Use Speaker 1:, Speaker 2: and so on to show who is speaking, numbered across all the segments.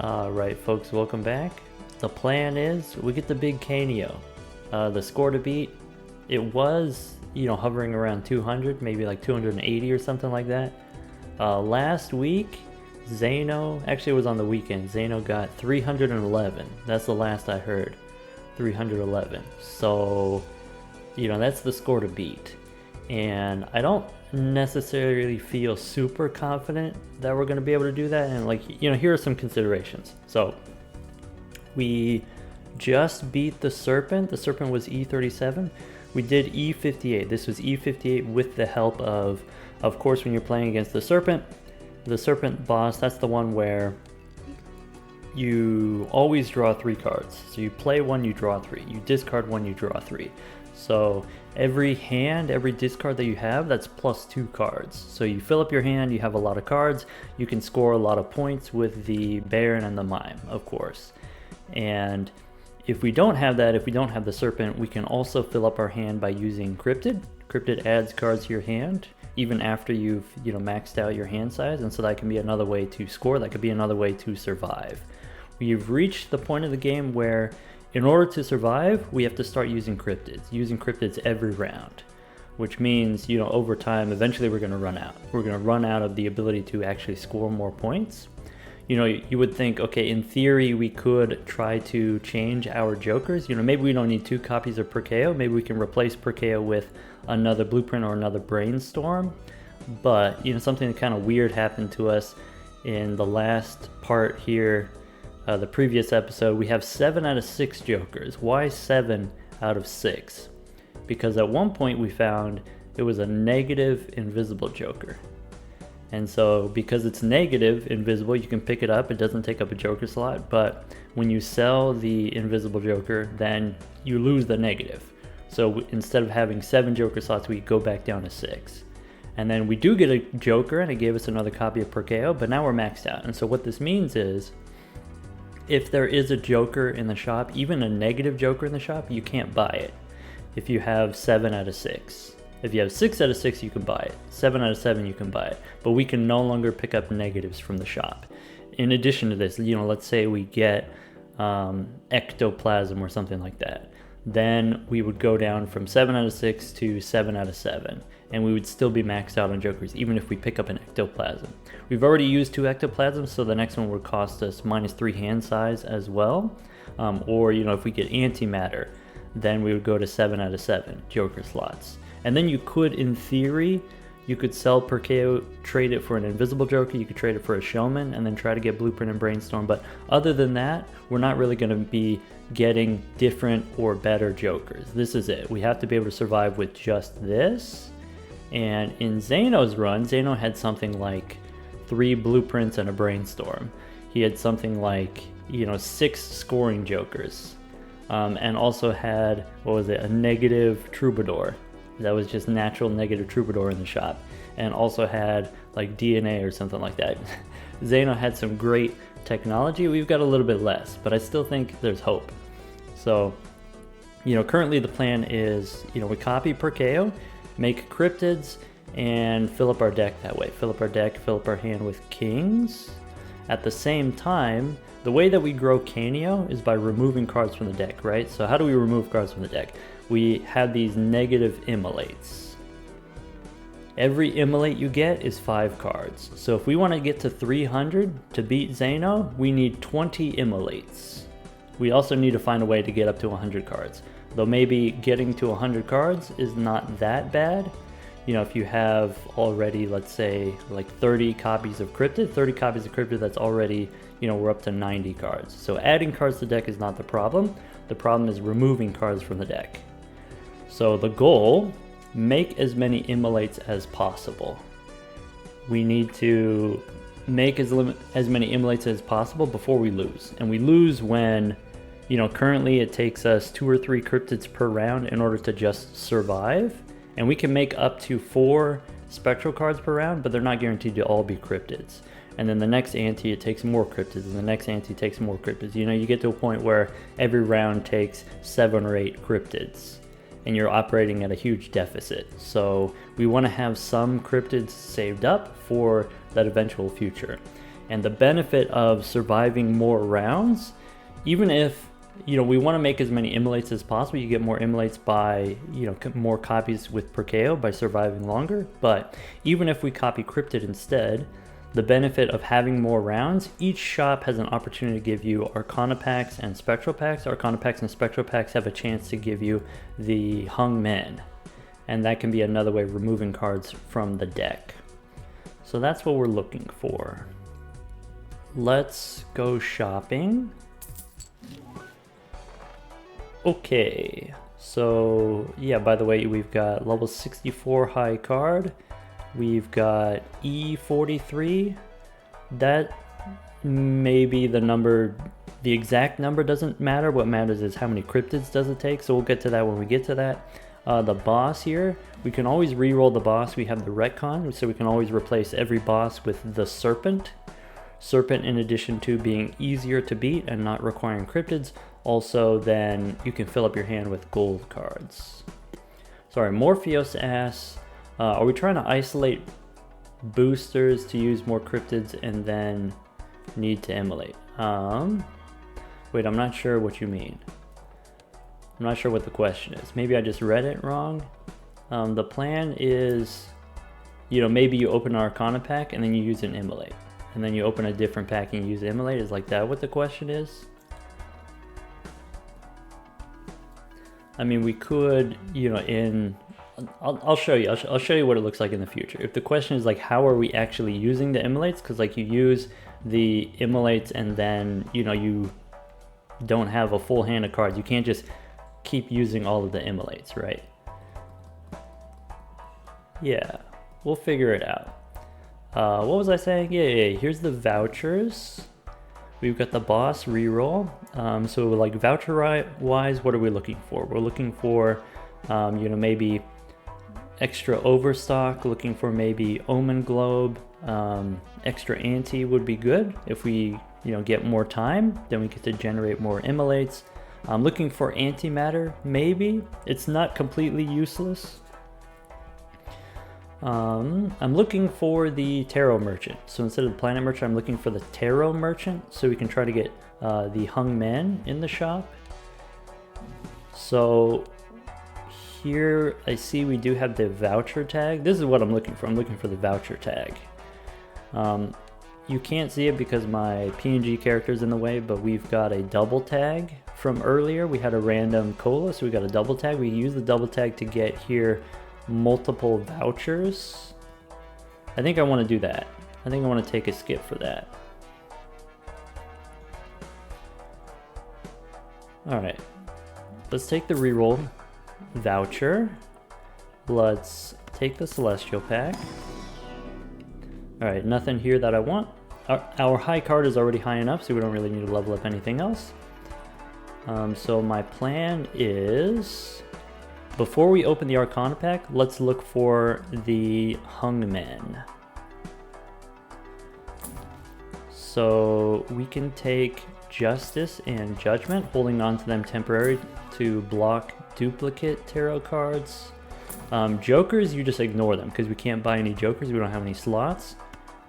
Speaker 1: Alright folks, welcome back. The plan is we get the big Canio. The score to beat, it was, hovering around 200, maybe like 280 or something like that. Last week, Zaino, actually it was on the weekend, Zaino got 311. That's the last I heard, 311. So, that's the score to beat. And I don't necessarily feel super confident that we're going to be able to do that. And here are some considerations. So we just beat the serpent. The serpent was E37. We did E58. This was E58 with the help of course, when you're playing against the serpent boss, that's the one where you always draw 3 cards. So you play 1, you draw 3. You discard 1, you draw 3. So every hand, every discard that you have, that's plus 2 cards. So you fill up your hand, you have a lot of cards, you can score a lot of points with the Baron and the Mime, of course. And if we don't have that, if we don't have the Serpent, we can also fill up our hand by using Cryptid. Cryptid adds cards to your hand, even after you've maxed out your hand size, and so that can be another way to score, that could be another way to survive. We've reached the point of the game where in order to survive, we have to start using cryptids every round, which means, over time, eventually we're going to run out. We're going to run out of the ability to actually score more points. You would think, okay, in theory, we could try to change our jokers. Maybe we don't need 2 copies of Perkeo. Maybe we can replace Perkeo with another blueprint or another brainstorm. But, something kind of weird happened to us in the last part here. The previous episode, we have 7 out of 6 jokers. Why 7 out of 6? Because at one point we found it was a negative invisible joker. And so because it's negative invisible, you can pick it up. It doesn't take up a joker slot, but when you sell the invisible joker, then you lose the negative. So instead of having 7 joker slots, we go back down to 6. And then we do get a joker, and it gave us another copy of Perkeo, but now we're maxed out. And so what this means is, if there is a joker in the shop, even a negative joker in the shop, you can't buy it. If you have 7 out of 6. If you have 6 out of 6, you can buy it. 7 out of 7, you can buy it. But we can no longer pick up negatives from the shop. In addition to this, let's say we get ectoplasm or something like that. Then we would go down from 7 out of 6 to 7 out of 7. And we would still be maxed out on jokers, even if we pick up an ectoplasm. We've already used 2 ectoplasms, so the next one would cost us -3 hand size as well. Or, if we get antimatter, then we would go to 7 out of 7 joker slots. And then you could, in theory, you could sell Perkeo, trade it for an invisible joker, you could trade it for a showman, and then try to get blueprint and brainstorm. But other than that, we're not really going to be getting different or better jokers. This is it. We have to be able to survive with just this. And in Zaino's run, Zaino had something like 3 blueprints and a brainstorm. He had something like, 6 scoring jokers. And also had, a negative troubadour. That was just natural negative troubadour in the shop. And also had like DNA or something like that. Zaino had some great technology. We've got a little bit less, but I still think there's hope. So, currently the plan is, we copy Perkeo, make cryptids, and fill up our deck that way. Fill up our hand with kings. At the same time, the way that we grow Canio is by removing cards from the deck, right? So how do we remove cards from the deck? We have these negative immolates. Every immolate you get is 5 cards. So if we want to get to 300 to beat Zaino, we need 20 immolates. We also need to find a way to get up to 100 cards. Though maybe getting to 100 cards is not that bad. If you have already, let's say, like 30 copies of Cryptid, that's already, we're up to 90 cards. So adding cards to the deck is not the problem. The problem is removing cards from the deck. So the goal, make as many immolates as possible. We need to make as many immolates as possible before we lose. And we lose when, currently it takes us 2 or 3 cryptids per round in order to just survive. And we can make up to 4 spectral cards per round, but they're not guaranteed to all be cryptids. And then the next ante, it takes more cryptids, and the next ante takes more cryptids. You get to a point where every round takes 7 or 8 cryptids, and you're operating at a huge deficit. So we want to have some cryptids saved up for that eventual future. And the benefit of surviving more rounds, even if, you know, we want to make as many immolates as possible, you get more immolates by, you know, more copies with per KO by surviving longer. But even if we copy cryptid instead, the benefit of having more rounds, each shop has an opportunity to give you Arcana packs and Spectral packs. Arcana packs and Spectral packs have a chance to give you the Hung Men. And that can be another way of removing cards from the deck. So that's what we're looking for. Let's go shopping. Okay, so yeah, by the way, we've got level 64 high card. We've got E43. That may be the number, the exact number doesn't matter. What matters is how many cryptids does it take, so we'll get to that when we get to that. The boss here, we can always re-roll the boss. We have the retcon, so we can always replace every boss with the Serpent. Serpent, in addition to being easier to beat and not requiring cryptids, also then you can fill up your hand with gold cards. Sorry, Morpheus asks, are we trying to isolate boosters to use more cryptids and then need to immolate? Wait, I'm not sure what you mean. I'm not sure what the question is. Maybe I just read it wrong. The plan is, you know, maybe you open an Arcana pack and then you use an immolate. And then you open a different pack and you use immolate. Is like that what the question is? I mean, we could, you know, I'll show you. I'll show you what it looks like in the future. If the question is like, how are we actually using the immolates? Because like you use the immolates and then, you know, you don't have a full hand of cards. You can't just keep using all of the immolates, right? Yeah, we'll figure it out. What was I saying? Yeah, here's the vouchers. We've got the boss reroll. So like voucher wise, what are we looking for? We're looking for, you know, maybe extra overstock, looking for maybe Omen Globe, extra ante would be good. If we, you know, get more time, then we get to generate more immolates. I'm looking for antimatter, maybe. It's not completely useless. I'm looking for the Tarot Merchant. So instead of the Planet Merchant, I'm looking for the Tarot Merchant, so we can try to get the Hung Man in the shop. So here I see we do have the voucher tag. This is what I'm looking for. I'm looking for the voucher tag. You can't see it because my PNG character is in the way, but we've got a double tag from earlier. We had a random cola, so we got a double tag. We use the double tag to get here multiple vouchers. I think I want to do that. I think I want to take a skip for that. Alright, let's take the reroll voucher. Let's take the Celestial pack. Alright, nothing here that I want. Our high card is already high enough, so we don't really need to level up anything else. So my plan is, before we open the Arcana pack, let's look for the Hung Men. So we can take Justice and Judgment, holding on to them temporarily to block duplicate tarot cards. Jokers, you just ignore them because we can't buy any Jokers. We don't have any slots.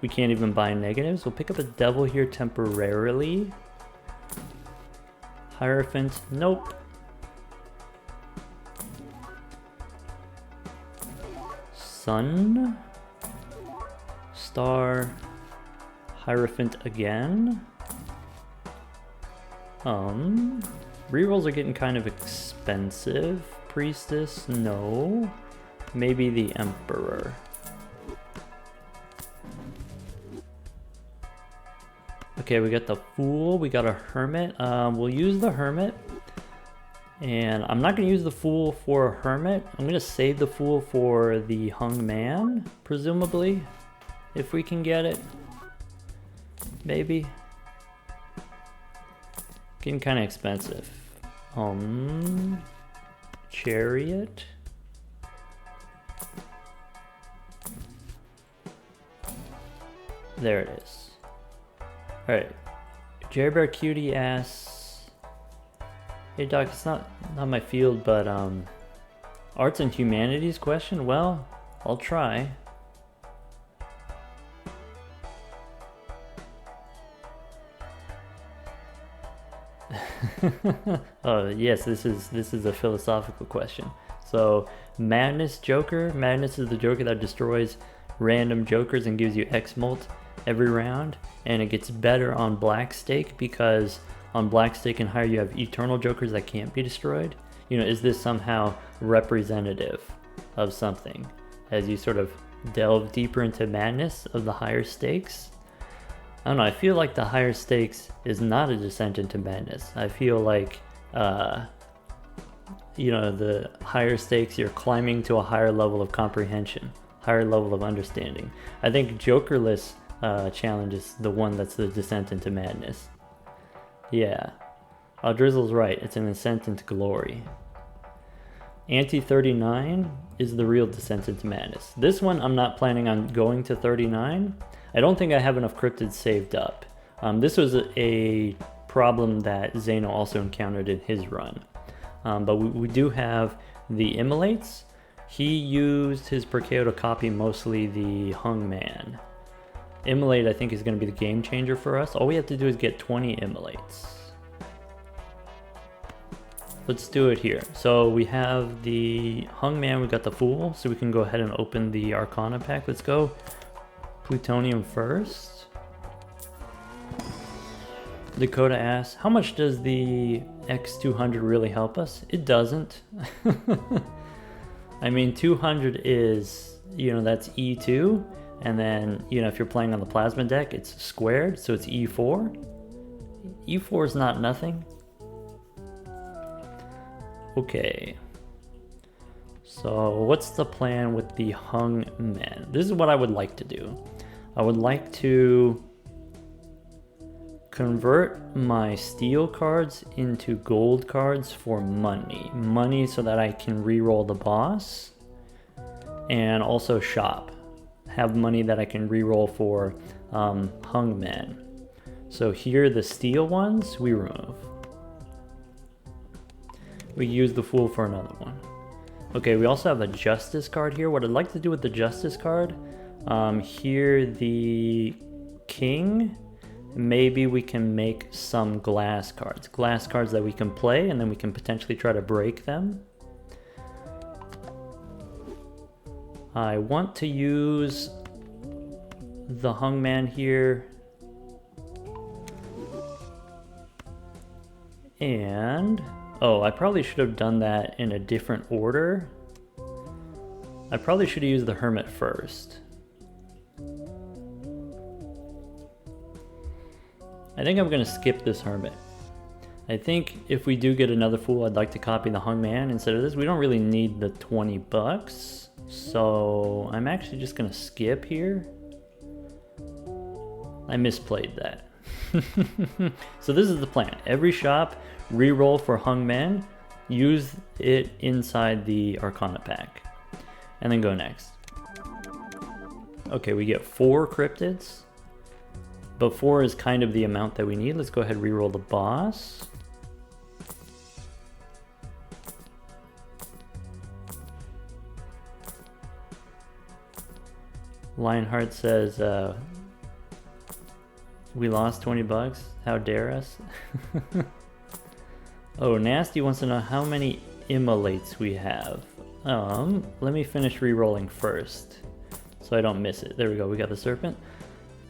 Speaker 1: We can't even buy negatives. We'll pick up a Devil here temporarily. Hierophant, nope. Sun, Star, Hierophant again. Rerolls are getting kind of expensive. Priestess, no. Maybe the Emperor. Okay, we got the Fool, we got a Hermit. We'll use the Hermit. And I'm not going to use the Fool for a Hermit. I'm going to save the Fool for the Hung Man, presumably. If we can get it. Maybe. Getting kind of expensive. Chariot. There it is. Alright. Jerry Bear Cutie asks, hey Doc, it's not my field, but arts and humanities question? Well, I'll try. Oh yes, this is a philosophical question. So Madness Joker, Madness is the Joker that destroys random Jokers and gives you X mult every round, and it gets better on Black Stake because on Black Stake and higher you have Eternal Jokers that can't be destroyed. You know, is this somehow representative of something as you sort of delve deeper into Madness of the higher stakes? I don't know, I feel like the higher stakes is not a descent into madness. I feel like, the higher stakes, you're climbing to a higher level of comprehension, higher level of understanding. I think Jokerless challenge is the one that's the descent into madness. Yeah. Drizzle's right, it's an ascent into glory. Anti-39 is the real descent into madness. This one, I'm not planning on going to 39. I don't think I have enough cryptids saved up. This was a problem that Zaino also encountered in his run. But we do have the Immolates. He used his Perkeo to copy mostly the Hung Man. Immolate, I think, is going to be the game changer for us. All we have to do is get 20 Immolates. Let's do it here. So we have the Hung Man, we got the Fool, so we can go ahead and open the Arcana pack. Let's go Plutonium first. Dakota asks, how much does the X200 really help us? It doesn't. I mean, 200 is, that's E2, and then, if you're playing on the Plasma deck, it's squared, so it's E4. E4 is not nothing. Okay. So what's the plan with the Hung Men? This is what I would like to do. I would like to convert my steel cards into gold cards for money. Money so that I can reroll the boss, and also shop. Have money that I can reroll for Hung Men. So here the steel ones we remove. We use the Fool for another one. Okay, we also have a Justice card here. What I'd like to do with the Justice card, here the King, maybe we can make some glass cards. Glass cards that we can play, and then we can potentially try to break them. I want to use the Hung Man here. And I probably should have done that in a different order. I probably should have used the Hermit first. I think I'm going to skip this Hermit. I think if we do get another Fool, I'd like to copy the Hung Man instead of this. We don't really need the 20 bucks. So I'm actually just going to skip here. I misplayed that. So this is the plan. Every shop, reroll for Hung Man, use it inside the Arcana pack, and then go next. Okay, we get 4 cryptids, but 4 is kind of the amount that we need. Let's go ahead and reroll the boss. Lionheart says, we lost 20 bucks. How dare us? Oh, Nasty wants to know how many Immolates we have. Let me finish re-rolling first, so I don't miss it. There we go, we got the Serpent.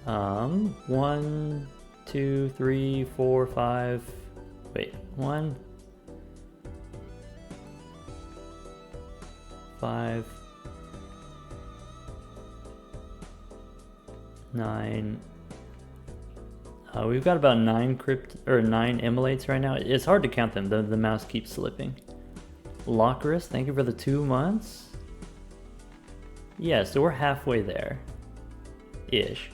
Speaker 1: 1, 2, 3, 4, 5. Wait, 1, 5, 9. We've got about 9 Immolates right now. It's hard to count them. The mouse keeps slipping. Lockerus, thank you for the 2 months. Yeah, so we're halfway there. Ish.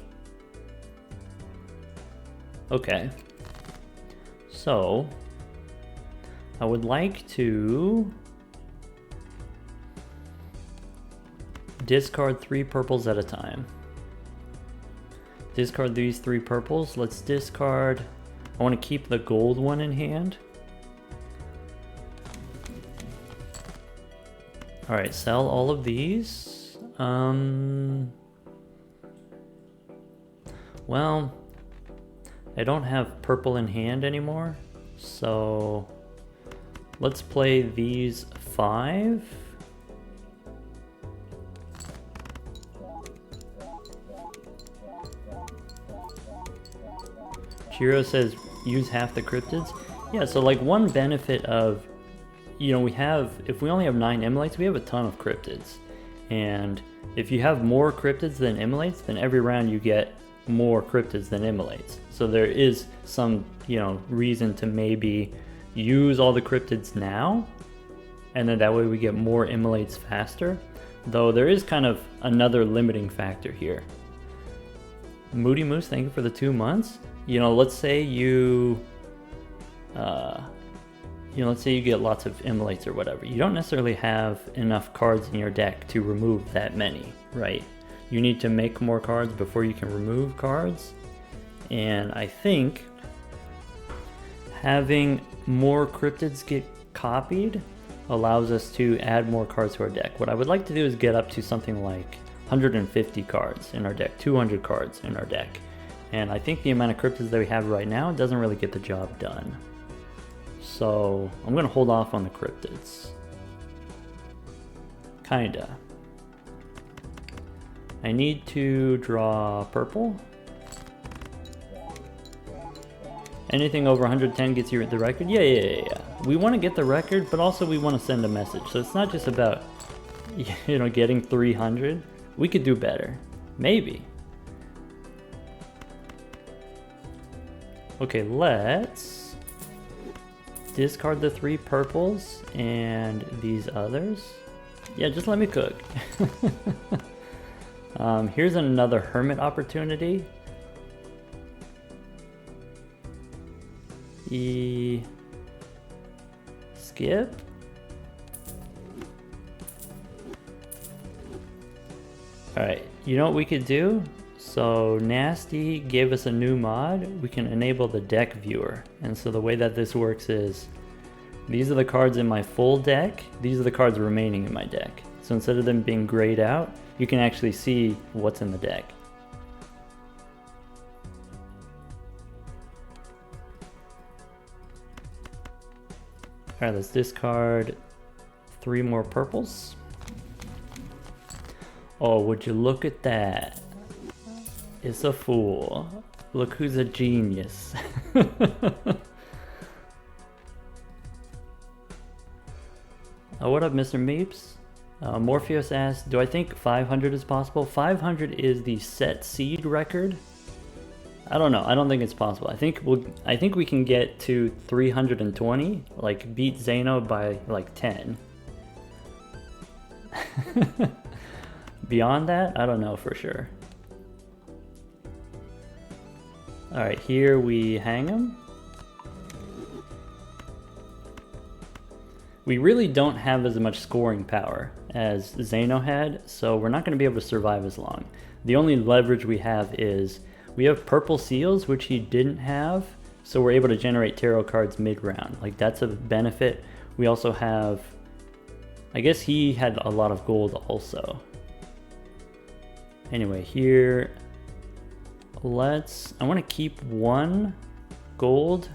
Speaker 1: Okay. So, I would like to discard 3 purples at a time. Discard these 3 purples. Let's discard. I want to keep the gold one in hand. Alright, sell all of these. Well, I don't have purple in hand anymore, So let's play these 5. Chiro says use half the cryptids. Yeah, so like one benefit of, you know, if we only have 9 immolates, we have a ton of cryptids. And if you have more cryptids than immolates, then every round you get more cryptids than immolates. So there is some, you know, reason to maybe use all the cryptids now, and then that way we get more immolates faster. Though there is kind of another limiting factor here. Moody Moose, thank you for the 2 months. You know, let's say you let's say you get lots of immolates or whatever. You don't necessarily have enough cards in your deck to remove that many, right? You need to make more cards before you can remove cards. And I think having more cryptids get copied allows us to add more cards to our deck. What I would like to do is get up to something like 150 cards in our deck, 200 cards in our deck. And I think the amount of cryptids that we have right now doesn't really get the job done. So I'm gonna hold off on the cryptids. Kinda. I need to draw purple. Anything over 110 gets you the record? Yeah. We want to get the record, but also we want to send a message. So it's not just about, you know, getting 300. We could do better. Maybe. Okay, let's discard the 3 purples and these others. Yeah, just let me cook. Here's another hermit opportunity. Skip. Alright, you know what we could do? So Nasty gave us a new mod. We can enable the deck viewer. And so the way that this works is, these are the cards in my full deck. These are the cards remaining in my deck. So instead of them being grayed out, you can actually see what's in the deck. Alright, let's discard 3 more purples. Oh, would you look at that? It's a fool. Look who's a genius. What up, Mr. Meeps? Morpheus asks, do I think 500 is possible? 500 is the set seed record. I don't know. I don't think it's possible. I think we can get to 320, like beat Zaino by like 10. Beyond that, I don't know for sure. All right, here we hang him. We really don't have as much scoring power as Zaino had, so we're not going to be able to survive as long. The only leverage we have is we have purple seals, which he didn't have, so we're able to generate tarot cards mid-round. Like, that's a benefit. We also have, I guess he had a lot of gold also. Anyway, here, I want to keep 1 gold.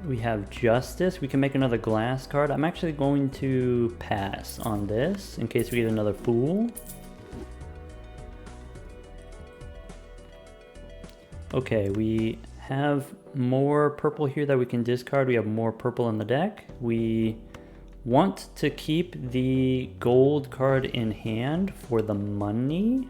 Speaker 1: We have Justice. We can make another glass card. I'm actually going to pass on this in case we get another Fool. Okay, we have more purple here that we can discard. We have more purple in the deck. We want to keep the gold card in hand for the money.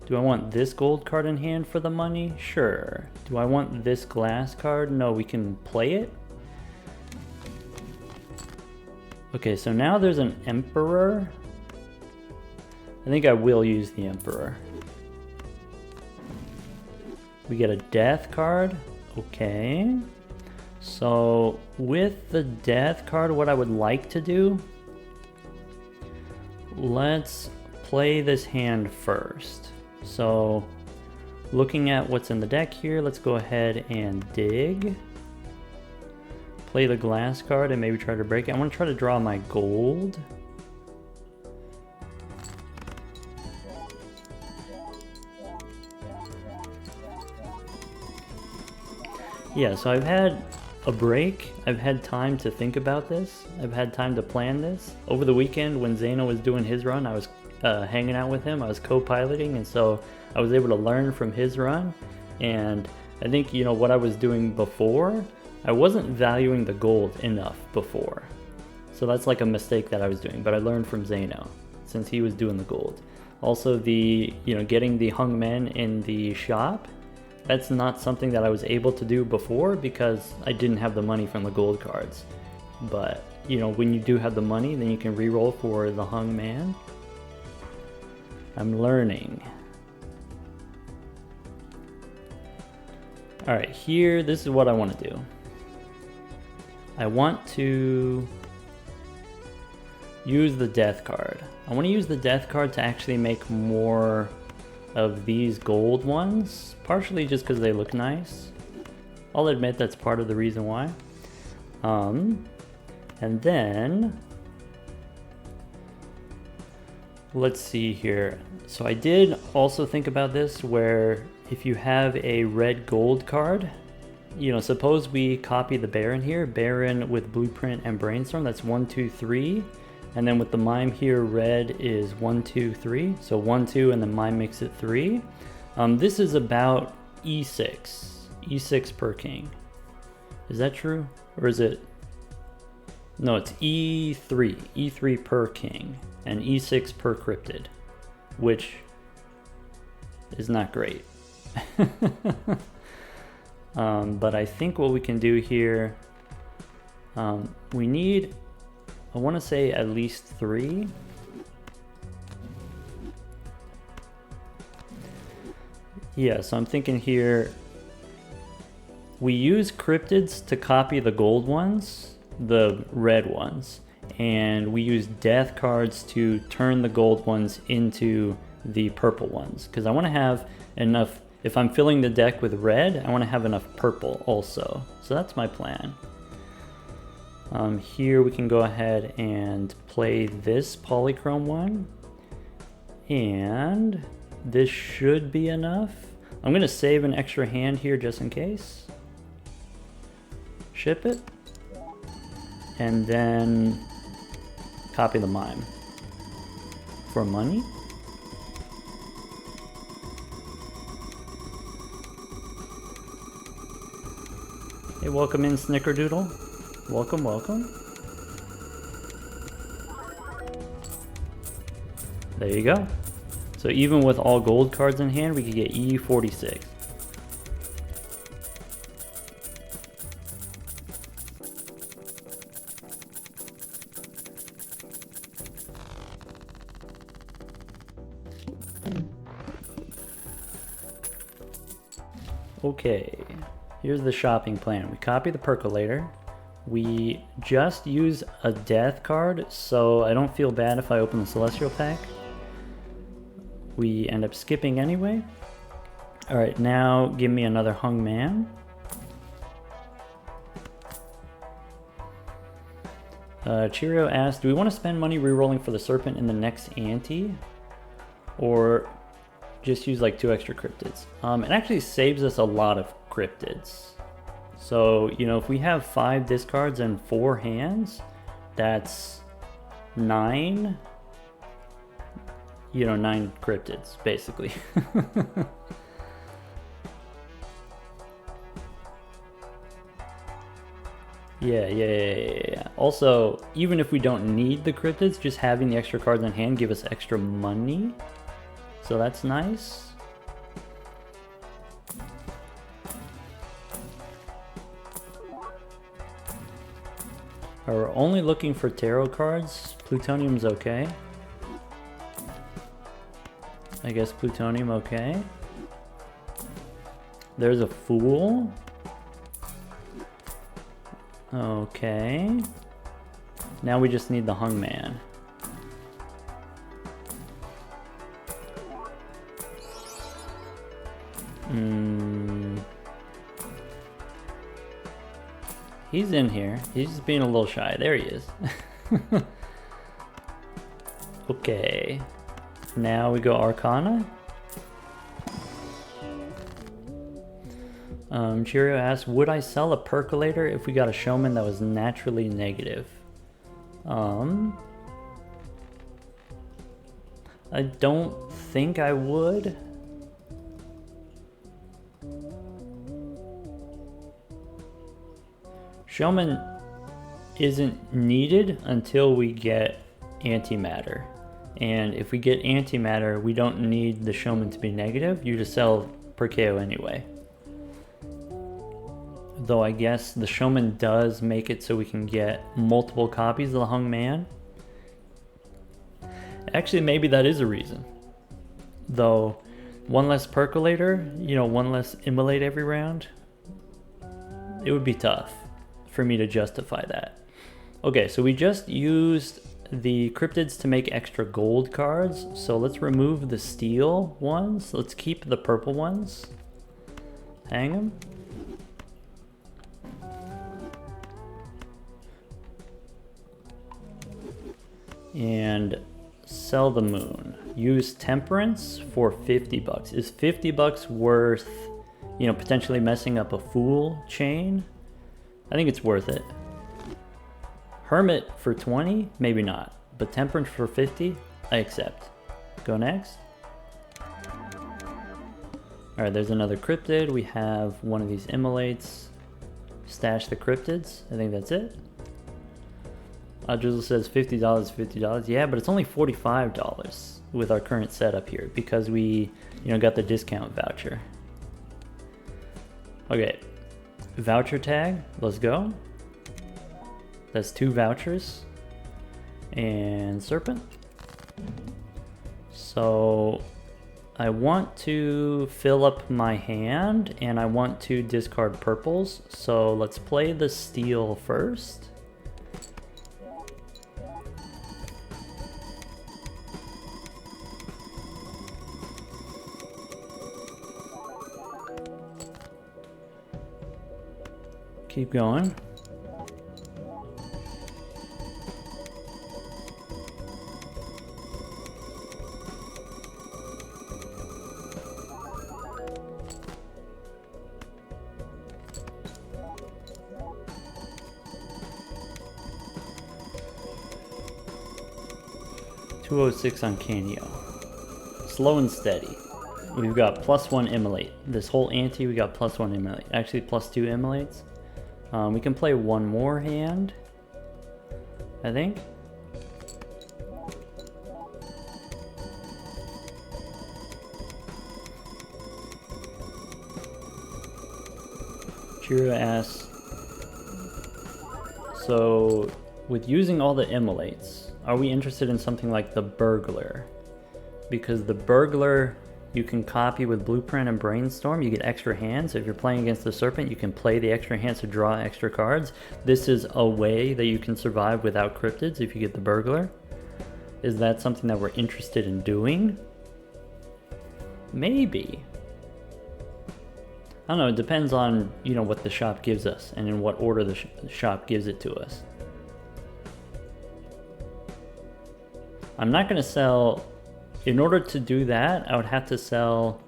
Speaker 1: Do I want this gold card in hand for the money? Sure. Do I want this glass card? No, we can play it. Okay, so now there's an Emperor. I think I will use the Emperor. We get a Death card. Okay. So with the Death card, what I would like to do, let's play this hand first. So looking at what's in the deck here, let's go ahead and dig. Play the glass card and maybe try to break it. I want to try to draw my gold. Yeah, so I've had a break. I've had time to think about this. I've had time to plan this. Over the weekend when Zaino was doing his run, I was hanging out with him. I was co-piloting, and so I was able to learn from his run. And I think, you know, what I was doing before, I wasn't valuing the gold enough before. So that's like a mistake that I was doing, but I learned from Zaino since he was doing the gold. Also the, you know, getting the hung men in the shop, that's not something that I was able to do before because I didn't have the money from the gold cards. But, you know, when you do have the money, then you can reroll for the hung man. I'm learning. All right, here, this is what I want to do. I want to use the death card. I want to use the death card to actually make more of these gold ones, partially just because they look nice. I'll admit that's part of the reason why. And then let's see here. So I did also think about this where if you have a red gold card, you know, suppose we copy the Baron here, Baron with Blueprint and Brainstorm, that's 1, 2, 3. And then with the Mime here, red is 1, 2, 3. So 1, 2, and then Mime makes it 3. This is about E6. E6 per king. Is that true? Or is it? No, it's E3. E3 per king. And E6 per cryptid. Which is not great. But I think what we can do here, we need, I want to say at least 3. Yeah, so I'm thinking here, we use cryptids to copy the gold ones, the red ones, and we use death cards to turn the gold ones into the purple ones, because I want to have enough. If I'm filling the deck with red, I want to have enough purple also. So that's my plan. Here we can go ahead and play this polychrome one. And this should be enough. I'm going to save an extra hand here just in case. Ship it. And then copy the Mime. For money. Hey, welcome in, Snickerdoodle. Welcome, welcome. There you go. So even with all gold cards in hand, we could get E46. Okay. Here's the shopping plan. We copy the percolator. We just use a death card, so I don't feel bad if I open the celestial pack. We end up skipping anyway. Alright, now give me another hung man. Cheerio asked, do we want to spend money re-rolling for the serpent in the next ante? Or just use like 2 extra cryptids? It actually saves us a lot of cryptids. So, you know, if we have 5 discards and 4 hands, that's 9, you know, 9 cryptids, basically. Yeah. Also, even if we don't need the cryptids, just having the extra cards in hand give us extra money. So that's nice. We're only looking for tarot cards. Plutonium's okay. I guess plutonium okay. There's a fool. Okay. Now we just need the hung man. He's in here. He's just being a little shy. There he is. Okay. Now we go Arcana. Cheerio asks, would I sell a percolator if we got a showman that was naturally negative? I don't think I would. Showman isn't needed until we get antimatter. And if we get antimatter, we don't need the showman to be negative. You just sell per KO anyway. Though I guess the showman does make it so we can get multiple copies of the hung man. Actually, maybe that is a reason. Though, one less percolator, you know, one less immolate every round, it would be tough for me to justify that. Okay, so we just used the cryptids to make extra gold cards, so let's remove the steel ones. Let's keep the purple ones. Hang them. And sell the moon. Use temperance for 50 bucks. Is 50 bucks worth, you know, potentially messing up a fool chain? I think it's worth it. Hermit for 20? Maybe not. But temperance for 50? I accept. Go next. Alright, there's another cryptid. We have one of these immolates. Stash the cryptids. I think that's it. Drizzle says $50, $50. Yeah, but it's only $45 with our current setup here because we, you know, got the discount voucher. Okay, voucher tag. Let's go. That's 2 vouchers and serpent. So I want to fill up my hand and I want to discard purples. So let's play the steel first. Keep going. $206 on Canio. Slow and steady. We've got +1 immolate. This whole ante we got +1 immolate. Actually +2 immolates. We can play one more hand, I think. Chiro asks, so with using all the immolates, are we interested in something like the burglar? Because the burglar you can copy with Blueprint and Brainstorm. You get extra hands. If you're playing against the Serpent, you can play the extra hands to draw extra cards. This is a way that you can survive without cryptids if you get the Burglar. Is that something that we're interested in doing? Maybe. I don't know, it depends on, you know, what the shop gives us and in what order the shop gives it to us. I'm not going to sell... In order to do that, I would have to sell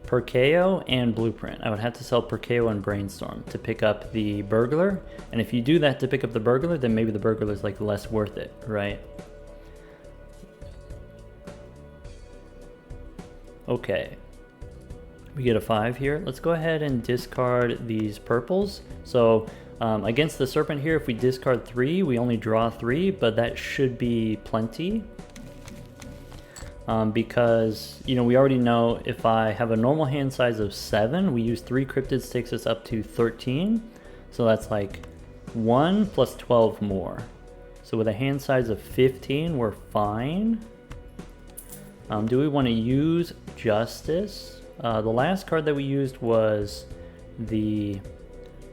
Speaker 1: Perkeo and Blueprint. I would have to sell Perkeo and Brainstorm to pick up the Burglar. And if you do that to pick up the Burglar, then maybe the Burglar is like less worth it, right? Okay. We get a 5 here. Let's go ahead and discard these purples. So against the Serpent here, if we discard 3, we only draw 3, but that should be plenty. Because, you know, we already know if I have a normal hand size of 7, we use 3 cryptids takes us up to 13. So that's like 1 plus 12 more. So with a hand size of 15, we're fine. Do we want to use Justice? The last card that we used was the,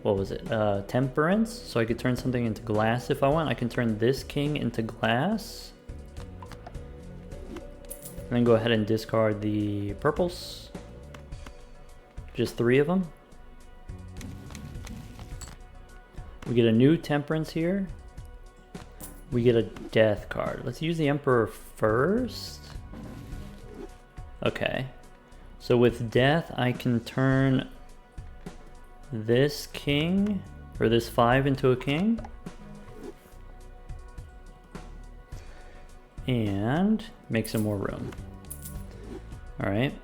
Speaker 1: what was it? Temperance. So I could turn something into glass if I want. I can turn this king into glass. And then go ahead and discard the purples. Just 3 of them. We get a new temperance here. We get a death card. Let's use the Emperor first. Okay. So with death, I can turn this king, or this 5 into a king. And make some more room. All right,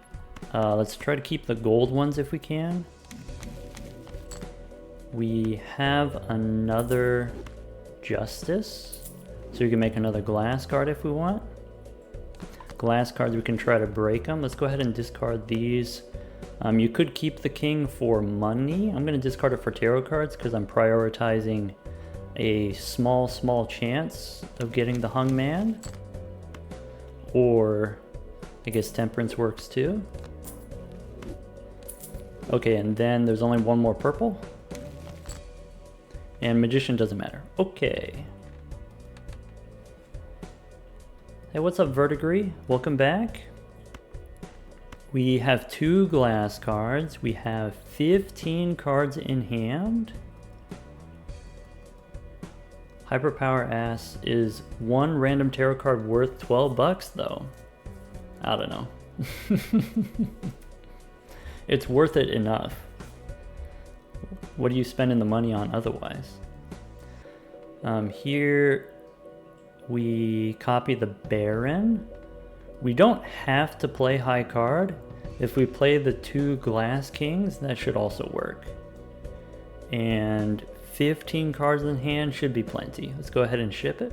Speaker 1: let's try to keep the gold ones if we can. We have another justice, so we can make another glass card if we want. Glass cards, we can try to break them. Let's go ahead and discard these. You could keep the king for money. I'm going to discard it for tarot cards because I'm prioritizing a small chance of getting the hung man. Or I guess temperance works too. Okay, and then there's only one more purple. And magician doesn't matter. Okay. Hey, what's up, Verdigris? Welcome back. We have 2 glass cards. We have 15 cards in hand. Hyperpower Ass is 1 random tarot card worth 12 bucks though. I don't know. It's worth it enough. What are you spending the money on otherwise? Here we copy the Baron. We don't have to play high card. If we play the 2 glass kings, that should also work. And 15 cards in hand should be plenty. Let's go ahead and ship it.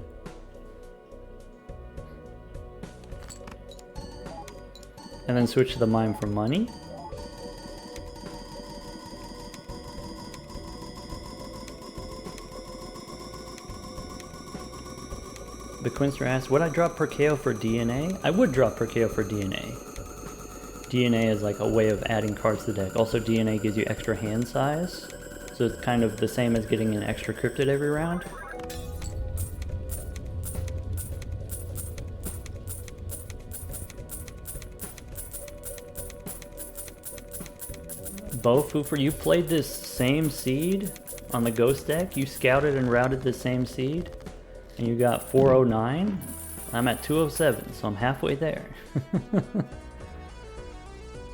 Speaker 1: And then switch to the mime for money. The Quincer asks, would I drop per KO for DNA? I would drop per KO for DNA. DNA is like a way of adding cards to the deck. Also, DNA gives you extra hand size. So it's kind of the same as getting an extra cryptid every round. Bo Foofer, you played this same seed on the ghost deck? You scouted and routed the same seed? And you got 409? I'm at 207, so I'm halfway there.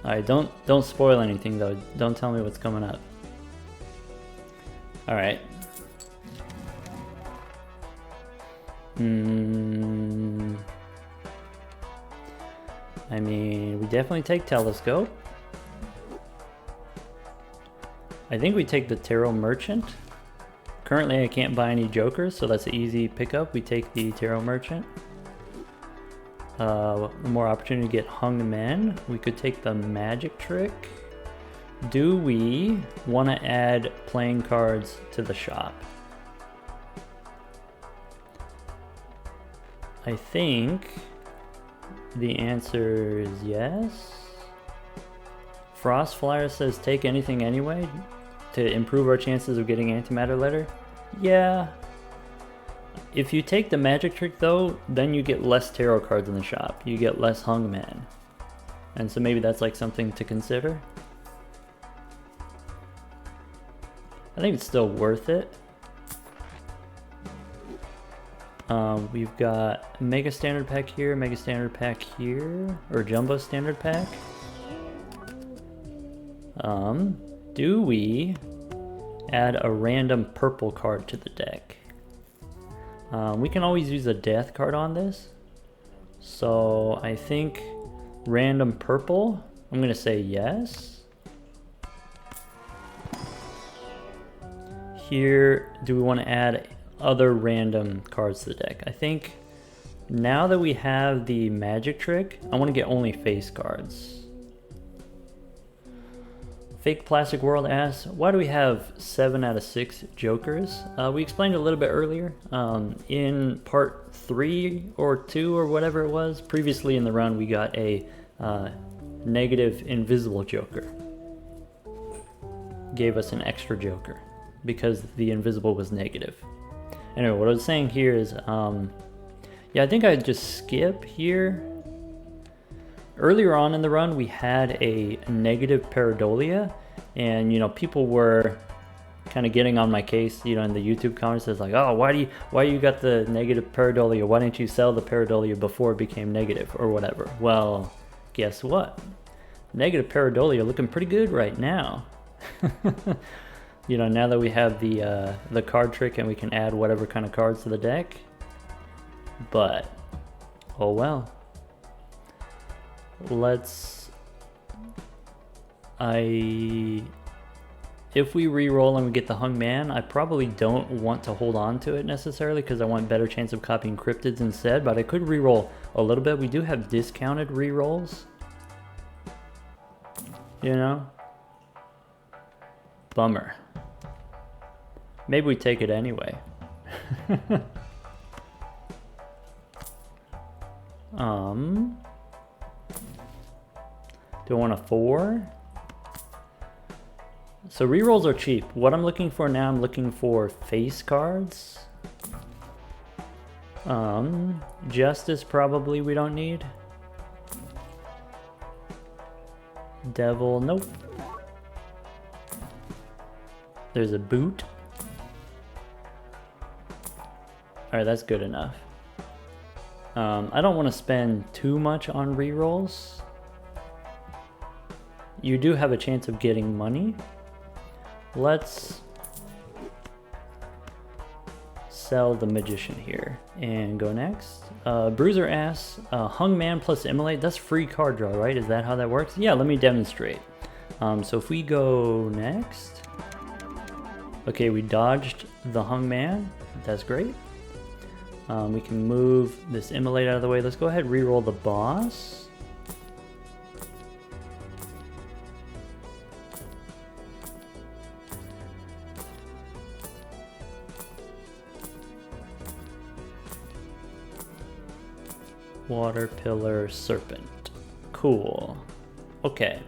Speaker 1: Alright, don't spoil anything though. Don't tell me what's coming up. Alright. I mean, we definitely take Telescope. I think we take the Tarot Merchant. Currently I can't buy any jokers, so that's an easy pickup. We take the Tarot Merchant. More opportunity to get hung men. We could take the magic trick. Do we want to add playing cards to the shop? I think the answer is yes. Frost Flyer says take anything anyway to improve our chances of getting antimatter letter. Yeah. If you take the magic trick though, then you get less tarot cards in the shop. You get less hung man. And so maybe that's like something to consider. I think it's still worth it. We've got Mega Standard Pack here, Mega Standard Pack here, or Jumbo Standard Pack. Do we add a random purple card to the deck? We can always use a death card on this. So I think random purple, I'm gonna say yes. Here, do we want to add other random cards to the deck? I think now that we have the magic trick, I want to get only face cards. Fake Plastic World asks, why do we have 7 out of 6 jokers? We explained a little bit earlier in part 3 or 2 or whatever it was. Previously in the run we got a negative invisible joker. Gave us an extra joker because the invisible was negative. Anyway, what I was saying here is, yeah, I think I'd just skip here. Earlier on in the run, we had a negative pareidolia, and you know, people were kind of getting on my case, you know, in the YouTube comments. It's like, oh, why you got the negative pareidolia? Why didn't you sell the pareidolia before it became negative or whatever? Well, guess what? Negative pareidolia looking pretty good right now. You know, now that we have the card trick and we can add whatever kind of cards to the deck. But, oh well. If we re-roll and we get the Hung Man, I probably don't want to hold on to it necessarily because I want better chance of copying cryptids instead, but I could re-roll a little bit. We do have discounted re-rolls. You know? Bummer. Maybe we take it anyway. Do I want a 4? So rerolls are cheap. What I'm looking for now, I'm looking for face cards. Justice probably we don't need. Devil, nope. There's a boot. Alright, that's good enough. I don't want to spend too much on rerolls. You do have a chance of getting money. Let's sell the Magician here and go next. Bruiser asks, Hung Man plus Immolate, that's free card draw, right? Is that how that works? Yeah, let me demonstrate. So if we go next, okay, we dodged the Hung Man, that's great. We can move this Immolate out of the way. Let's go ahead and re-roll the boss. Water Pillar Serpent. Cool. Okay.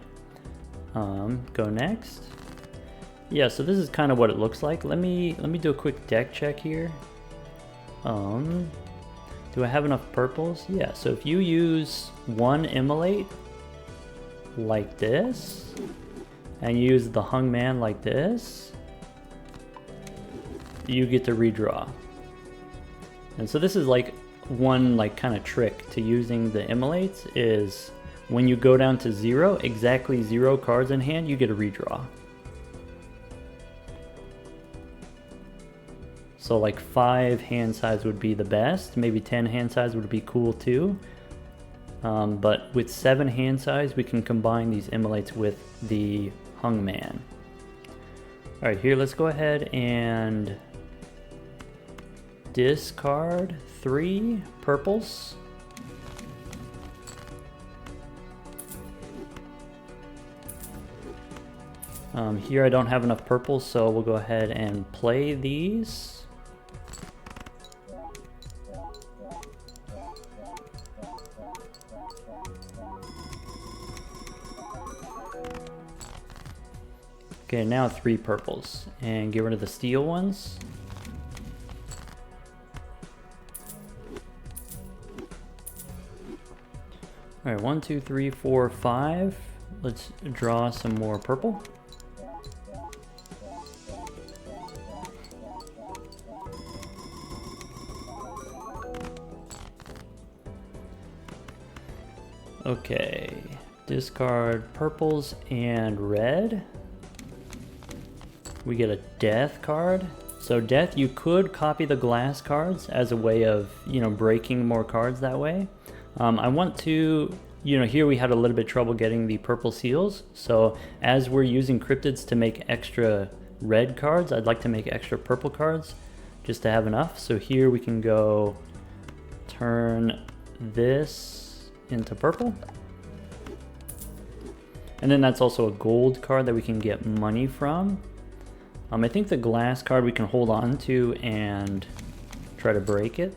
Speaker 1: Go next. Yeah, so this is kind of what it looks like. Let me do a quick deck check here. Do I have enough purples? Yeah, so if you use one Immolate like this, and use the Hung Man like this, you get to redraw. And so this is like one like kind of trick to using the Immolates is when you go down to 0, exactly 0 cards in hand, you get a redraw. So like 5 hand size would be the best, maybe 10 hand size would be cool too. But with 7 hand size, we can combine these Immolates with the Hung Man. All right, here, let's go ahead and discard 3 purples. Here I don't have enough purples, so we'll go ahead and play these. Okay, now 3 purples, and get rid of the steel ones. All right, 1, 2, 3, 4, 5. Let's draw some more purple. Okay, discard purples and red. We get a death card. So death, you could copy the glass cards as a way of, you know, breaking more cards that way. I want to, you know, here we had a little bit of trouble getting the purple seals. So as we're using cryptids to make extra red cards, I'd like to make extra purple cards just to have enough. So here we can go turn this into purple. And then that's also a gold card that we can get money from. I think the glass card we can hold on to and try to break it.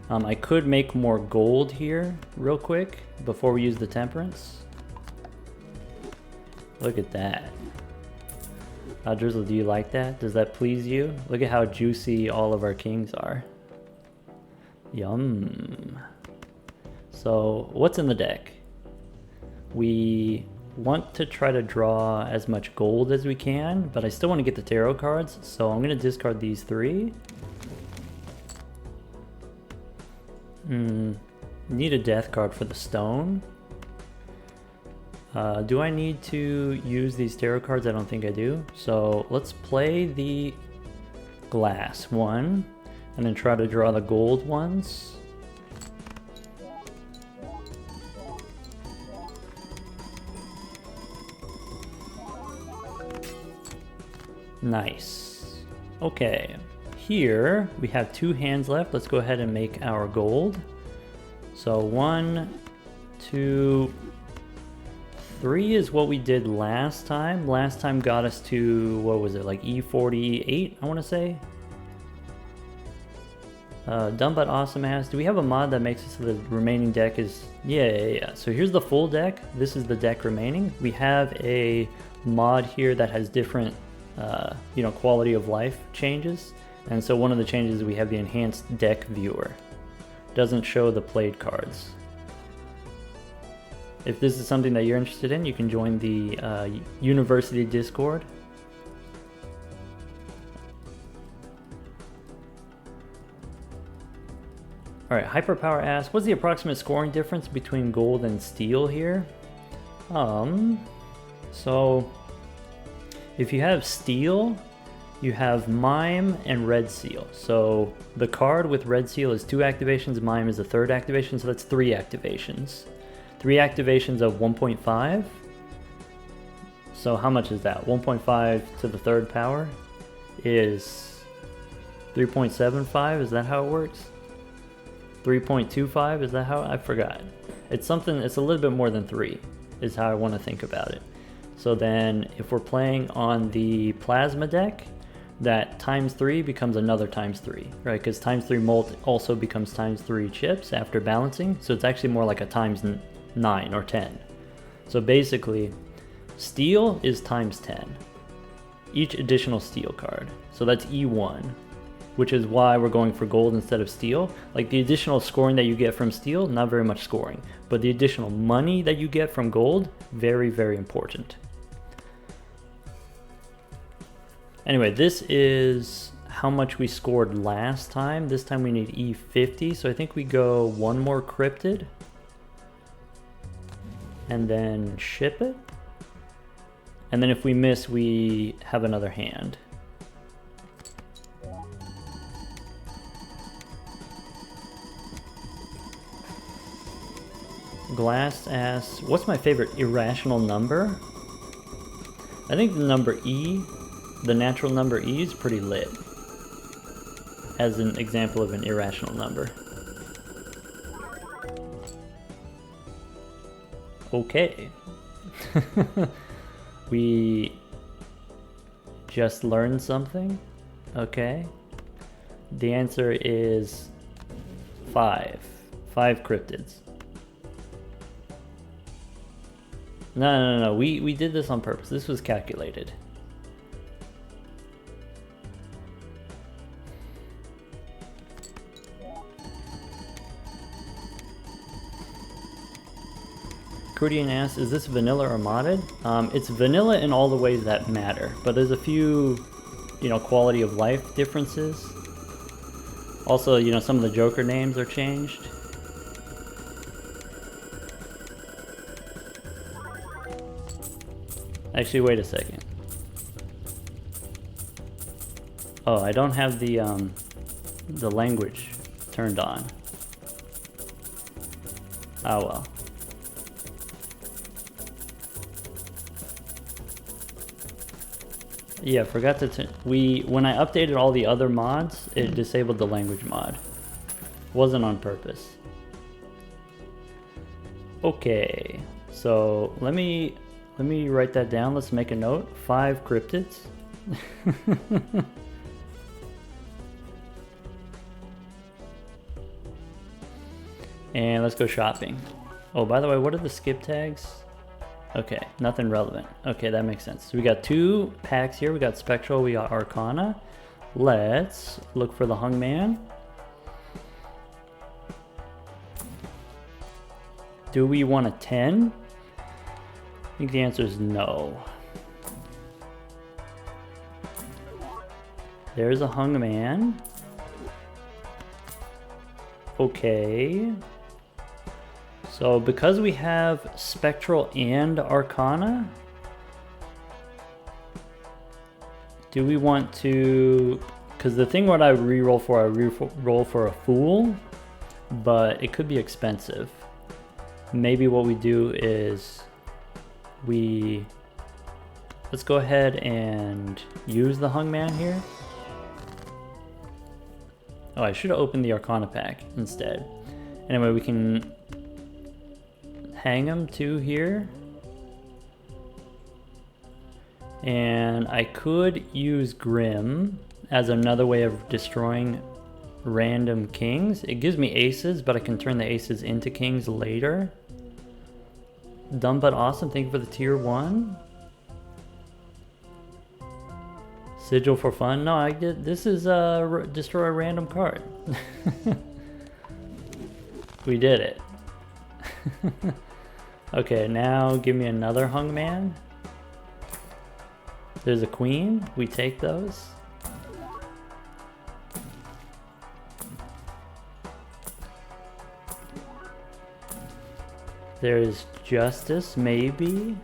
Speaker 1: I could make more gold here real quick before we use the temperance. Look at that. Drizzle, do you like that? Does that please you? Look at how juicy all of our kings are. Yum. So what's in the deck? We want to try to draw as much gold as we can, but I still want to get the tarot cards, so I'm going to discard these 3. Need a death card for the stone. Do I need to use these tarot cards? I don't think I do. So let's play the glass one and then try to draw the gold ones. Nice. Okay, here we have 2 hands left. Let's go ahead and make our gold. So 1, 2, 3 is what we did last time. Last time got us to, what was it, like E48, I want to say? Dumb but awesome ass. Do we have a mod that makes it so the remaining deck is... Yeah. So here's the full deck. This is the deck remaining. We have a mod here that has different, quality of life changes. And so one of the changes is we have the enhanced deck viewer. Doesn't show the played cards. If this is something that you're interested in, you can join the University Discord. Alright, Hyperpower asks, what's the approximate scoring difference between gold and steel here? So if you have steel, you have Mime and Red Seal. So the card with Red Seal is 2 activations, Mime is the 3rd activation, so that's 3 activations. 3 activations of 1.5. So how much is that? 1.5 to the 3rd power is 3.75, is that how it works? 3.25, is that how? I forgot. It's something, it's a little bit more than 3, is how I want to think about it. So then if we're playing on the plasma deck, that times 3 becomes another times 3, right? Because times 3 molt also becomes times 3 chips after balancing. So it's actually more like a times 9 or 10. So basically, steel is times 10. Each additional steel card. So that's E1. Which is why we're going for gold instead of steel. Like the additional scoring that you get from steel, not very much scoring. But the additional money that you get from gold, very, very important. Anyway, this is how much we scored last time. This time we need E50, so I think we go 1 more cryptid. And then ship it. And then if we miss, we have another hand. Glass asks, what's my favorite irrational number? I think the number E, the natural number E, is pretty lit. As an example of an irrational number. Okay. We just learned something. Okay. The answer is 5. 5 cryptids. No. We did this on purpose. This was calculated. Crudian asks, is this vanilla or modded? It's vanilla in all the ways that matter, but there's a few, quality of life differences. Also, some of the Joker names are changed. Actually, wait a second. Oh, I don't have the language turned on. Oh well. Yeah, forgot to when I updated all the other mods, it disabled the language mod. Wasn't on purpose. Okay, so let me write that down. Let's make a note. 5 cryptids. And let's go shopping. Oh, by the way, what are the skip tags? Okay, nothing relevant. Okay, that makes sense. So we got 2 packs here. We got Spectral, we got Arcana. Let's look for the Hungman. Do we want a 10? I think the answer is no. There's a Hungman. So because we have Spectral and Arcana, do we want to... Because the thing what I reroll for, I reroll for a Fool, but it could be expensive. Maybe what we do is let's go ahead and use the Hungman here. Oh, I should have opened the Arcana pack instead. Anyway, we can hang him too here. And I could use Grim as another way of destroying random kings. It gives me aces, but I can turn the aces into kings later. Dumb but awesome. Thank you for the tier 1. Sigil for fun. No, I did. This is destroy a random card. We did it. Okay, now give me another Hungman. There's a queen. We take those. There's Justice, maybe.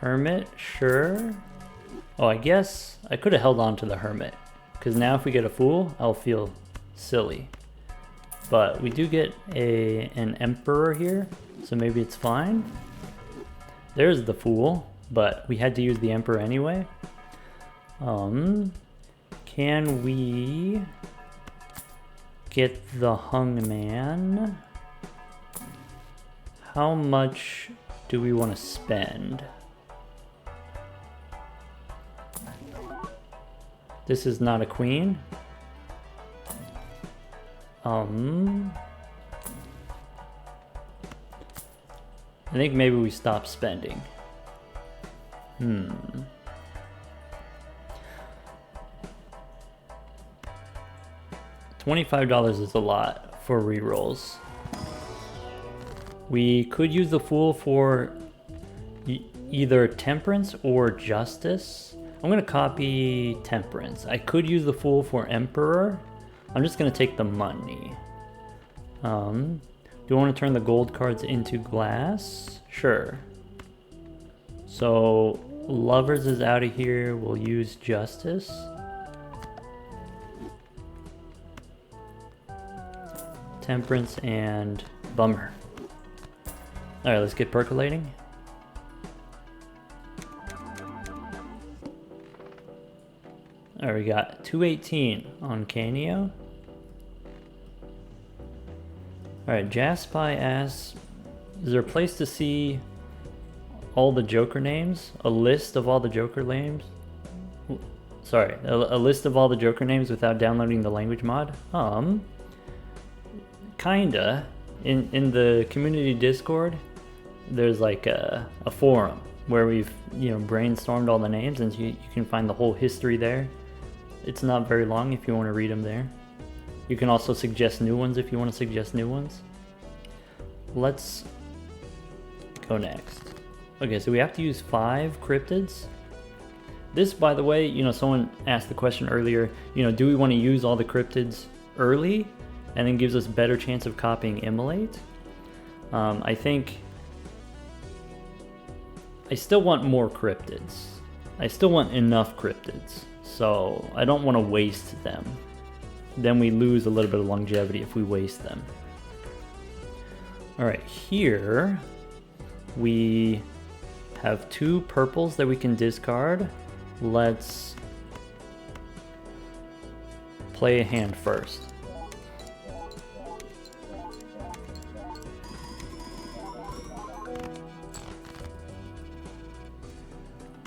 Speaker 1: Hermit, sure. Oh, I guess I could have held on to the Hermit, because now if we get a Fool, I'll feel silly. But we do get an Emperor here, so maybe it's fine. There's the Fool, but we had to use the Emperor anyway. Can we get the Hungman? How much do we want to spend? This is not a queen. I think maybe we stop spending. $25 is a lot for rerolls. We could use the Fool for either Temperance or Justice. I'm gonna copy Temperance. I could use the Fool for Emperor. I'm just gonna take the money. Do you want to turn the gold cards into glass? Sure. So Lovers is out of here. We'll use Justice. Temperance and Bummer. Alright, let's get percolating. Alright, we got 218 on Canio. Alright, Jaspi asks, is there a place to see all the Joker names? A list of all the Joker names? Sorry, a list of all the Joker names without downloading the language mod? Kinda. In the community Discord, there's like a forum where we've brainstormed all the names, and you can find the whole history there. It's not very long if you want to read them there. You can also suggest new ones if you want to suggest new ones. Let's go next. Okay, so we have to use 5 cryptids. This, by the way, someone asked the question earlier, do we want to use all the cryptids early and then gives us better chance of copying Immolate? I think I still want more cryptids. I still want enough cryptids, so I don't want to waste them. Then we lose a little bit of longevity if we waste them. Alright, here we have 2 purples that we can discard. Let's play a hand first.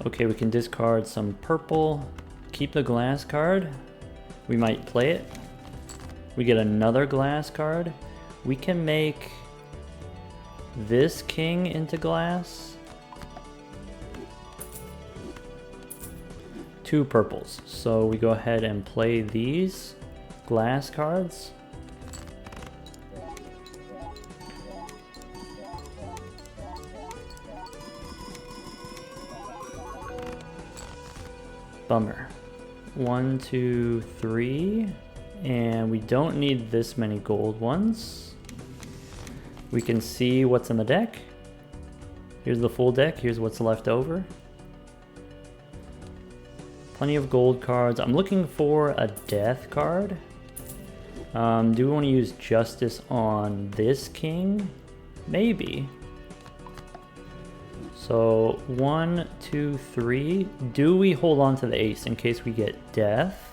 Speaker 1: Okay, we can discard some purple, keep the glass card. We might play it. We get another glass card. We can make this king into glass. 2 purples. So we go ahead and play these glass cards. Bummer. 1, 2, 3. And we don't need this many gold ones. We can see what's in the deck. Here's the full deck. Here's what's left over. Plenty of gold cards. I'm looking for a death card. Do we want to use justice on this king? Maybe. So 1, 2, 3. Do we hold on to the ace in case we get death?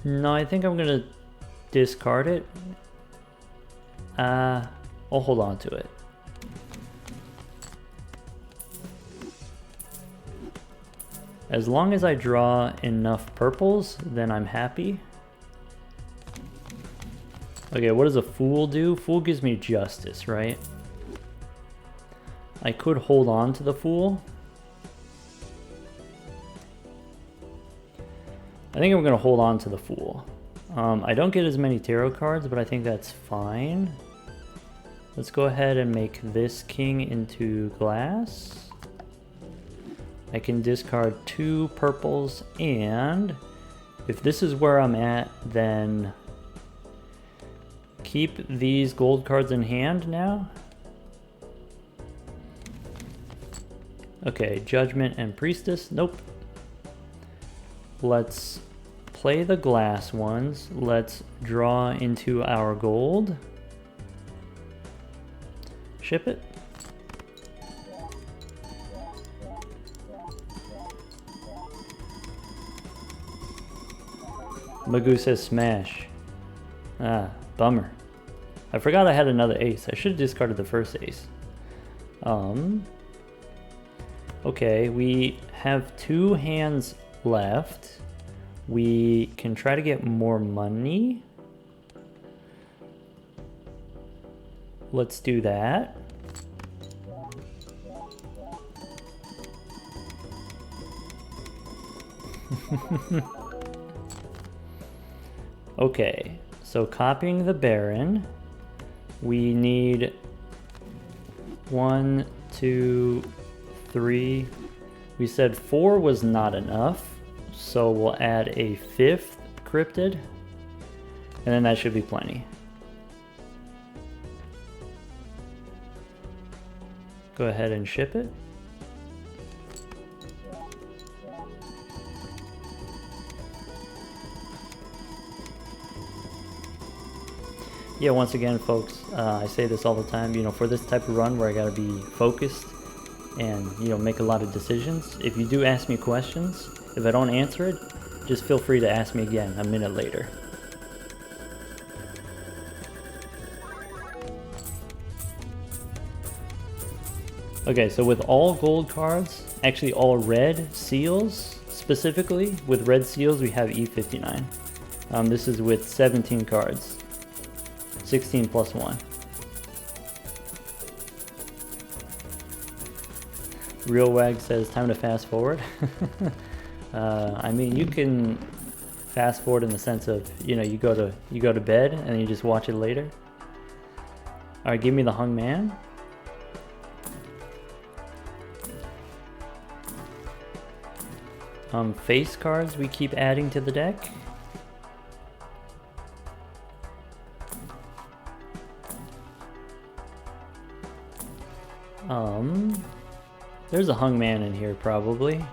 Speaker 1: No, I think I'm gonna discard it. I'll hold on to it. As long as I draw enough purples, then I'm happy. Okay, what does a fool do? Fool gives me justice, right? I could hold on to the fool. I think I'm gonna hold on to the fool. I don't get as many tarot cards, but I think that's fine. Let's go ahead and make this king into glass. I can discard 2 purples, and if this is where I'm at, then keep these gold cards in hand now. Okay, Judgment and Priestess, nope. Let's play the glass ones. Let's draw into our gold. Ship it. Magoo says smash. Ah, bummer. I forgot I had another ace. I should have discarded the first ace. Okay, we have 2 hands left. We can try to get more money. Let's do that. Okay, so copying the Baron, we need 1, 2, 3. We said 4 was not enough, so we'll add a 5th cryptid, and then that should be plenty. Go ahead and ship it. Yeah, once again, folks, I say this all the time, you know, for this type of run where I gotta be focused and, you know, make a lot of decisions, if you do ask me questions, if I don't answer it, just feel free to ask me again a minute later. Okay, so with all gold cards, actually all red seals, specifically, with red seals we have E59. This is with 17 cards. 16 plus 1. Real Wag says time to fast forward. I mean, you can fast forward in the sense of, you know, you go to bed and then you just watch it later. All right, give me the Hung Man. Face cards we keep adding to the deck. There's a Hung Man in here probably.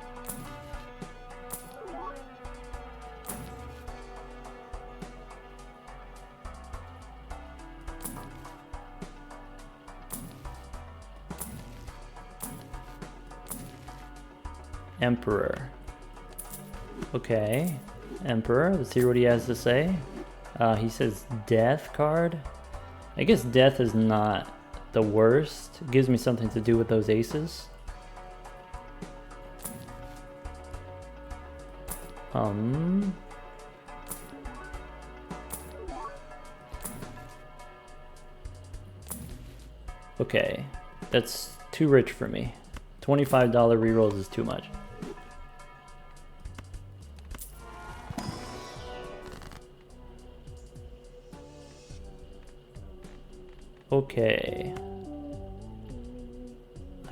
Speaker 1: Emperor. Okay, Emperor, let's hear what he has to say. He says Death card. I guess Death is not the worst. It gives me something to do with those aces. Okay, that's too rich for me. $25 rerolls is too much. Okay.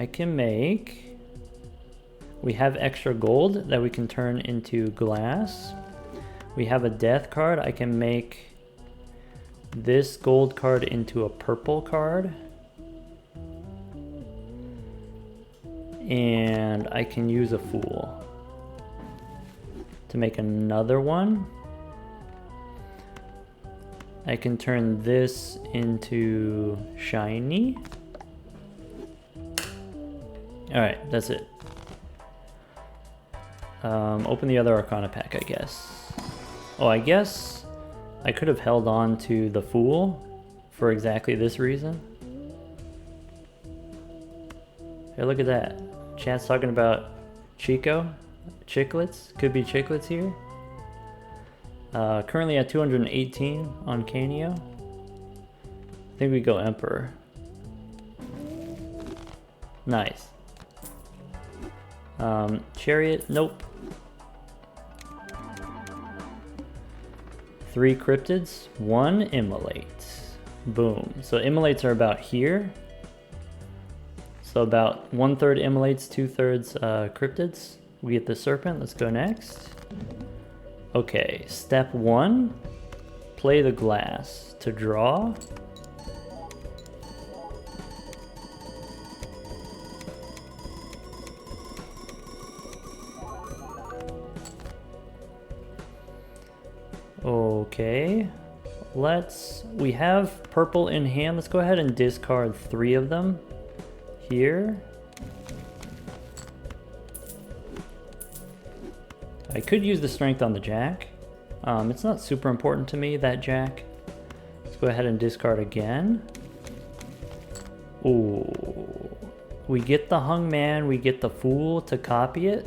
Speaker 1: I can make... We have extra gold that we can turn into glass. We have a death card. I can make this gold card into a purple card. And I can use a fool to make another one. I can turn this into shiny. Alright, that's it. Open the other Arcana pack, I guess. Oh, I guess I could have held on to the Fool for exactly this reason. Hey, look at that. Chat's talking about Chico. Chiclets. Could be Chiclets here. Currently at 218 on Canio. I think we go Emperor. Nice. Chariot, nope. 3 cryptids, 1 immolate. Boom. So immolates are about here. So about 1/3 immolates, 2/3 cryptids. We get the serpent. Let's go next. Okay, step 1. Play the glass to draw. Okay, we have purple in hand. Let's go ahead and discard 3 of them here. I could use the strength on the jack. It's not super important to me, that jack. Let's go ahead and discard again. Ooh, we get the hung man, we get the fool to copy it.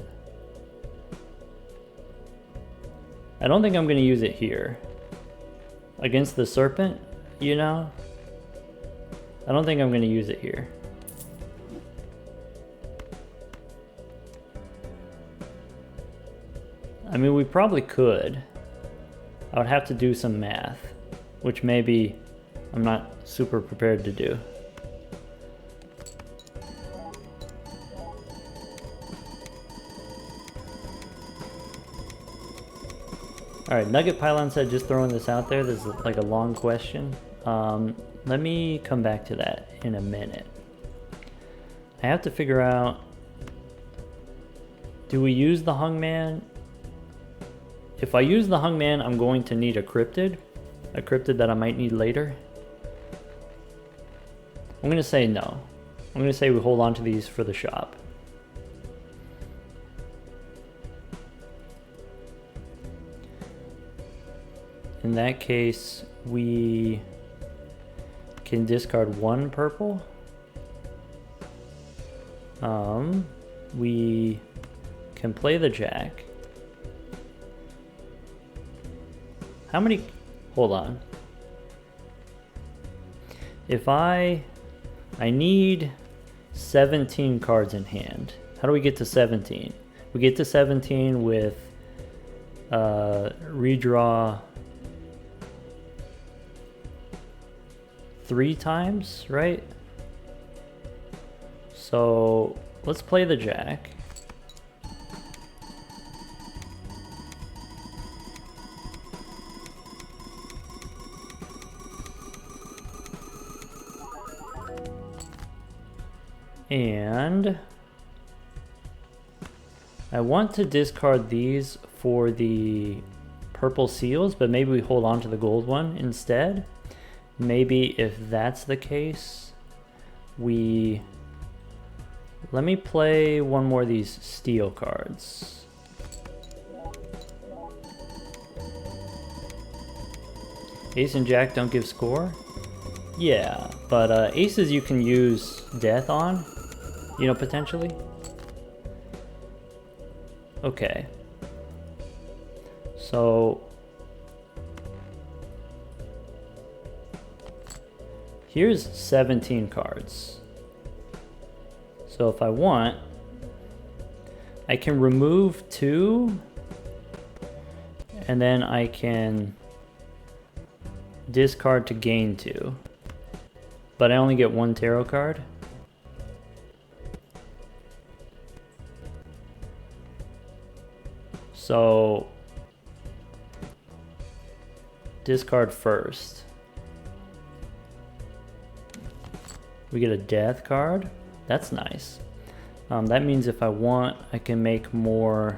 Speaker 1: I don't think I'm going to use it here. Against the serpent, you know? I don't think I'm going to use it here. I mean, we probably could. I would have to do some math, which maybe I'm not super prepared to do. Alright, Nugget Pylon said, just throwing this out there, this is like a long question. Let me come back to that in a minute. I have to figure out, do we use the hung man? If I use the hung man, I'm going to need a cryptid that I might need later. I'm going to say no. I'm going to say we hold on to these for the shop. In that case, we can discard 1 purple. We can play the jack. How many? Hold on. If I need 17 cards in hand. How do we get to 17? We get to 17 with redraw 3 times, right? So let's play the jack. And I want to discard these for the purple seals, but maybe we hold on to the gold one instead. Maybe if that's the case, let me play one more of these steel cards. Ace and Jack don't give score? Yeah, but aces you can use death on, you know, potentially. Okay. So here's 17 cards. So if I want, I can remove 2, and then I can discard to gain 2. But I only get 1 tarot card. So discard first. We get a death card. That's nice. That means if I want, I can make more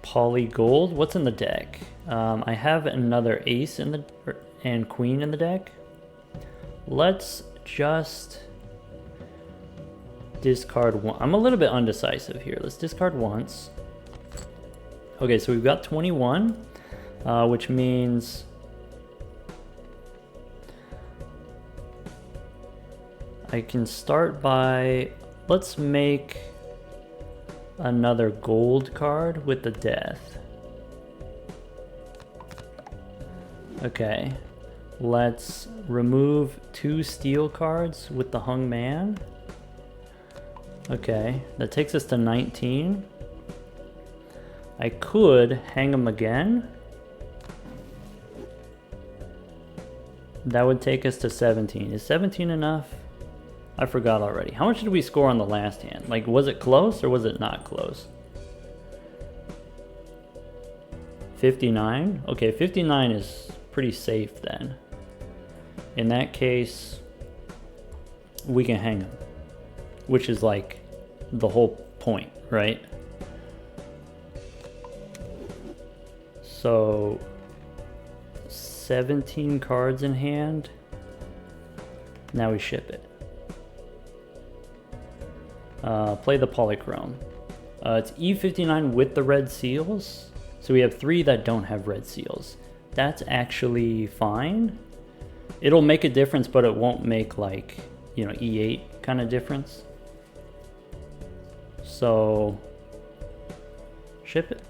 Speaker 1: poly gold. What's in the deck? I have another ace in the and queen in the deck. Let's just discard one. I'm a little bit undecisive here. Let's discard once. Okay, so we've got 21, which means I can start by, let's make another gold card with the death. Okay, let's remove 2 steel cards with the hung man. Okay, that takes us to 19. I could hang them again. That would take us to 17. Is 17 enough? I forgot already. How much did we score on the last hand? Like, was it close or was it not close? 59? Okay, 59 is pretty safe then. In that case, we can hang him, which is like the whole point, right? So 17 cards in hand. Now we ship it. Play the polychrome. It's E59 with the red seals. So we have 3 that don't have red seals. That's actually fine. It'll make a difference, but it won't make like, you know, E8 kind of difference. So ship it.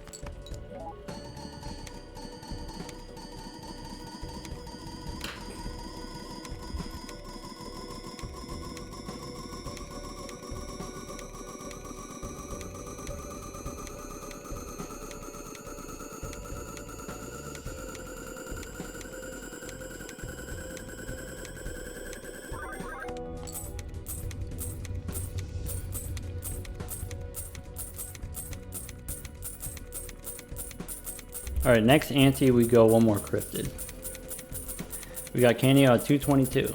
Speaker 1: Alright, next ante we go one more cryptid. We got Canio at 222.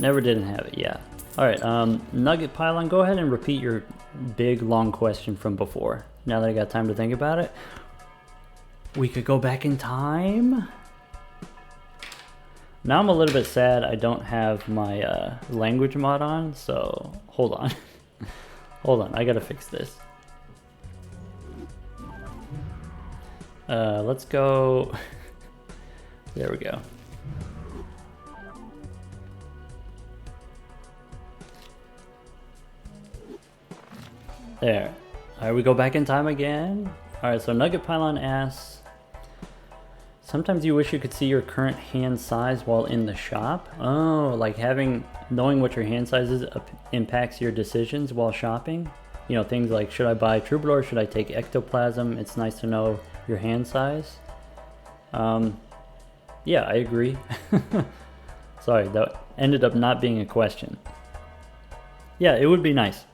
Speaker 1: Never didn't have it, yeah. Alright, Nugget Pylon, go ahead and repeat your big long question from before. Now that I got time to think about it. We could go back in time. Now I'm a little bit sad I don't have my language mod on, so hold on. Hold on, I gotta fix this. Let's go. There we go. There. Alright, we go back in time again. Alright, so Nugget Pylon asks, sometimes you wish you could see your current hand size while in the shop. Oh, like knowing what your hand size is impacts your decisions while shopping. You know, things like, should I buy Troubadour, should I take Ectoplasm? It's nice to know your hand size. Yeah, I agree. Sorry, that ended up not being a question. Yeah, it would be nice.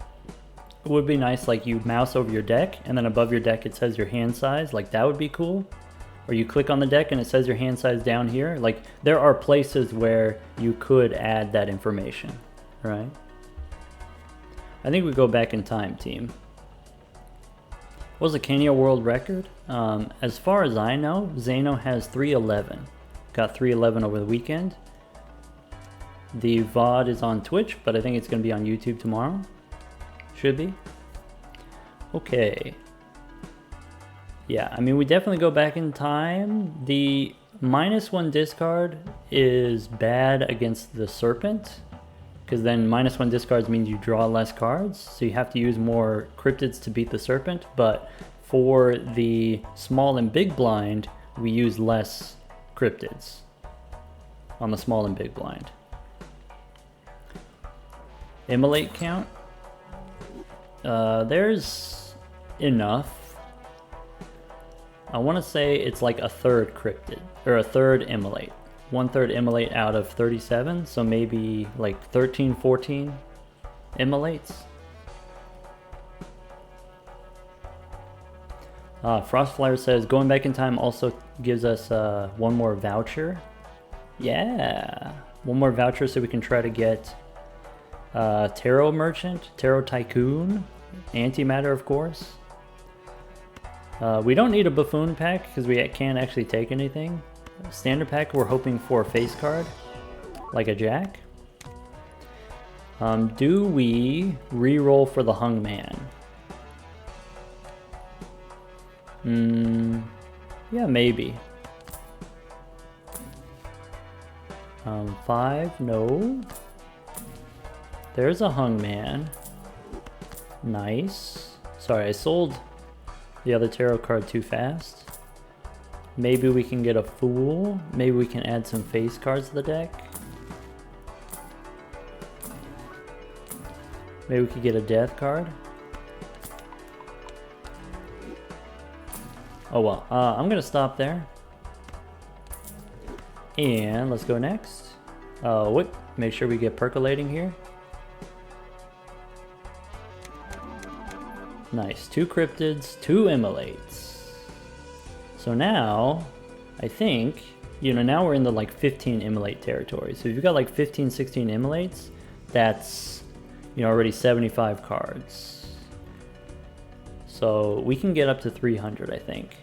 Speaker 1: It would be nice, like you mouse over your deck and then above your deck it says your hand size. Like that would be cool. Or you click on the deck and it says your hand size down here. Like there are places where you could add that information, right? I think we go back in time, team. What was the Canio world record? As far as I know, Zaino has 311. Got 311 over the weekend. The VOD is on Twitch, but I think it's going to be on YouTube tomorrow. Should be. Okay. Yeah, I mean, we definitely go back in time. The -1 discard is bad against the Serpent, because then -1 discards means you draw less cards, so you have to use more cryptids to beat the Serpent, but for the small and big blind, we use less cryptids on the small and big blind. Immolate count? There's enough. I want to say it's like a third cryptid, or a third immolate. 1/3 immolate out of 37, so maybe like 13, 14 immolates. Frostflyer says, going back in time also gives us one more voucher. Yeah, one more voucher so we can try to get Tarot Merchant, Tarot Tycoon, Antimatter of course. We don't need a Buffoon pack because we can't actually take anything. Standard pack, we're hoping for a face card, like a Jack. Do we re-roll for the Hung Man? Yeah, maybe. 5, no. There's a Hung Man. Nice. Sorry, I sold the other tarot card too fast. Maybe we can get a Fool. Maybe we can add some face cards to the deck. Maybe we could get a Death card. Oh well, I'm gonna stop there. And let's go next. Wait, make sure we get percolating here. Nice, 2 cryptids, 2 immolates. So now, I think, you know, now we're in the like 15 immolate territory. So if you've got like 15, 16 immolates, that's, you know, already 75 cards. So we can get up to 300, I think.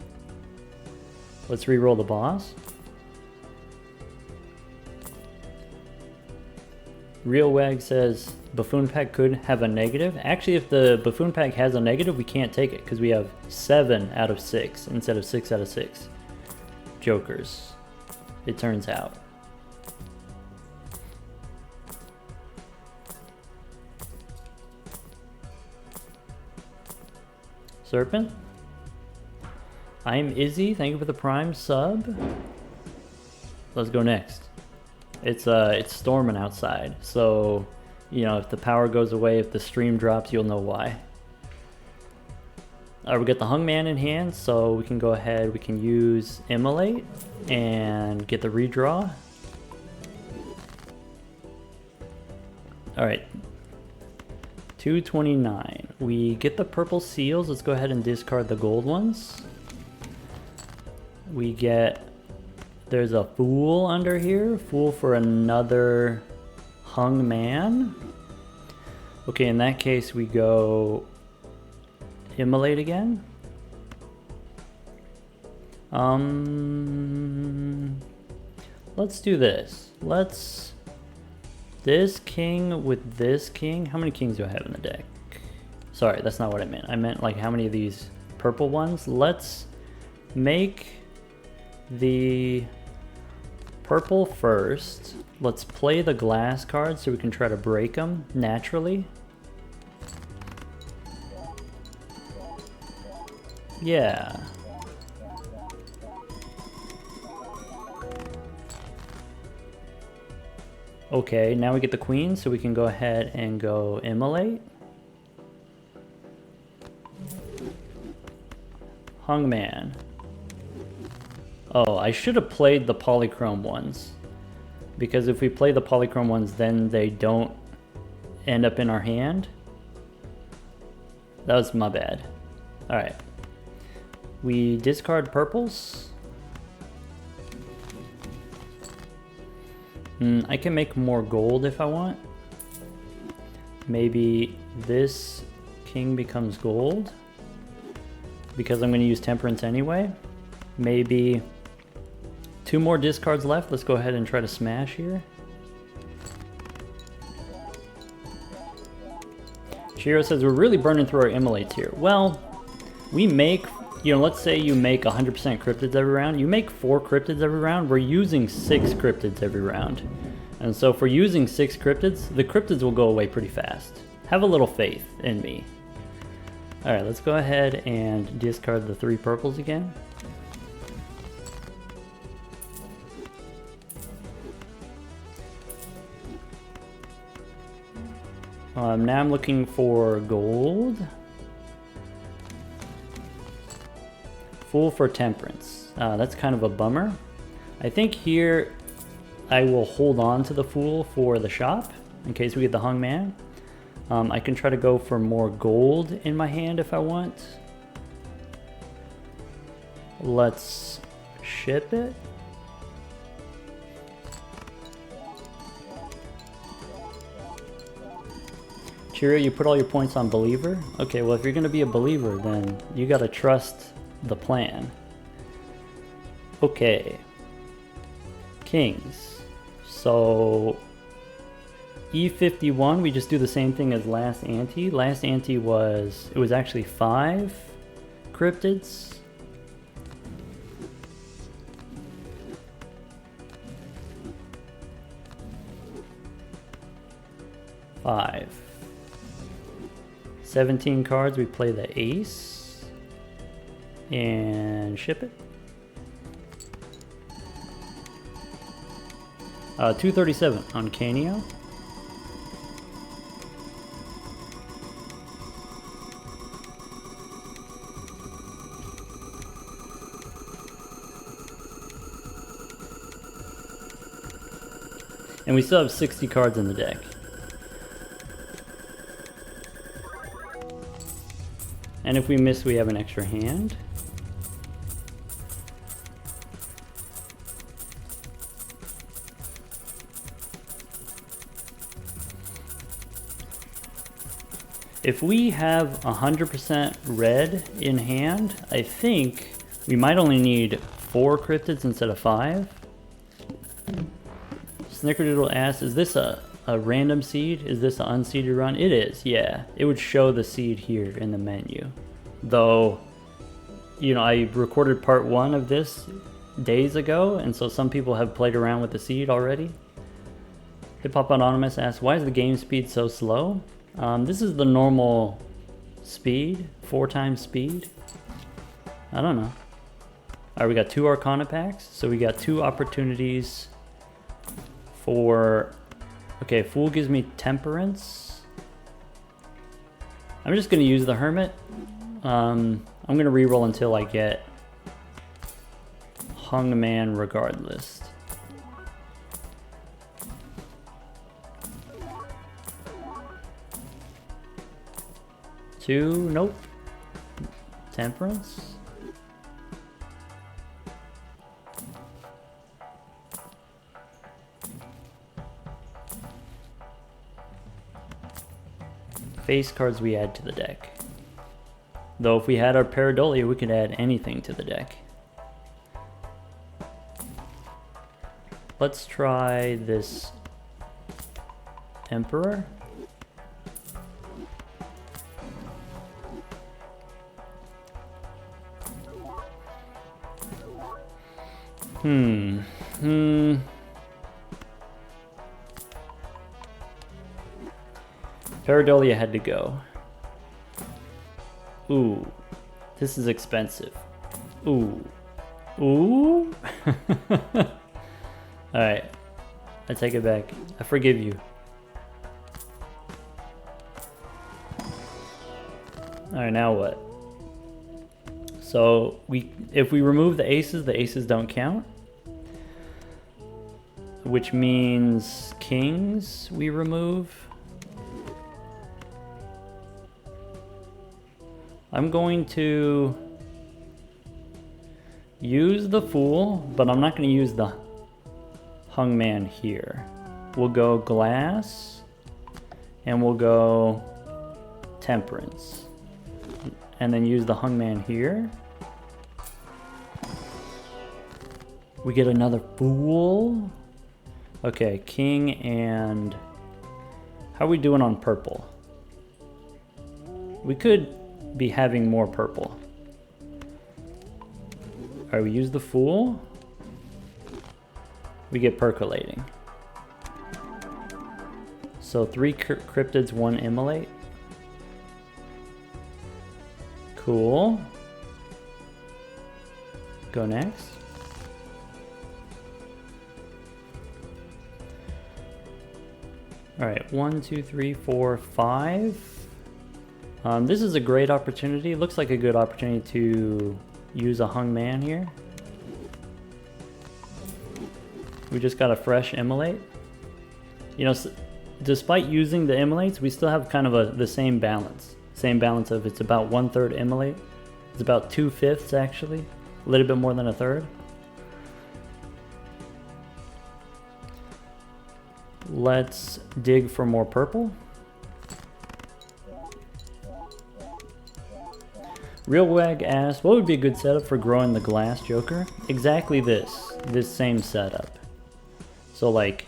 Speaker 1: Let's re-roll the boss. Real Wag says Buffoon pack could have a negative. Actually, if the Buffoon pack has a negative, we can't take it because we have 7 out of 6 instead of 6 out of 6 Jokers, it turns out. Serpent. I'm Izzy, thank you for the Prime sub. Let's go next. It's storming outside, so you know, if the power goes away, if the stream drops, you'll know why. We got the Hung Man in hand, so we can go ahead, we can use Immolate and get the redraw. Alright. 229. We get the purple seals, let's go ahead and discard the gold ones. We get, there's a Fool under here, Fool for another Hung Man. Okay, in that case we go Immolate again. Let's do this. Let's, this king with this king. How many kings do I have in the deck? Sorry, that's not what I meant. I meant like how many of these purple ones. Let's make the purple first. Let's play the glass cards so we can try to break them naturally. Yeah. Okay, now we get the queen, so we can go ahead and go Immolate. Hung Man. Oh, I should have played the polychrome ones. Because if we play the polychrome ones, then they don't end up in our hand. That was my bad. Alright. We discard purples. I can make more gold if I want. Maybe this king becomes gold. Because I'm going to use temperance anyway. Maybe 2 more discards left. Let's go ahead and try to smash here. Shiro says we're really burning through our immolates here. Well, we make, you know, let's say you make 100% cryptids every round. You make 4 cryptids every round. We're using 6 cryptids every round. And so if we're using 6 cryptids, the cryptids will go away pretty fast. Have a little faith in me. Alright, let's go ahead and discard the 3 purples again. Now I'm looking for gold. Fool for Temperance. That's kind of a bummer. I think here I will hold on to the Fool for the shop in case we get the Hung Man. I can try to go for more gold in my hand if I want. Let's ship it. Cheerio, you put all your points on Believer? Okay, well if you're gonna be a believer, then you gotta trust the plan. Okay. Kings. So E51, we just do the same thing as last ante. Last ante was, it was actually 5 cryptids. Five. 17 cards, we play the ace and ship it. 237 on Canio. And we still have 60 cards in the deck. And if we miss, we have an extra hand. If we have 100% red in hand, I think we might only need 4 cryptids instead of 5. Snickerdoodle asks, is this a random seed? Is this an unseeded run? It is, yeah. It would show the seed here in the menu. Though, you know, I recorded part 1 of this days ago, and so some people have played around with the seed already. Hip Hop Anonymous asks, why is the game speed so slow? This is the normal speed, 4 times speed. I don't know. Alright, we got 2 Arcana packs, so we got 2 opportunities for... Okay, Fool gives me Temperance. I'm just gonna use the Hermit. I'm gonna reroll until I get Hung Man regardless. Two, nope. Temperance. Face cards we add to the deck. Though if we had our Pareidolia, we could add anything to the deck. Let's try this Emperor. Pareidolia had to go. Ooh, this is expensive. Ooh. Ooh? Alright, I take it back. I forgive you. Alright, now what? So, if we remove the aces don't count. Which means kings we remove. I'm going to use the Fool, but I'm not going to use the Hung Man here. We'll go Glass, and we'll go Temperance. And then use the Hung Man here. We get another Fool. Okay, King and... How are we doing on purple? We could be having more purple. Alright, we use the Fool. We get Percolating. So 3 Cryptids, 1 Immolate. Cool. Go next. Alright, 1, 2, 3, 4, 5. This is a great opportunity. Looks like a good opportunity to use a hung man here. We just got a fresh immolate. You know, despite using the immolates, we still have kind of the same balance. Same balance of it's about 1/3 immolate. It's about 2/5 actually. A little bit more than a third. Let's dig for more purple. Real Wag asked, what would be a good setup for growing the glass Joker? Exactly this same setup. So like,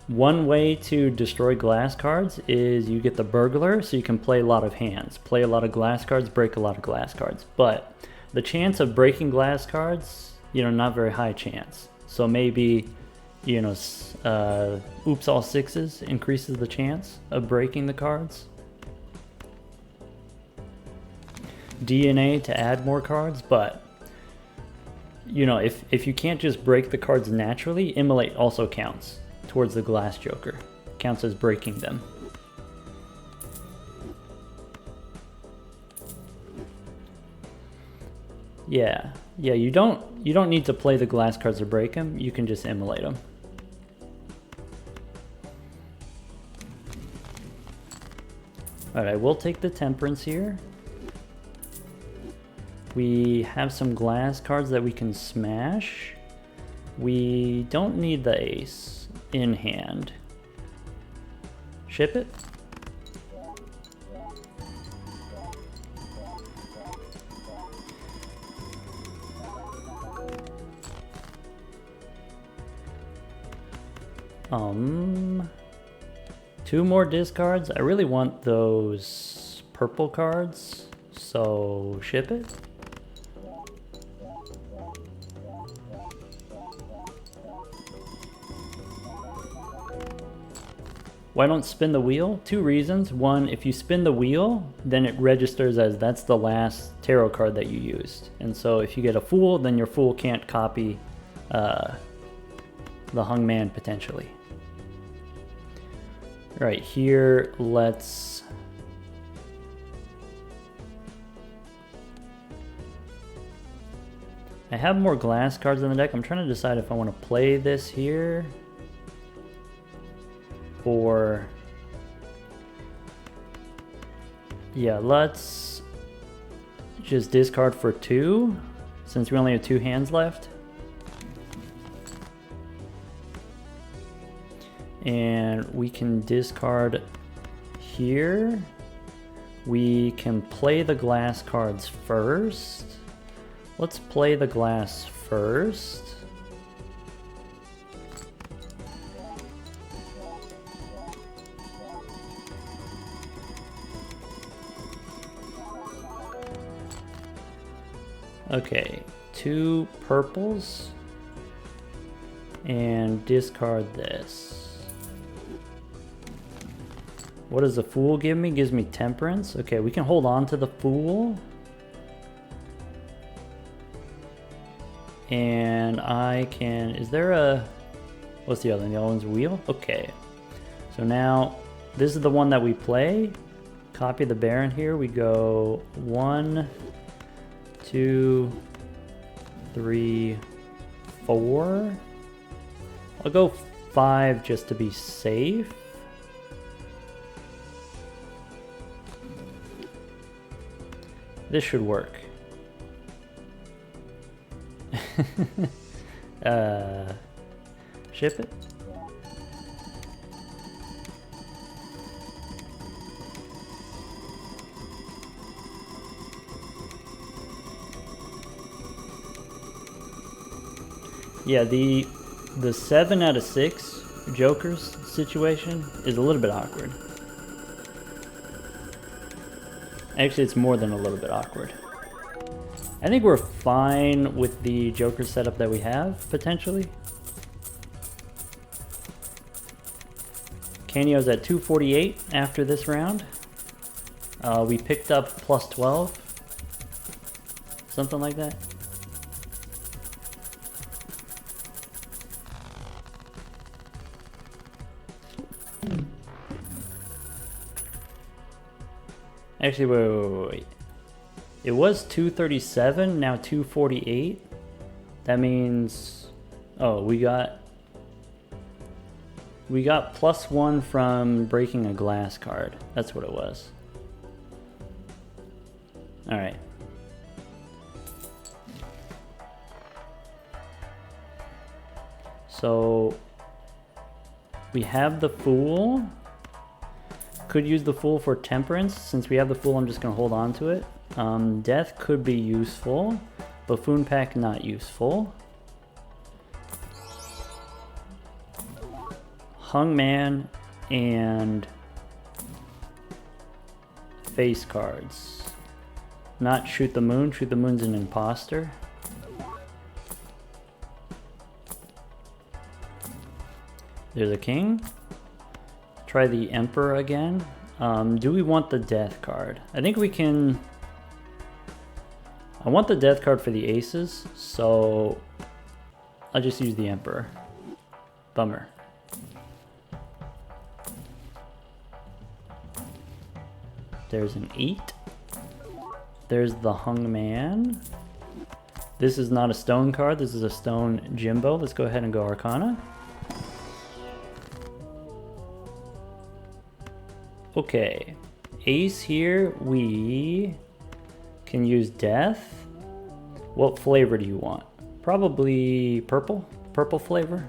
Speaker 1: one way to destroy glass cards is you get the burglar, so you can play a lot of hands. Play a lot of glass cards, break a lot of glass cards. But the chance of breaking glass cards, you know, not very high chance. So maybe, you know, oops all sixes increases the chance of breaking the cards. DNA to add more cards, but you know, if you can't just break the cards naturally, immolate also counts towards the glass Joker. Counts as breaking them. Yeah, you don't need to play the glass cards to break them. You can just immolate them. Alright, we'll take the Temperance here. We have some glass cards that we can smash. We don't need the ace in hand. Ship it. Two more discards. I really want those purple cards, so ship it. Why don't spin the wheel? Two reasons. One, if you spin the wheel, then it registers as that's the last tarot card that you used. And so if you get a Fool, then your Fool can't copy the Hung Man potentially. Right here, let's... I have more glass cards in the deck. I'm trying to decide if I want to play this here. Or... yeah, let's just discard for 2, since we only have 2 hands left. And we can discard here. We can play the glass cards first. Let's play the glass first. Okay, 2 purples. And discard this. What does the Fool give me? Gives me Temperance. Okay, we can hold on to the Fool. And I can... is there a... what's the other one? The other one's Wheel? Okay. So now, this is the one that we play. Copy the Baron here. We go 1, 2, 3, 4. I'll go 5 just to be safe. This should work. Ship it. Yeah, the 7 out of 6 Jokers situation is a little bit awkward. Actually, it's more than a little bit awkward. I think we're fine with the Joker setup that we have, potentially. Canio's at 248 after this round. We picked up plus 12. Something like that. Actually, wait. It was 237, now 248. That means, oh, we got +1 from breaking a glass card. That's what it was. All right. So we have the Fool. Could use the Fool for Temperance. Since we have the Fool, I'm just gonna hold on to it. Death could be useful. Buffoon Pack, not useful. Hungman and face cards. Not Shoot the Moon. Shoot the Moon's an imposter. There's a king. Try the Emperor again. Do we want the Death card? I think we can... I want the Death card for the aces, so I'll just use the Emperor. Bummer. There's an 8. There's the Hungman. This is not a stone card, this is a stone Jimbo. Let's go ahead and go Arcana. Okay, ace here, we can use Death. What flavor do you want? Probably purple? Purple flavor?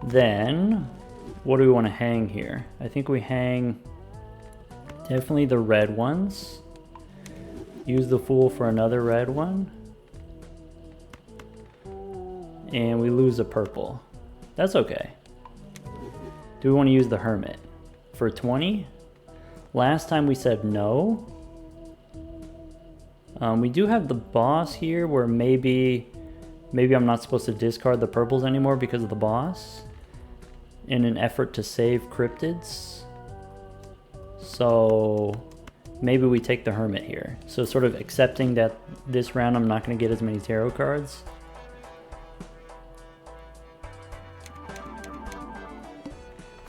Speaker 1: Then, what do we want to hang here? I think we hang definitely the red ones. Use the Fool for another red one. And we lose a purple. That's okay. Do we want to use the Hermit for 20? Last time we said no. We do have the boss here where maybe I'm not supposed to discard the purples anymore because of the boss in an effort to save cryptids. So maybe we take the Hermit here. So sort of accepting that this round I'm not going to get as many tarot cards.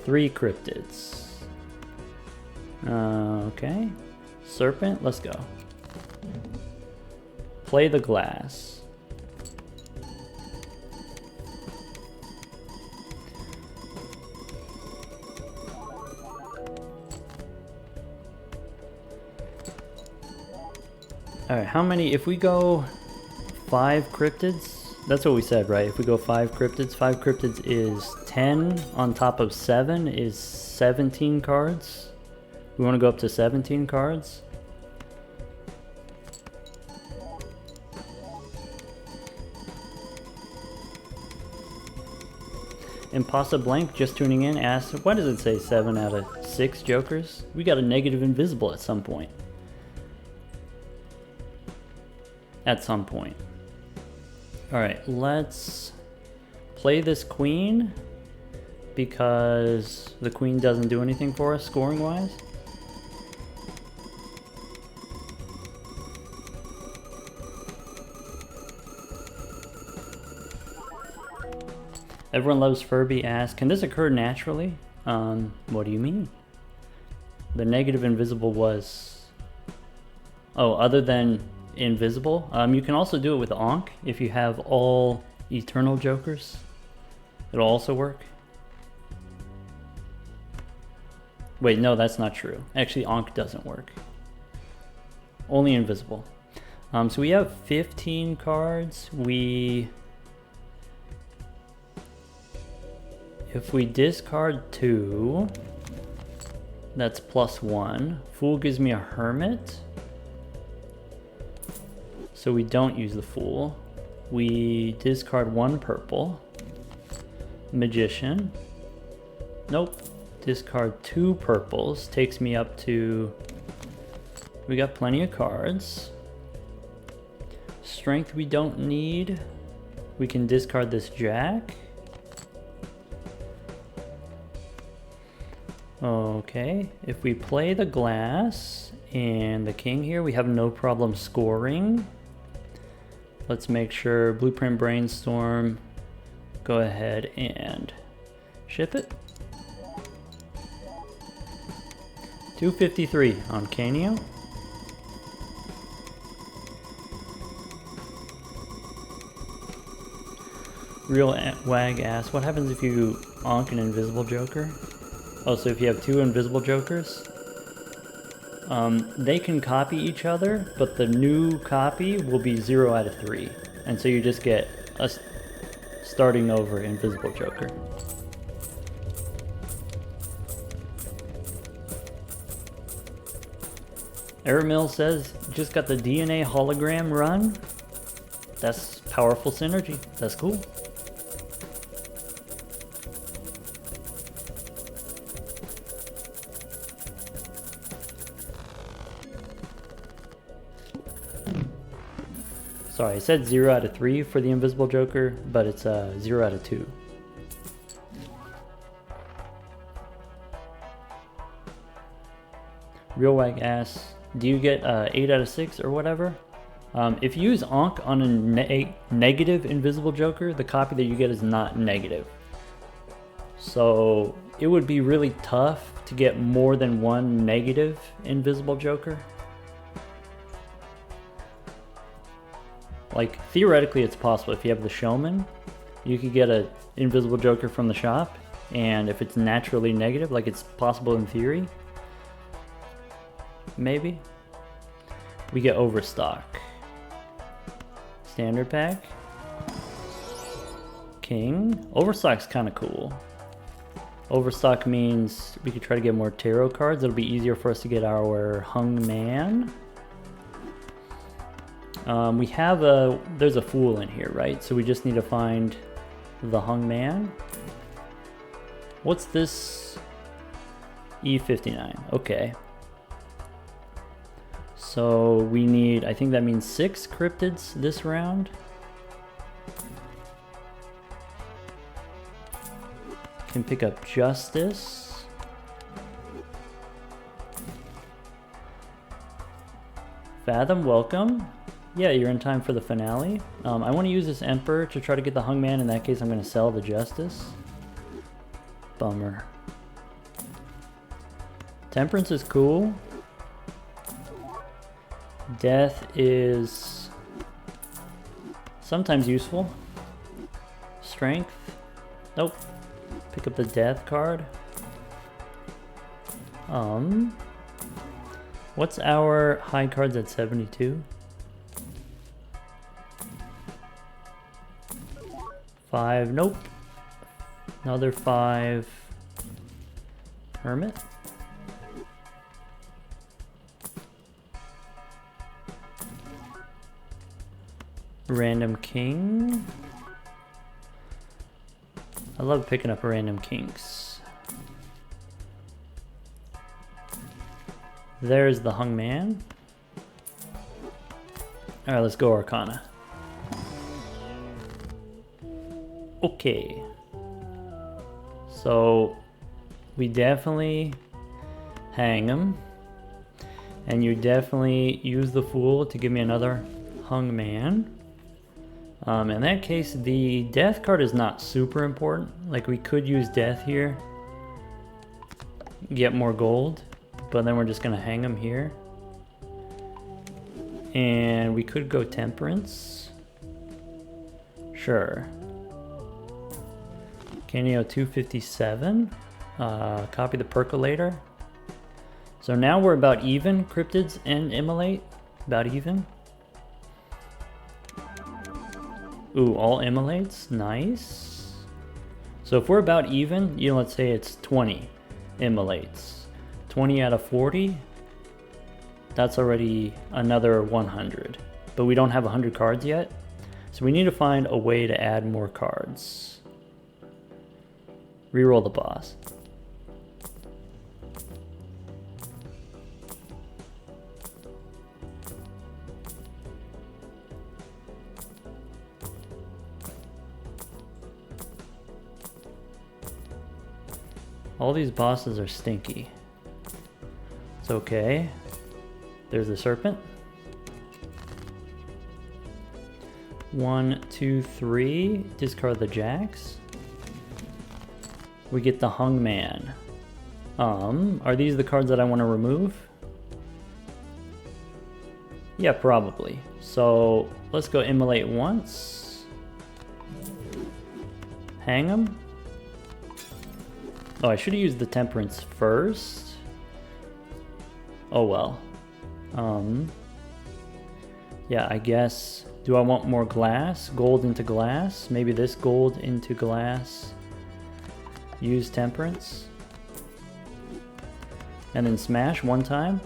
Speaker 1: Three cryptids. Okay. Serpent, let's go. Play the glass. Alright, how many? If we go 5 cryptids, that's what we said, right? If we go 5 cryptids is 10 on top of 7 is 17 cards. We want to go up to 17 cards. Impasa Blank, just tuning in, asked, why does it say 7 out of 6 jokers? We got a negative invisible at some point. At some point. Alright, let's play this queen because the queen doesn't do anything for us scoring wise. Everyone loves Furby asks, can this occur naturally? What do you mean? The negative invisible was... Oh, other than invisible? You can also do it with Ankh if you have all eternal jokers. It'll also work. Wait, no, that's not true. Actually, Ankh doesn't work. Only invisible. So we have 15 cards. If we discard 2, that's +1. Fool gives me a Hermit. So we don't use the Fool. We discard 1 purple. Magician. Nope. Discard 2 purples. Takes me up to... We got plenty of cards. Strength we don't need. We can discard this Jack. Okay, if we play the glass and the king here, we have no problem scoring. Let's make sure Blueprint Brainstorm, go ahead and ship it. 253 on Canio. Real wag asks, what happens if you onk an invisible joker? Oh, so if you have two invisible jokers, they can copy each other, but the new copy will be 0 out of 3. And so you just get a starting over invisible joker. Airmill says, just got the DNA hologram run. That's powerful synergy. That's cool. Sorry, I said 0 out of 3 for the invisible joker, but it's 0 out of 2. Real wag asks, do you get 8 out of 6 or whatever? If you use onk on a negative invisible joker, the copy that you get is not negative. So it would be really tough to get more than one negative invisible joker. Like, theoretically it's possible. If you have the showman, you could get an invisible joker from the shop, and if it's naturally negative, like it's possible in theory, maybe, we get overstock. Standard pack. King. Overstock's kind of cool. Overstock means we could try to get more tarot cards. It'll be easier for us to get our hung man. We have there's a fool in here, right? So we just need to find the hung man. What's this? E59, okay. So we need, I think that means 6 cryptids this round. Can pick up Justice. Fathom, welcome. Yeah, you're in time for the finale. I want to use this Emperor to try to get the hung man. In that case, I'm going to sell the Justice. Bummer. Temperance is cool. Death is sometimes useful. Strength. Nope. Pick up the death card. What's our high cards at 72? 5, nope. Another 5. Hermit. Random king. I love picking up random kings. There's the hung man. Alright, let's go Arcana. Okay. So we definitely hang him. And you definitely use the fool to give me another hung man. In that case, the death card is not super important. Like, we could use death here, get more gold, but then we're just gonna hang him here. And we could go temperance. Sure. Canio 257. Copy the percolator. So now we're about even, cryptids and immolate. About even. Ooh, all immolates, nice. So if we're about even, you know, let's say it's 20 immolates. 20 out of 40, that's already another 100. But we don't have 100 cards yet, so we need to find a way to add more cards. Reroll the boss. All these bosses are stinky. It's okay. There's the serpent. 1, 2, 3. Discard the jacks. We get the hung man. Are these the cards that I want to remove? Yeah, probably. So let's go immolate once. Hang them. Oh, I should have used the temperance first. Oh well. Yeah, I guess. Do I want more glass? Gold into glass? Maybe this gold into glass. Use temperance. And then smash one time.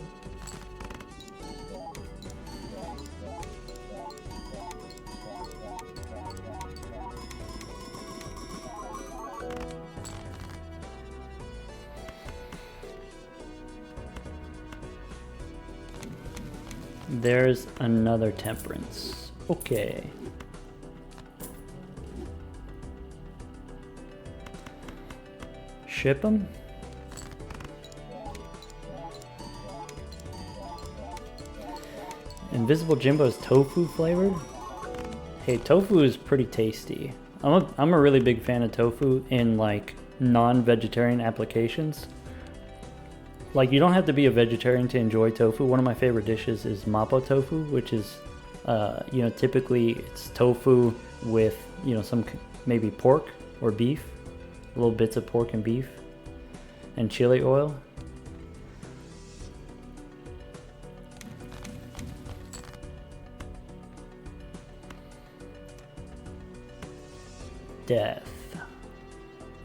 Speaker 1: There's another temperance. Okay. Ship them. Invisible Jimbo's tofu flavored? Hey, tofu is pretty tasty. I'm a really big fan of tofu in like non-vegetarian applications. Like, you don't have to be a vegetarian to enjoy tofu. One of my favorite dishes is mapo tofu, which is, you know, typically it's tofu with, you know, some maybe pork or beef, little bits of pork and beef, and chili oil. Death.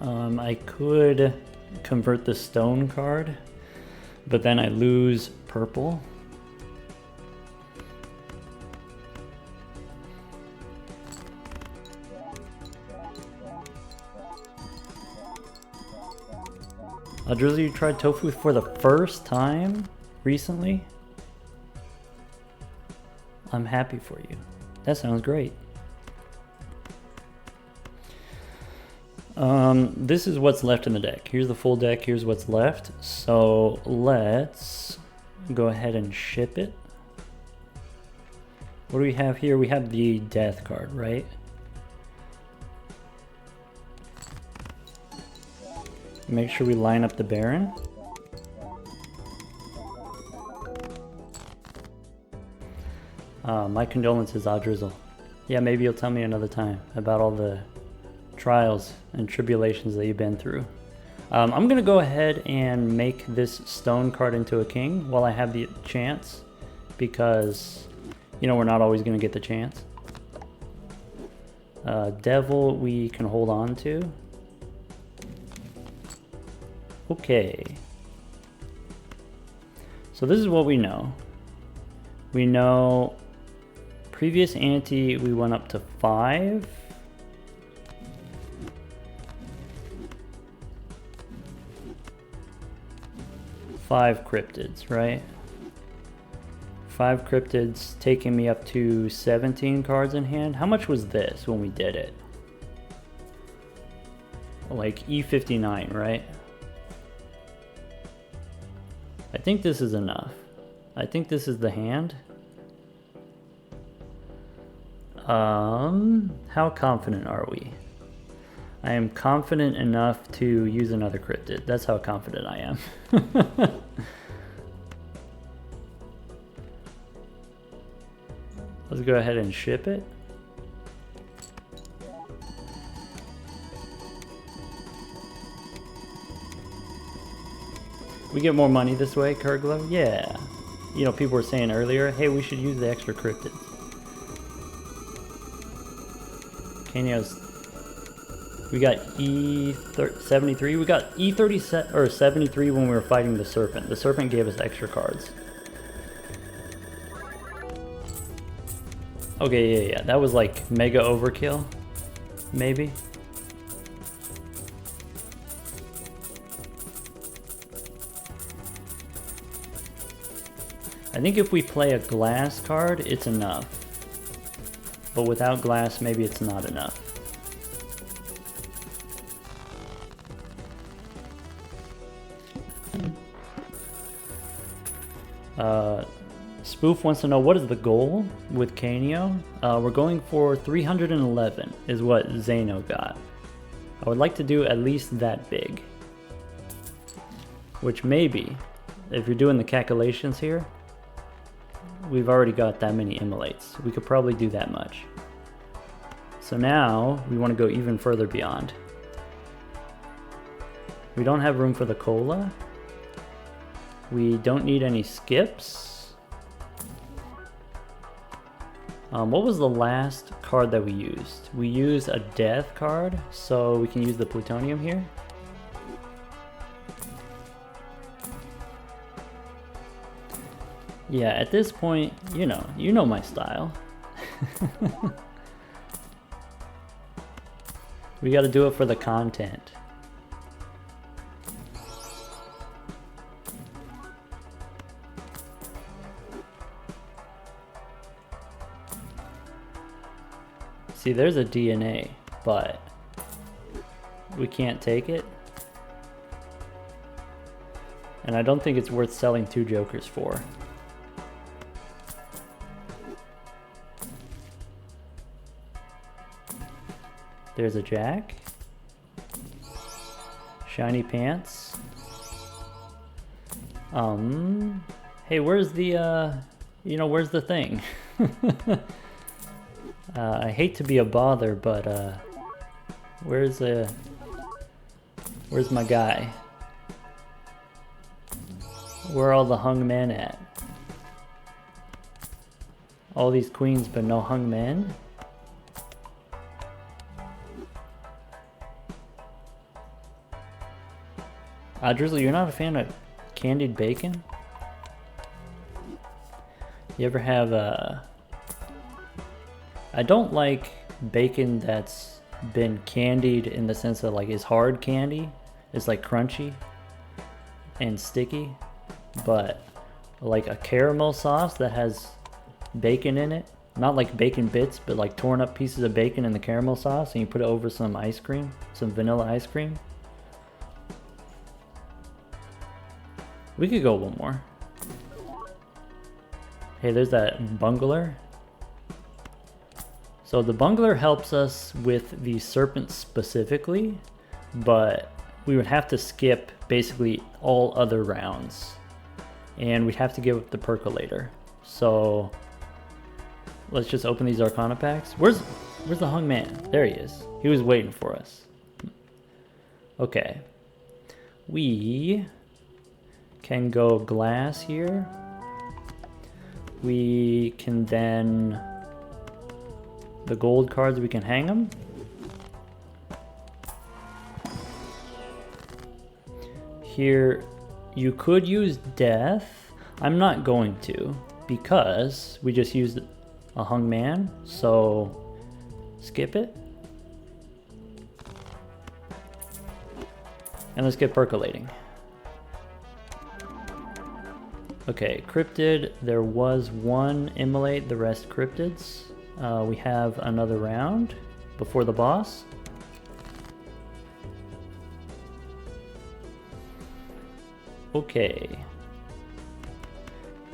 Speaker 1: I could convert the stone card, but then I lose purple. Drizzle, you tried tofu for the first time recently? I'm happy for you. That sounds great. This is what's left in the deck. Here's the full deck, here's what's left. So let's go ahead and ship it. What do we have here? We have the death card, right? Make sure we line up the Baron. My condolences, Drizzle. Yeah, maybe you'll tell me another time about all the trials and tribulations that you've been through. I'm gonna go ahead and make this stone card into a king while I have the chance, because, you know, we're not always gonna get the chance. Devil we can hold on to. Okay. So this is what we know. We know previous ante we went up to 5. Five cryptids, right? 5 cryptids taking me up to 17 cards in hand. How much was this when we did it? Like E59, right? I think this is enough. I think this is the hand. How confident are we? I am confident enough to use another cryptid. That's how confident I am. Let's go ahead and ship it. We get more money this way, Kurglow? Yeah. You know, people were saying earlier, hey, we should use the extra cryptids. Canio's. We got E73. We got E30 or 73 when we were fighting the serpent. The serpent gave us extra cards. Okay, yeah. That was like mega overkill, maybe. I think if we play a glass card, it's enough. But without glass, maybe it's not enough. Spoof wants to know, what is the goal with Canio? We're going for 311 is what Zaino got. I would like to do at least that big. which maybe, if you're doing the calculations here, we've already got that many immolates. We could probably do that much. So now we want to go even further beyond. We don't have room for the cola. We don't need any skips. What was the last card that we used? We used a death card, so we can use the plutonium here. Yeah, at this point, you know my style. We gotta do it for the content. See, there's a DNA, but we can't take it. And I don't think it's worth selling 2 jokers for. There's a jack. Shiny pants. Hey, where's the, where's the thing? I hate to be a bother, but, where's my guy? Where are all the hung men at? All these queens, but no hung men? Drizzle, you're not a fan of candied bacon? You ever have I don't like bacon that's been candied in the sense that like is hard candy. It's like crunchy and sticky, but like a caramel sauce that has bacon in it, not like bacon bits, but like torn up pieces of bacon in the caramel sauce, and you put it over some ice cream, some vanilla ice cream. We could go one more. Hey, there's that bungler. So the bungler helps us with the serpent specifically, but we would have to skip basically all other rounds. And we'd have to give up the percolator. So let's just open these Arcana packs. Where's the hung man? There he is. He was waiting for us. Okay. We can go glass here. We can then, the gold cards, we can hang them. Here, you could use death. I'm not going to, because we just used a hung man, so skip it. And let's get percolating. Okay, cryptid, there was one immolate, the rest cryptids. We have another round before the boss. Okay.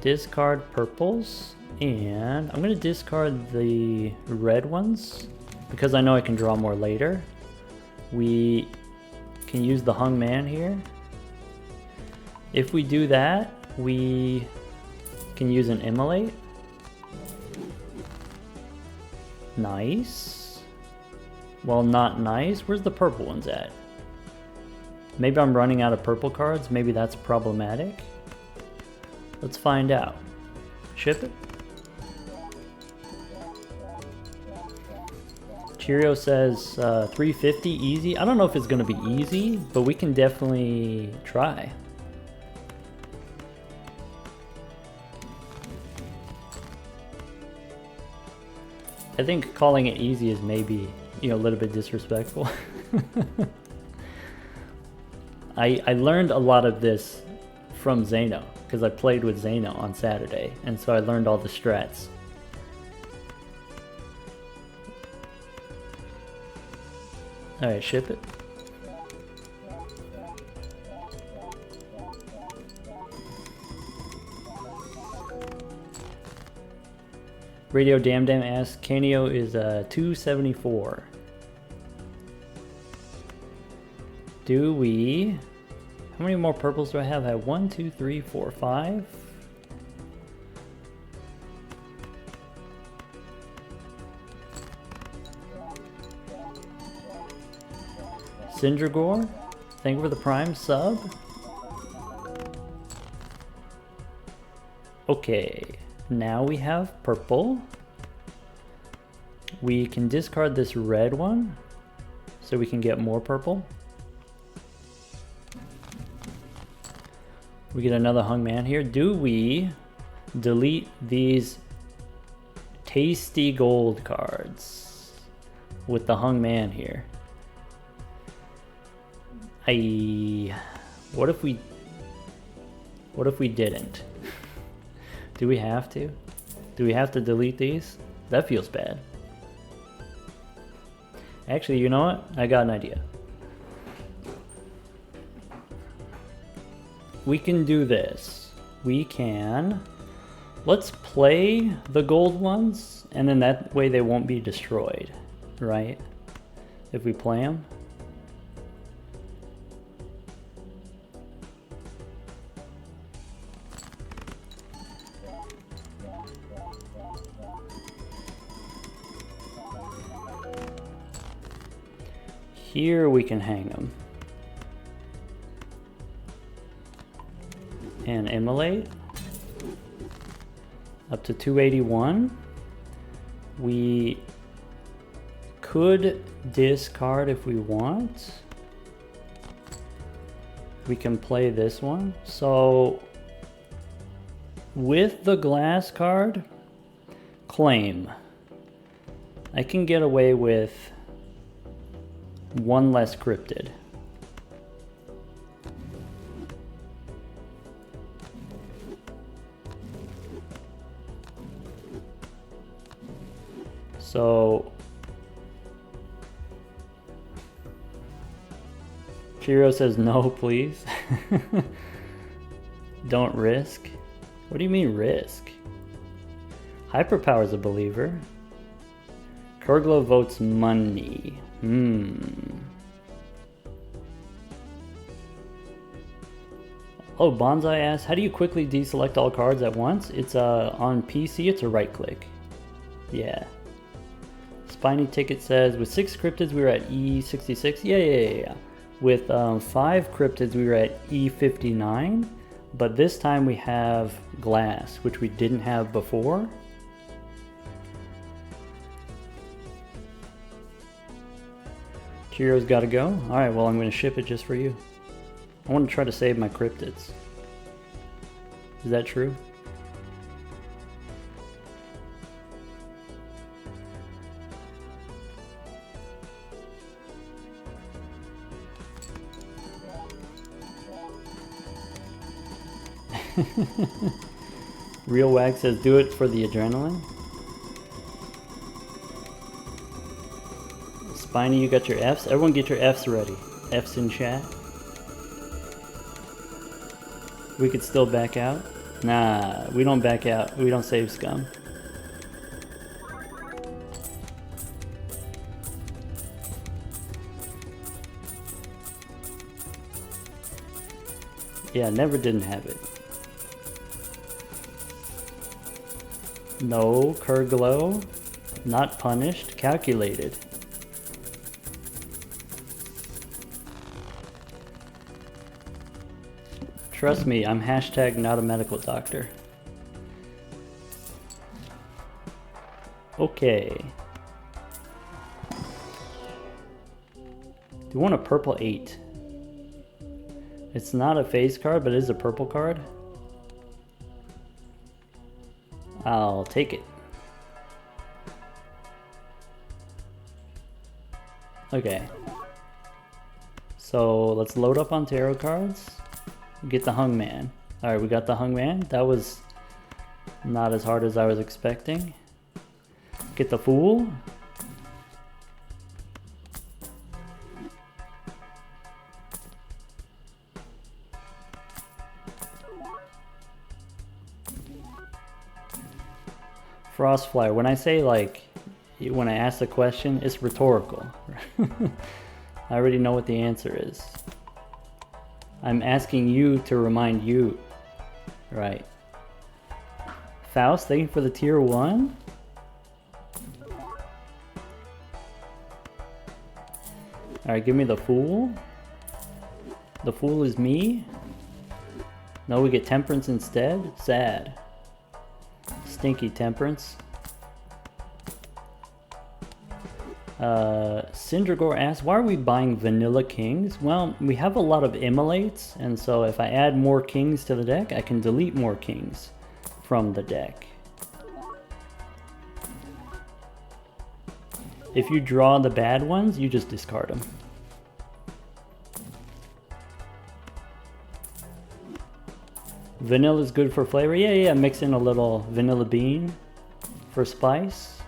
Speaker 1: Discard purples, and I'm gonna discard the red ones because I know I can draw more later. We can use the hung man here. If we do that, we can use an immolate. Nice. Well, not nice. Where's the purple ones at? Maybe I'm running out of purple cards. Maybe that's problematic. Let's find out. Ship it. Cheerio says 350 easy. I don't know if it's going to be easy, but we can definitely try. I think calling it easy is maybe, a little bit disrespectful. I learned a lot of this from Zaino, because I played with Zaino on Saturday, and so I learned all the strats. Alright, ship it. Radio Dam Dam asks, Canio is 274. Do we How many more purples do I have? I have 1, 2, 3, 4, 5. Sindragore, thank you for the Prime sub. Okay, now we have purple. We can discard this red one so we can get more purple. We get another hung man here. Do we delete these tasty gold cards with the hung man here? What if we didn't? Do we have to? Do we have to delete these? That feels bad. Actually, you know what? I got an idea. We can do this. Let's play the gold ones, and then that way they won't be destroyed, right? If we play them. Here we can hang them. And immolate. Up to 281. We could discard if we want. We can play this one. So with the glass card, claim. I can get away with one less cryptid. So Chiro says no, please. Don't risk. What do you mean risk? Hyperpower's a believer. Kurglo votes money. Oh, Bonsai asks, how do you quickly deselect all cards at once? It's on PC, it's a right click. Yeah. Spiny Ticket says, with 6 cryptids we were at E66. Yeah. With 5 cryptids we were at E59. But this time we have glass, which we didn't have before. Chiro's gotta go. Alright, well I'm gonna ship it just for you. I want to try to save my cryptids. Is that true? Real Wag says, do it for the adrenaline. Spiny, you got your Fs? Everyone get your Fs ready. Fs in chat. We could still back out? Nah, we don't back out. We don't save scum. Yeah, never didn't have it. No, Kurglo. Not punished, calculated. Trust me, I'm hashtag not a medical doctor. Okay. Do you want a purple 8? It's not a face card, but it is a purple card. I'll take it. Okay. So let's load up on tarot cards. Get the hung man. Alright, we got the hung man. That was not as hard as I was expecting. Get the fool. Frostfly. When I say like, when I ask the question, it's rhetorical. I already know what the answer is. I'm asking you to remind you. Right. Faust, thank you for the tier 1. Alright, give me the Fool. The Fool is me. No, we get Temperance instead? Sad. Stinky Temperance. Syndragore asks, why are we buying vanilla kings? Well, we have a lot of immolates, and so if I add more kings to the deck, I can delete more kings from the deck. If you draw the bad ones, you just discard them. Vanilla is good for flavor. Yeah, mix in a little vanilla bean for spice.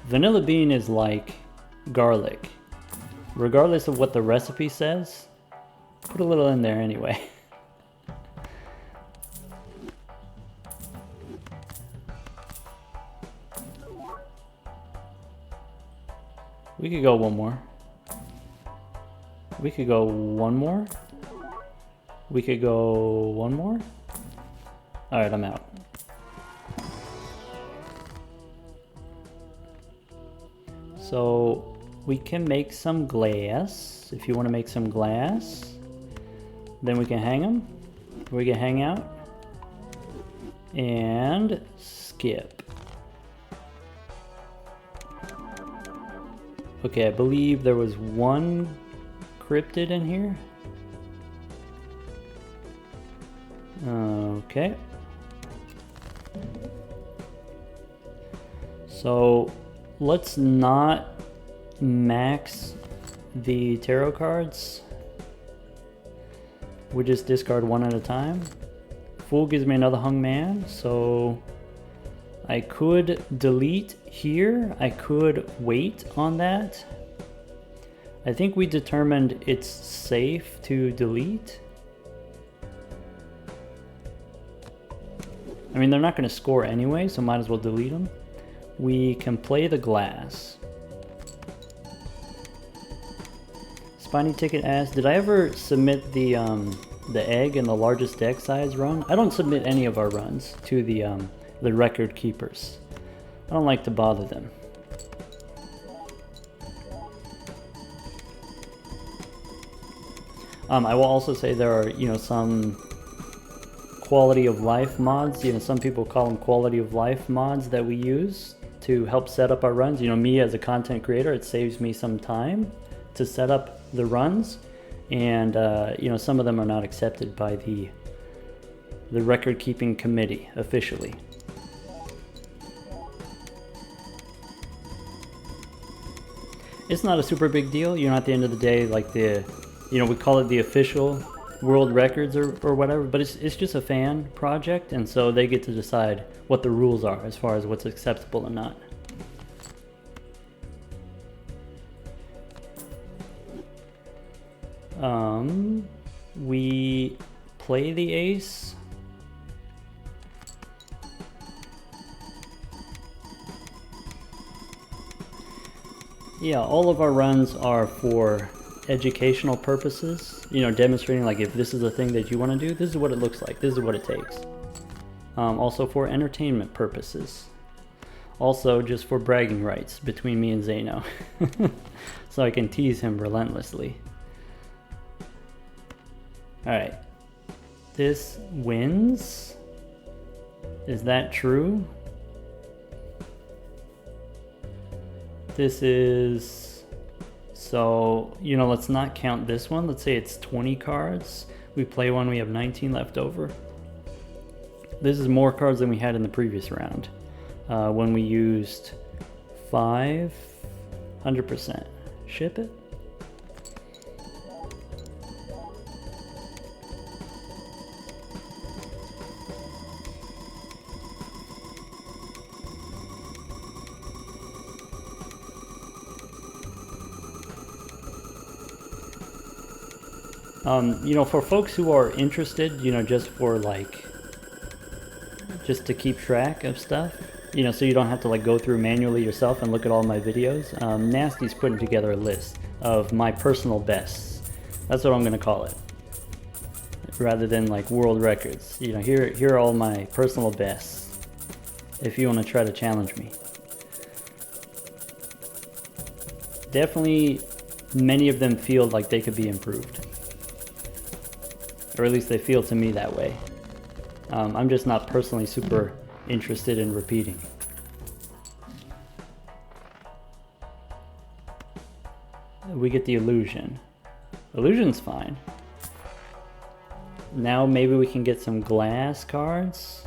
Speaker 1: Vanilla bean is like garlic. Regardless of what the recipe says, put a little in there anyway. We could go one more. We could go one more. We could go one more. Alright, I'm out. So we can make some glass. If you want to make some glass, then we can hang them. We can hang out and skip. Okay, I believe there was one cryptid in here. Okay. So let's not max the tarot cards. We just discard one at a time. Fool gives me another hung man, so I could delete here. I could wait on that. I think we determined it's safe to delete. I mean, they're not going to score anyway, so might as well delete them. We can play the glass. Spiny Ticket asks, did I ever submit the egg and the largest deck size run? I don't submit any of our runs to the record keepers. I don't like to bother them. I will also say there are, some quality of life mods. Some people call them quality of life mods that we use to help set up our runs. Me as a content creator, it saves me some time to set up the runs, and some of them are not accepted by the record keeping committee officially. It's not a super big deal. At the end of the day, like we call it the official world records or whatever, but it's just a fan project, and so they get to decide what the rules are as far as what's acceptable and not. We play the ace. Yeah, all of our runs are for educational purposes, demonstrating like if this is a thing that you want to do, this is what it looks like, this is what it takes. Also for entertainment purposes. Also just for bragging rights between me and Zaino. So I can tease him relentlessly. Alright. This wins? Is that true? This is... So, let's not count this one. Let's say it's 20 cards. We play one, we have 19 left over. This is more cards than we had in the previous round. When we used 5, 100%. Ship it? For folks who are interested, just to keep track of stuff, so you don't have to go through manually yourself and look at all my videos, Nasty's putting together a list of my personal bests. That's what I'm going to call it. rather than like world records. You know, here are all my personal bests if you want to try to challenge me. Definitely many of them feel like they could be improved, or at least they feel to me that way. I'm just not personally super interested in repeating. We get the illusion. Illusion's fine. Now maybe we can get some glass cards.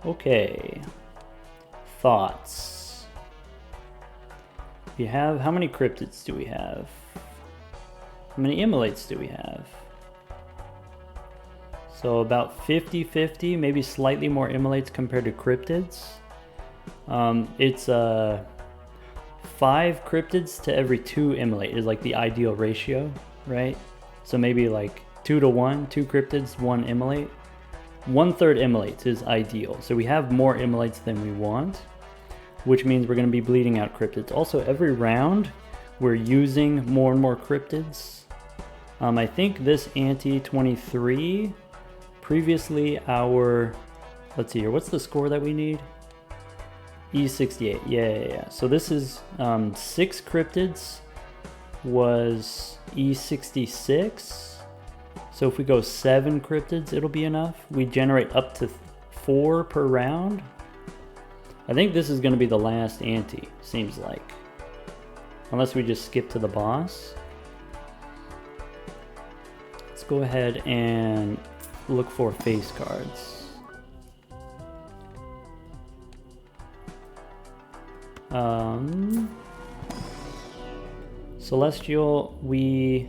Speaker 1: Okay. Thoughts. We have, how many cryptids do we have? How many immolates do we have? So about 50-50, maybe slightly more immolates compared to cryptids. It's 5 cryptids to every 2 immolate is like the ideal ratio, right? So maybe like 2 to 1, 2 cryptids, 1 immolate. 1/3 immolates is ideal. So we have more immolates than we want, which means we're going to be bleeding out cryptids. Also, every round we're using more and more cryptids. I think this ante 23, previously our, let's see here, what's the score that we need? E68, yeah. So this is 6 cryptids was E66. So if we go 7 cryptids, it'll be enough. We generate up to 4 per round. I think this is going to be the last ante, seems like. Unless we just skip to the boss. Let's go ahead and look for face cards. Celestial, we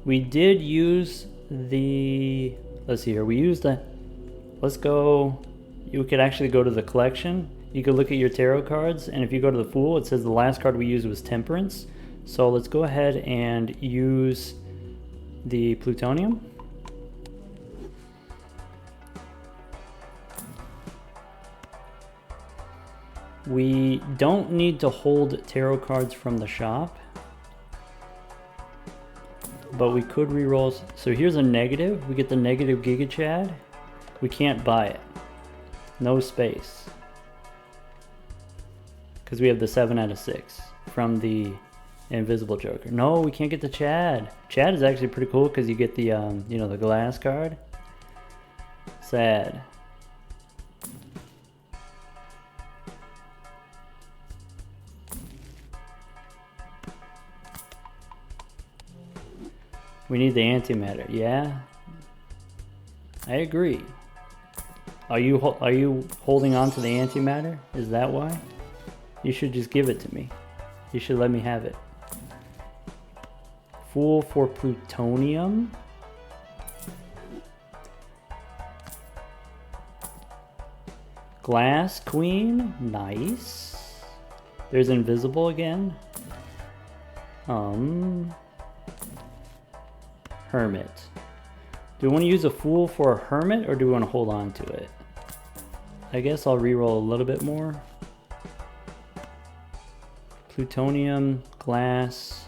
Speaker 1: did use the, let's see here, we used the, let's go, you could actually go to the collection. You could look at your tarot cards, and if you go to the Fool, it says the last card we used was Temperance. So let's go ahead and use the Plutonium. We don't need to hold tarot cards from the shop, but we could reroll. So here's a negative. We get the negative Giga Chad. We can't buy it. No space. Because we have the 7 out of 6 from the Invisible Joker. No, we can't get the Chad. Chad is actually pretty cool because you get the, you know, the glass card. Sad. We need the antimatter. Yeah, I agree. Are you holding on to the antimatter? Is that why? You should just give it to me. You should let me have it. Fool for Plutonium. Glass Queen. Nice. There's Invisible again. Hermit. Do we want to use a Fool for a Hermit, or do we want to hold on to it? I guess I'll reroll a little bit more. Plutonium, glass.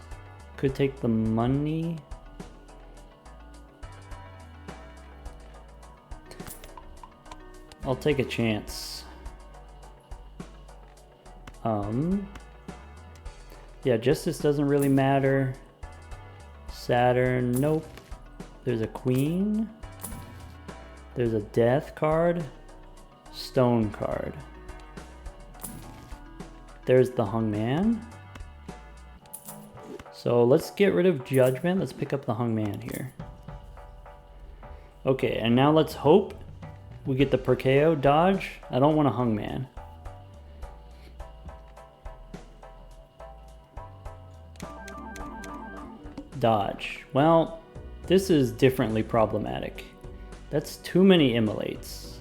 Speaker 1: Could take the money. I'll take a chance. Yeah, Justice doesn't really matter. Saturn, nope. There's a Queen. There's a Death card. Stone card. There's the Hung Man. So let's get rid of Judgment. Let's pick up the Hung Man here. Okay, and now let's hope we get the Perkeo dodge. I don't want a Hung Man. Dodge. Well, this is differently problematic. That's too many immolates.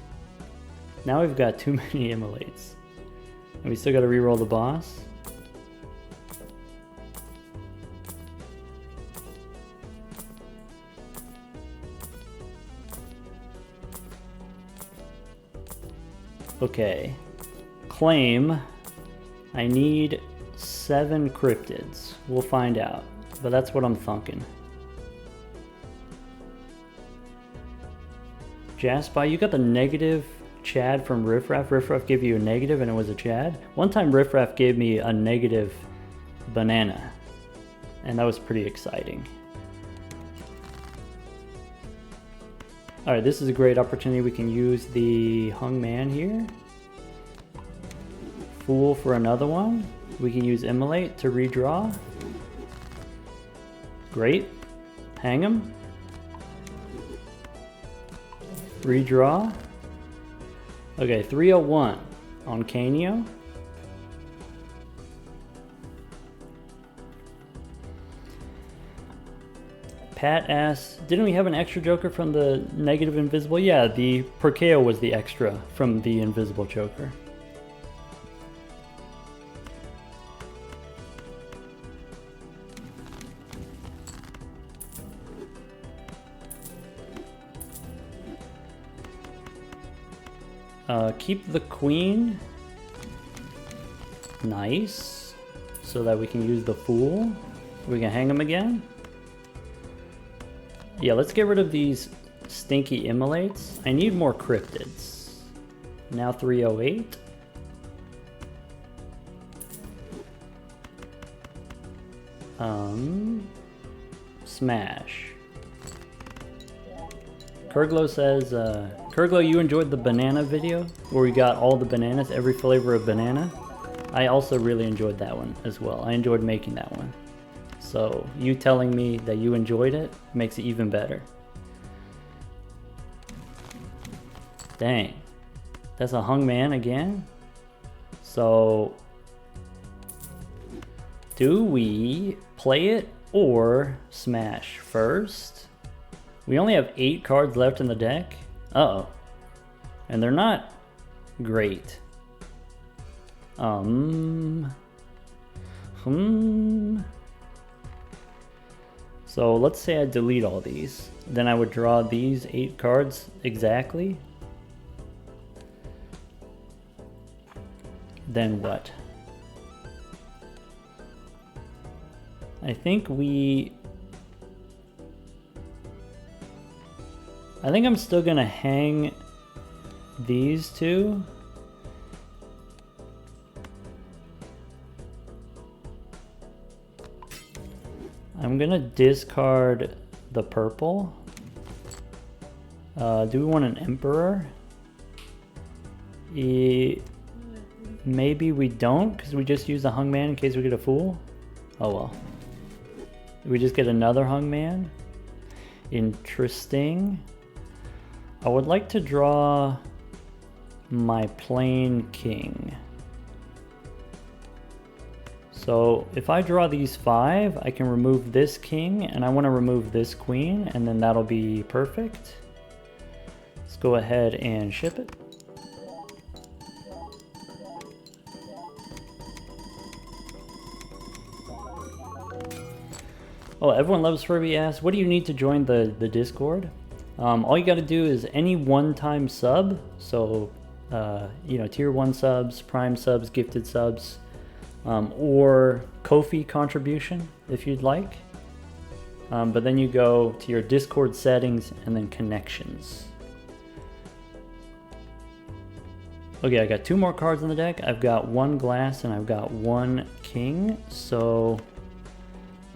Speaker 1: Now we've got too many immolates. And we still got to reroll the boss. Okay. Claim. I need 7 cryptids. We'll find out. but that's what I'm thinking. Jasper, you got the negative Chad from Riffraff. Riffraff gave you a negative and it was a Chad. One time Riffraff gave me a negative banana, and that was pretty exciting. Alright, this is a great opportunity. We can use the hung man here. Fool for another one. We can use immolate to redraw. Great. Hang him. Redraw. Okay, 301 on Canio. Pat asks, didn't we have an extra joker from the negative invisible? Yeah, the Perkeo was the extra from the invisible joker. Keep the queen. Nice. So that we can use the fool. We can hang him again. Yeah, let's get rid of these stinky immolates. I need more cryptids. Now 308. Smash. Kurglo says, Kurglo, you enjoyed the banana video where we got all the bananas, every flavor of banana? I also really enjoyed that one as well. I enjoyed making that one. So you telling me that you enjoyed it makes it even better. Dang. That's a hung man again? So do we play it or smash first? We only have 8 cards left in the deck. Uh-oh. And they're not great. So let's say I delete all these. Then I would draw these 8 cards exactly. Then what? I think I'm still gonna hang these two. I'm gonna discard the purple. Do we want an emperor? Maybe we don't, because we just use the hung man in case we get a fool. Oh well. We just get another hung man. Interesting. I would like to draw my plain king. So if I draw these 5, I can remove this king, and I want to remove this queen, and then that'll be perfect. Let's go ahead and ship it. Oh, everyone loves Furby asks, what do you need to join the Discord? All you got to do is any one-time sub, so you know, tier 1 subs, prime subs, gifted subs, or Ko-fi contribution if you'd like. But then you go to your Discord settings and then connections. Okay, I got 2 more cards in the deck. I've got 1 glass and I've got 1 king, so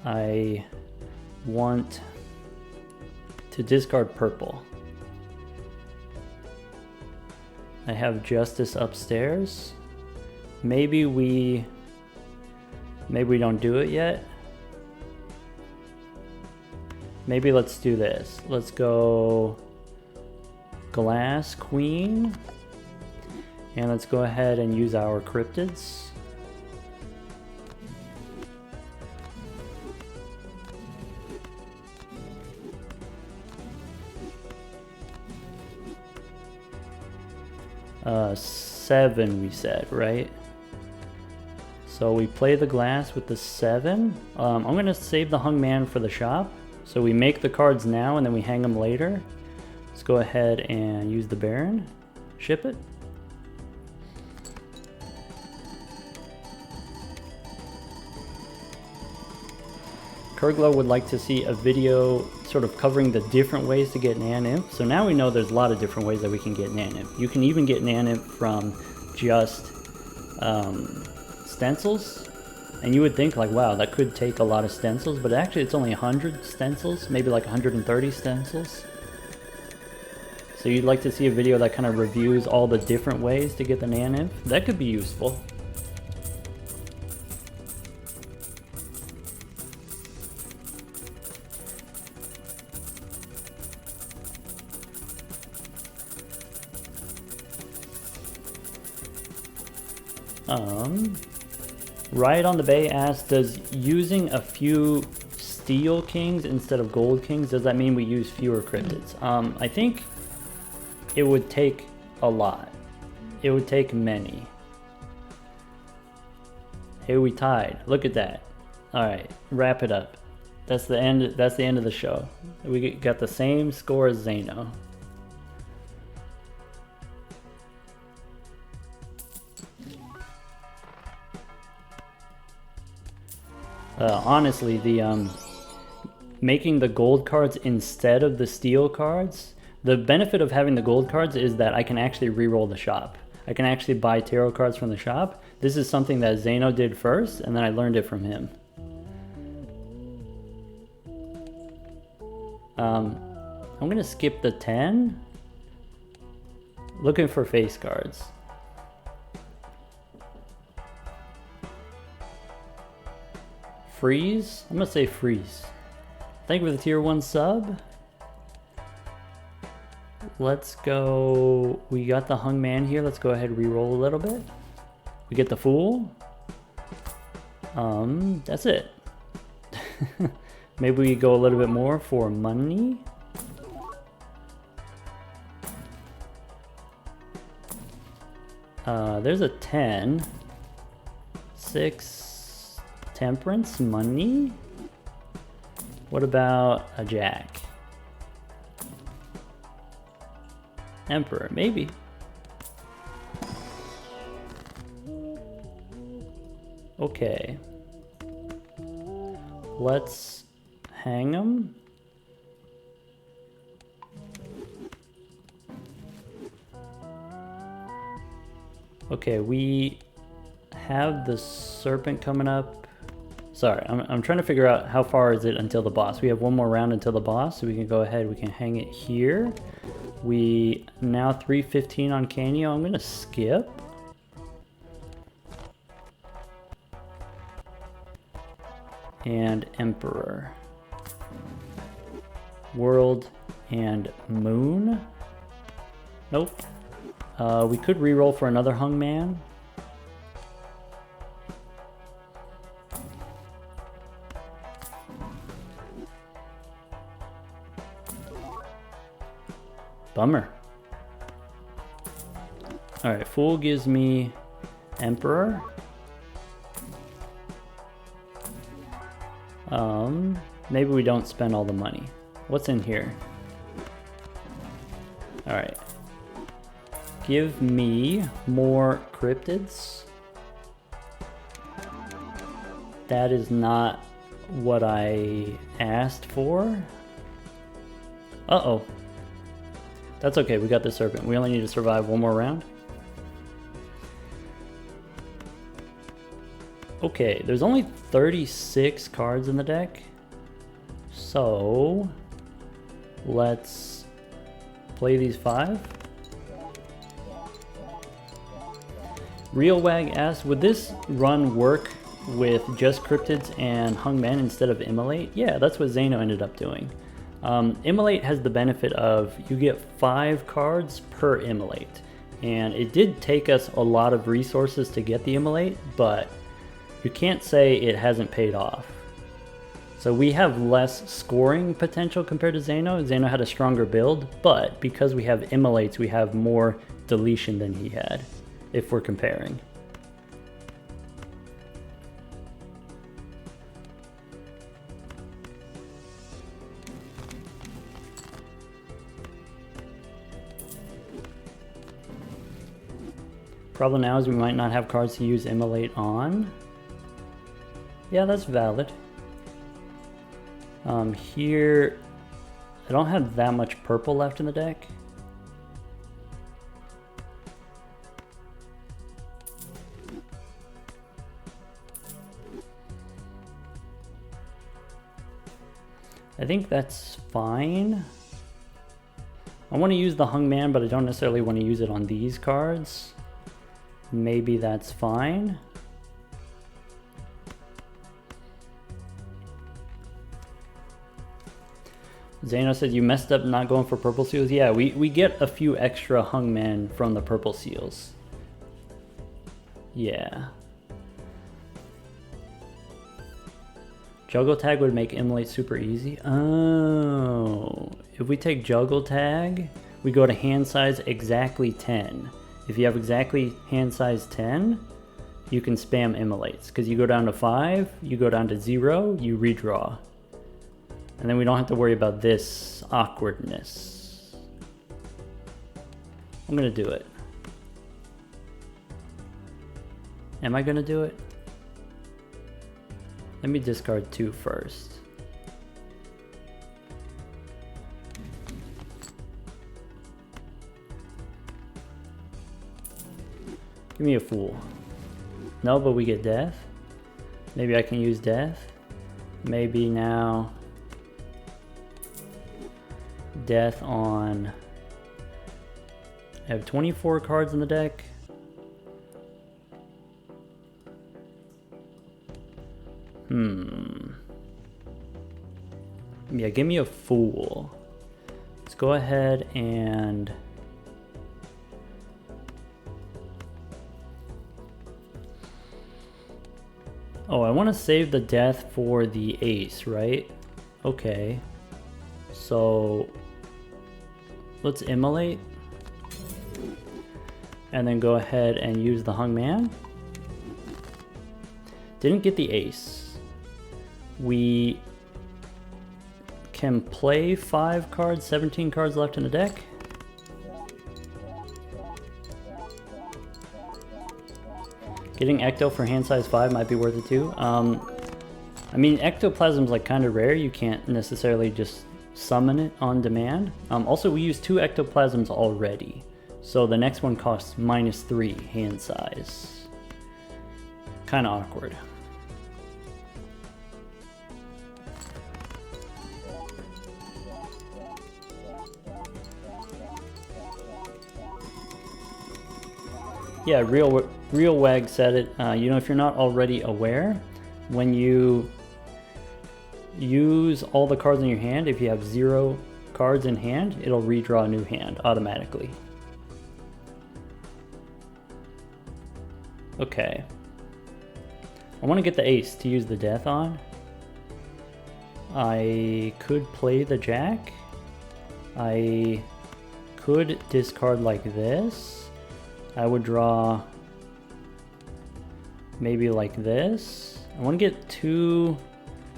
Speaker 1: I want to discard purple. I have justice upstairs. Maybe we don't do it yet. Maybe let's do this. Let's go glass queen, and let's go ahead and use our cryptids. Seven we said, right? So we play the glass with the 7. I'm gonna save the hung man for the shop. So we make the cards now and then we hang them later. Let's go ahead and use the Baron. Ship it. Kurglo would like to see a video sort of covering the different ways to get Nanimp. So now we know there's a lot of different ways that we can get Nanimp. You can even get Nanimp from just stencils. And you would think like, wow, that could take a lot of stencils, but actually it's only 100 stencils, maybe like 130 stencils. So you'd like to see a video that kind of reviews all the different ways to get the Nanimp? That could be useful. Riot on the Bay asks, does using a few steel kings instead of gold kings, does that mean we use fewer cryptids? I think it would take a lot. It would take many. Hey, we tied. Look at that. Alright, wrap it up. That's the end of the show. We got the same score as Zaino. Honestly, the making the gold cards instead of the steel cards, the benefit of having the gold cards is that I can actually re-roll the shop. I can actually buy tarot cards from the shop. This is something that Zaino did first, and then I learned it from him. I'm gonna skip the 10. Looking for face cards. Freeze? I'm gonna say freeze. Thank you for the tier 1 sub. Let's go. We got the hung man here. Let's go ahead and re-roll a little bit. We get the fool. That's it. Maybe we go a little bit more for money. There's a 10. 6. Temperance, money. What about a jack? Emperor, maybe. Okay. Let's hang him. Okay, we have the serpent coming up. Sorry, I'm trying to figure out how far is it until the boss. We have one more round until the boss, so we can go ahead, we can hang it here. We now 315 on Canio. I'm gonna skip. And Emperor. World and Moon. Nope. We could re-roll for another hung man. Bummer. Alright, Fool gives me Emperor. Maybe we don't spend all the money. What's in here? Alright. Give me more cryptids. That is not what I asked for. Uh-oh. That's okay, we got the serpent. We only need to survive one more round. Okay, there's only 36 cards in the deck. So, let's play these 5. Real Wag asks, would this run work with just cryptids and hung men instead of immolate? Yeah, that's what Zaino ended up doing. Immolate has the benefit of you get 5 cards per immolate, and it did take us a lot of resources to get the immolate, but you can't say it hasn't paid off. So we have less scoring potential compared to Zaino. Zaino had a stronger build, but because we have immolates, we have more deletion than he had, if we're comparing. Problem now is we might not have cards to use immolate on. Yeah, that's valid. Here, I don't have that much purple left in the deck. I think that's fine. I want to use the Hung Man, but I don't necessarily want to use it on these cards. Maybe that's fine. Zaino said you messed up not going for purple seals. Yeah, we get a few extra Hung Man from the purple seals. Yeah. Juggle Tag would make Immolate super easy. Oh, if we take Juggle Tag, we go to hand size exactly 10. If you have exactly hand size 10, you can spam Immolates. Because you go down to 5, you go down to 0, you redraw. And then we don't have to worry about this awkwardness. I'm gonna do it. Am I gonna do it? Let me discard 2 first. Give me a Fool. No, but we get Death. Maybe I can use Death. Maybe now Death on... I have 24 cards in the deck. Yeah, give me a Fool. Let's go ahead and... Oh, I want to save the Death for the Ace, right? Okay. So... let's Immolate. And then go ahead and use the Hung Man. Didn't get the Ace. We can play 5 cards, 17 cards left in the deck. Getting Ecto for hand size 5 might be worth it too. I mean, Ectoplasm's like kind of rare. You can't necessarily just summon it on demand. Also, we used 2 Ectoplasms already. So the next one costs -3 hand size. Kind of awkward. Yeah, Real Wag said it. You know, if you're not already aware, when you use all the cards in your hand, if you have 0 cards in hand, it'll redraw a new hand automatically. Okay. I want to get the Ace to use the Death on. I could play the Jack. I could discard like this. I would draw maybe like this. I want to get 2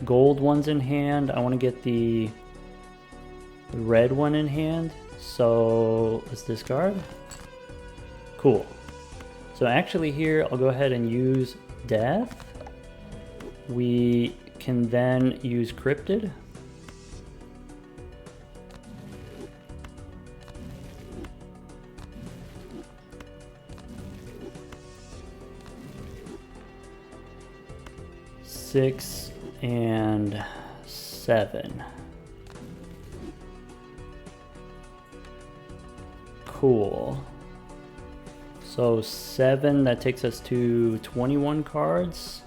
Speaker 1: gold ones in hand. I want to get the red one in hand. So let's discard. Cool. So actually here, I'll go ahead and use Death. We can then use Cryptid. Six and 7. Cool. So 7, that takes us to 21 cards.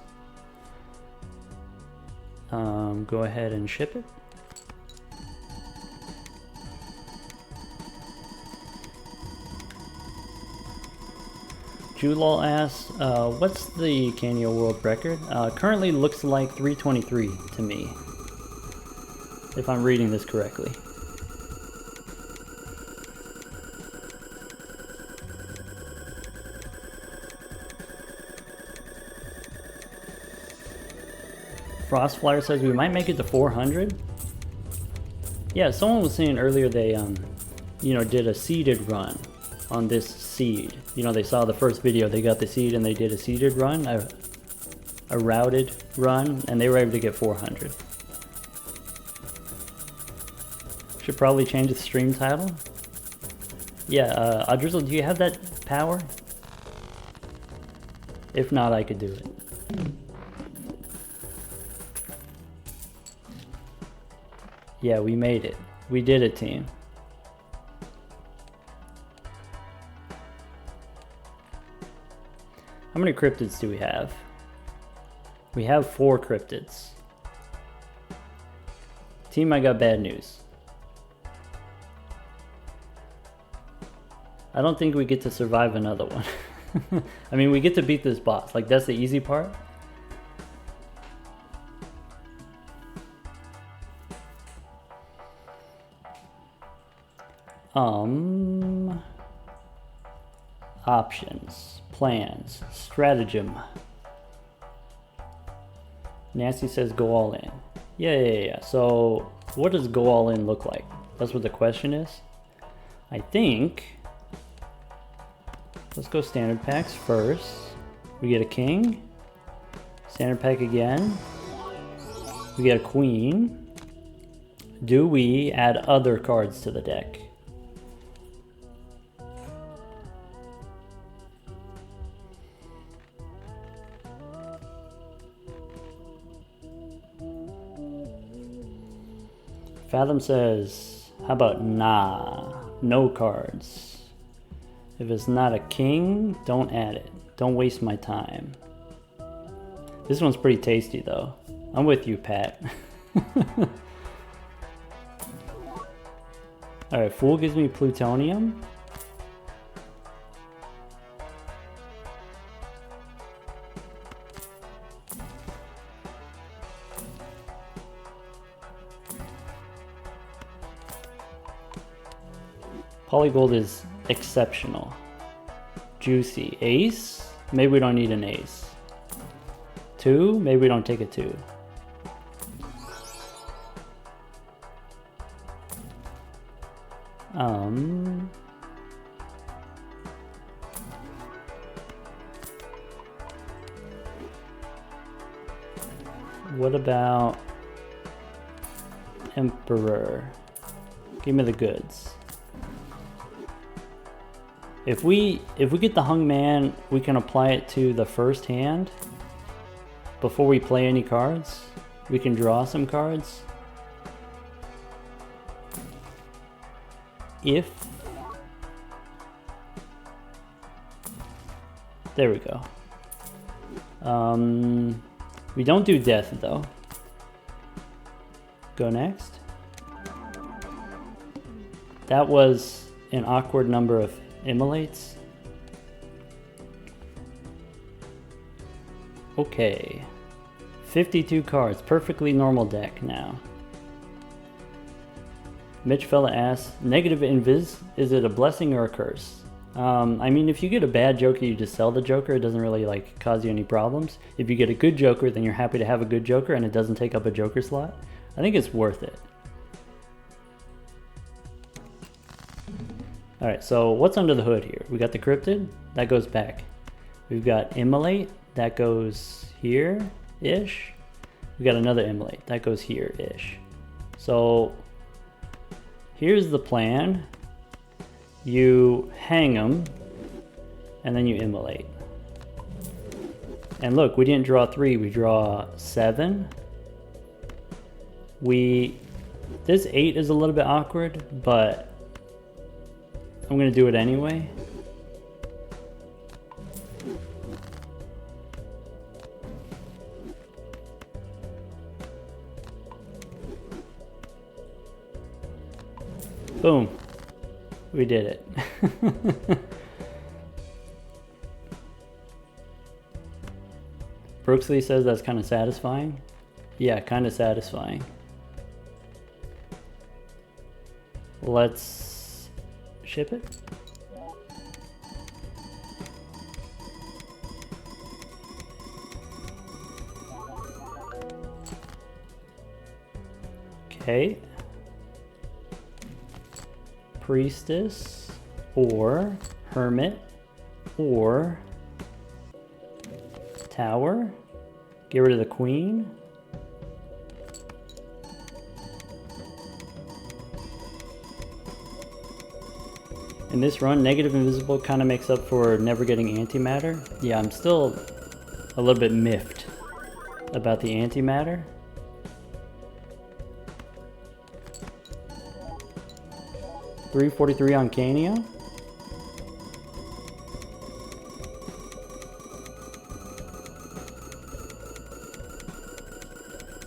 Speaker 1: Go ahead and ship it. Julal asks, what's the Canio world record? Currently looks like 323 to me, if I'm reading this correctly. Frostflyer says we might make it to 400. Yeah, someone was saying earlier they, you know, did a seeded run on this seed. You know, they saw the first video, they got the seed and they did a seeded run, a routed run, and they were able to get 400. Should probably change the stream title. Yeah, Adrizzle, do you have that power? If not, I could do it. Yeah, we made it. We did it, team. How many cryptids do we have? We have 4 cryptids. Team, I got bad news. I don't think we get to survive another one. I mean, we get to beat this boss. Like, that's the easy part. Options, plans, stratagem. Nasty says go all in. Yeah. So what does go all in look like? That's what the question is. I think, let's go standard packs first. We get a king. Standard pack again. We get a queen. Do we add other cards to the deck? Fathom says, how about nah, no cards. If it's not a king, don't add it. Don't waste my time. This one's pretty tasty though. I'm with you, Pat. Alright, Fool gives me plutonium. Polygold is exceptional. Juicy. Ace? Maybe we don't need an ace. 2? Maybe we don't take a 2. What about Emperor? Give me the goods. If we get the Hung Man, we can apply it to the first hand before we play any cards. We can draw some cards. If... There we go. We don't do death though. Go next. That was an awkward number of immolates. Okay. 52 cards. Perfectly normal deck now. Mitch Fella asks, negative invis, is it a blessing or a curse? I mean, if you get a bad Joker, you just sell the Joker. It doesn't really like cause you any problems. If you get a good Joker, then you're happy to have a good Joker and it doesn't take up a Joker slot. I think it's worth it. Alright, so what's under the hood here? We got the Cryptid, that goes back. We've got Immolate, that goes here-ish. We got another Immolate, that goes here-ish. So, here's the plan. You hang them, and then you Immolate. And look, we didn't draw 3, we draw 7. This 8 is a little bit awkward, but I'm gonna do it anyway. Boom. We did it. Brooksley says that's kind of satisfying. Yeah, kind of satisfying. Let's ship it. Okay. Priestess or Hermit or Tower. Get rid of the Queen. In this run, negative invisible kind of makes up for never getting antimatter. Yeah, I'm still a little bit miffed about the antimatter. $343 on Canio.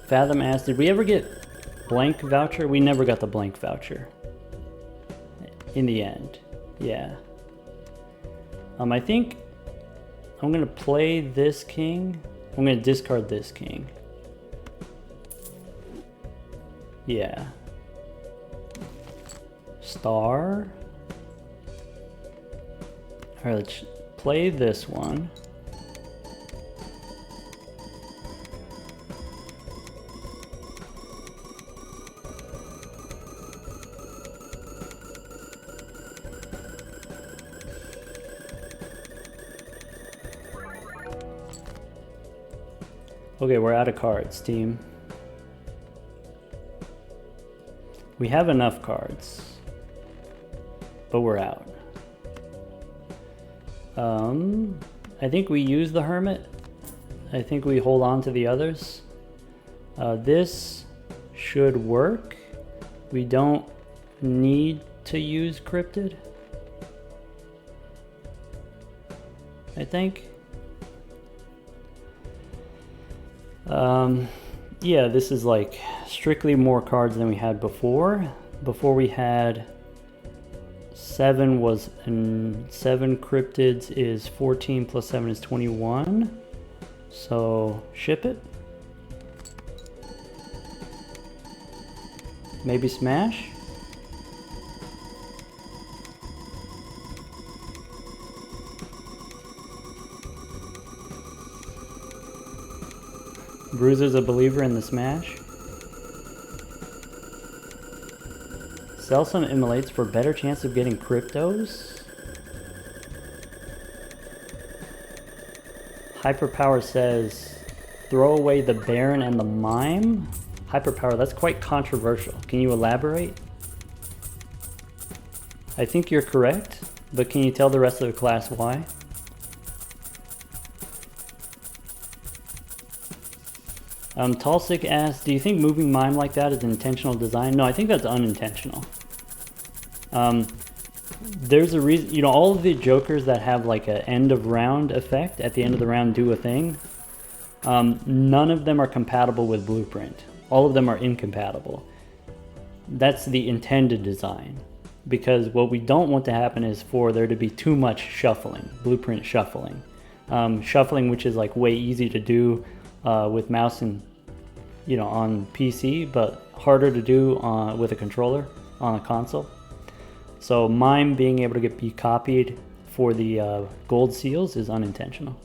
Speaker 1: Fathom asked, did we ever get blank voucher? We never got the blank voucher in the end. Yeah. I think I'm gonna play this king. I'm gonna discard this king. Yeah. Star. Alright, let's play this one. Okay, we're out of cards, team. We have enough cards, but we're out. I think we use the Hermit. I think we hold on to the others. This should work. We don't need to use Cryptid, I think. Yeah, this is like strictly more cards than we had before. Before we had 7 was, and 7 cryptids is 14 plus 7 is 21. So ship it. Maybe smash. Bruiser's a believer in the smash. Sell some immolates for better chance of getting cryptos. Hyperpower says throw away the Baron and the Mime. Hyperpower, that's quite controversial. Can you elaborate? I think you're correct, but can you tell the rest of the class why? Talsic asks, do you think moving Mime like that is intentional design? No, I think that's unintentional. There's a reason, you know, all of the jokers that have like an end of round effect, at the end of the round do a thing, none of them are compatible with Blueprint. All of them are incompatible. That's the intended design, because what we don't want to happen is for there to be too much shuffling, Blueprint shuffling. Shuffling, which is like way easy to do with mouse and, you know, on PC, but harder to do with a controller on a console. So Mime being able to be copied for the gold seals is unintentional.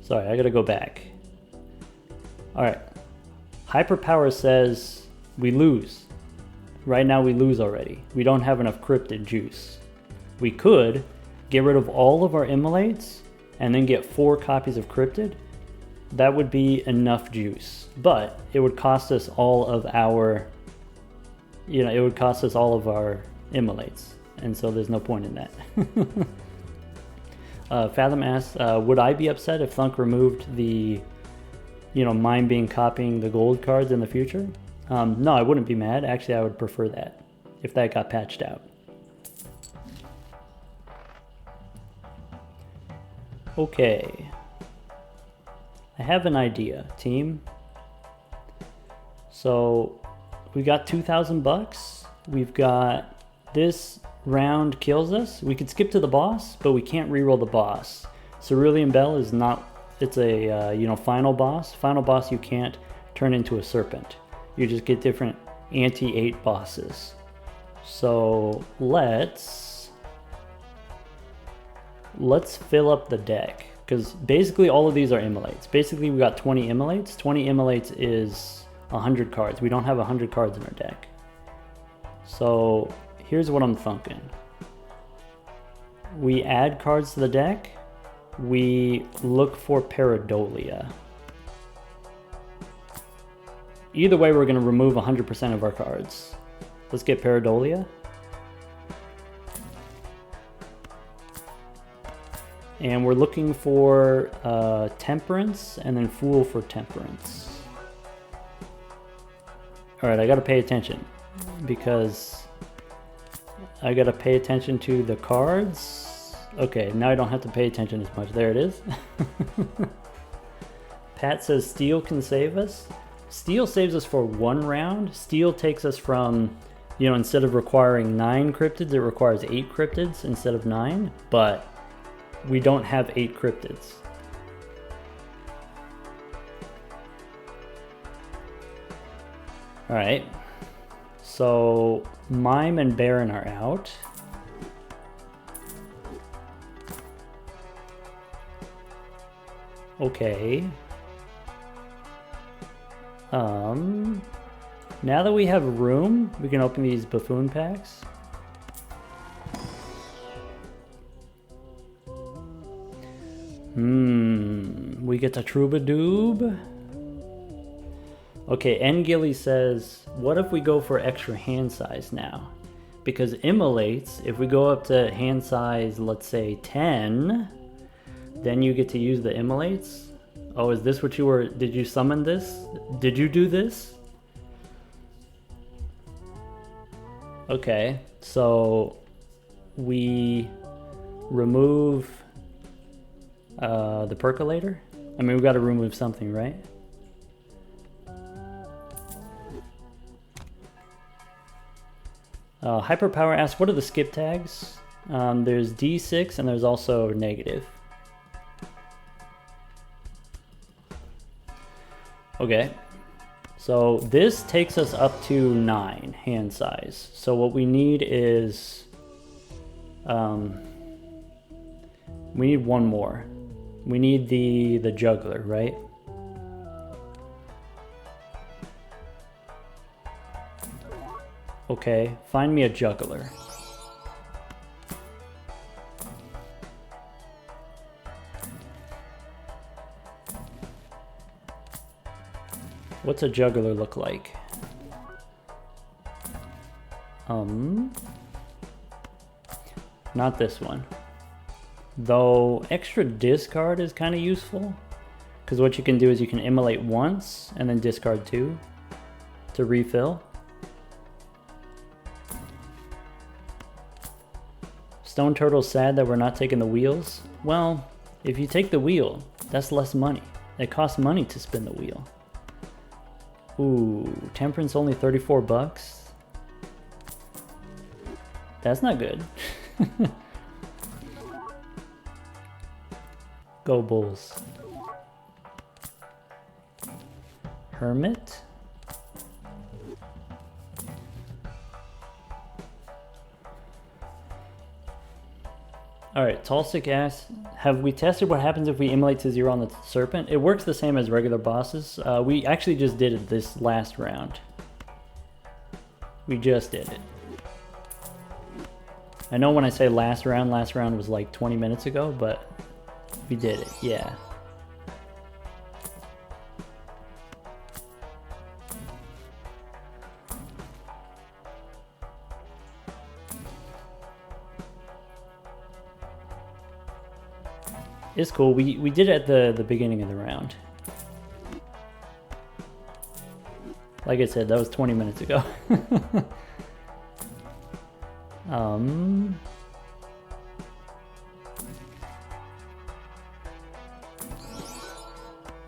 Speaker 1: Sorry, I gotta go back. All right, Hyperpower says we lose. Right now we lose already. We don't have enough cryptid juice. We could get rid of all of our immolates and then get 4 copies of cryptid. That would be enough juice, but it would cost us all of our, you know, it would cost us all of our immolates, and so there's no point in that. Fathom asks, would I be upset if Thunk removed the, you know, Mime being copying the gold cards in the future? No, I wouldn't be mad. Actually, I would prefer that if that got patched out. Okay, I have an idea, team. So we got 2,000 bucks. We've got this round kills us. We could skip to the boss, but we can't reroll the boss. Cerulean Bell is not, it's a you know, final boss. Final boss you can't turn into a serpent. You just get different anti-8 bosses. So let's fill up the deck, because basically all of these are immolates. Basically we got 20 immolates. 20 immolates is 100 cards. We don't have 100 cards in our deck. So here's what I'm thinking. We add cards to the deck. We look for Pareidolia. Either way, we're going to remove 100% of our cards. Let's get Pareidolia. And we're looking for temperance and then fool for temperance. Alright, I gotta pay attention because I gotta pay attention to the cards. Okay, now I don't have to pay attention as much. There it is. Pat says steel can save us. Steel saves us for 1 round. Steel takes us from, you know, instead of requiring 9 cryptids, it requires 8 cryptids instead of 9. But we don't have 8 cryptids. Alright. So Mime and Baron are out. Okay. Now that we have room, we can open these buffoon packs. We get the Troubadour. Okay, Ngilly says, what if we go for extra hand size now? Because immolates, if we go up to hand size, let's say 10, then you get to use the immolates. Oh, is this what you were, did you summon this? Did you do this? Okay, so we remove the percolator. I mean, we've got to remove something, right? Hyperpower asks, what are the skip tags? There's D6 and there's also negative. Okay, so this takes us up to 9 hand size. So what we need is, we need one more. We need the juggler, right? Okay, find me a juggler. What's a juggler look like? Not this one. Though extra discard is kind of useful, because what you can do is you can immolate once and then discard 2 to refill. Stone Turtle's sad that we're not taking the wheels. Well, if you take the wheel, that's less money. It costs money to spin the wheel. Ooh, Temperance only 34 bucks. That's not good. Go Bulls. Hermit. Alright, Tallstick asks, have we tested what happens if we immolate to 0 on the Serpent? It works the same as regular bosses. We actually just did it this last round. We just did it. I know when I say last round was like 20 minutes ago, but we did it, yeah. It's cool. We did it at the beginning of the round. Like I said, that was 20 minutes ago.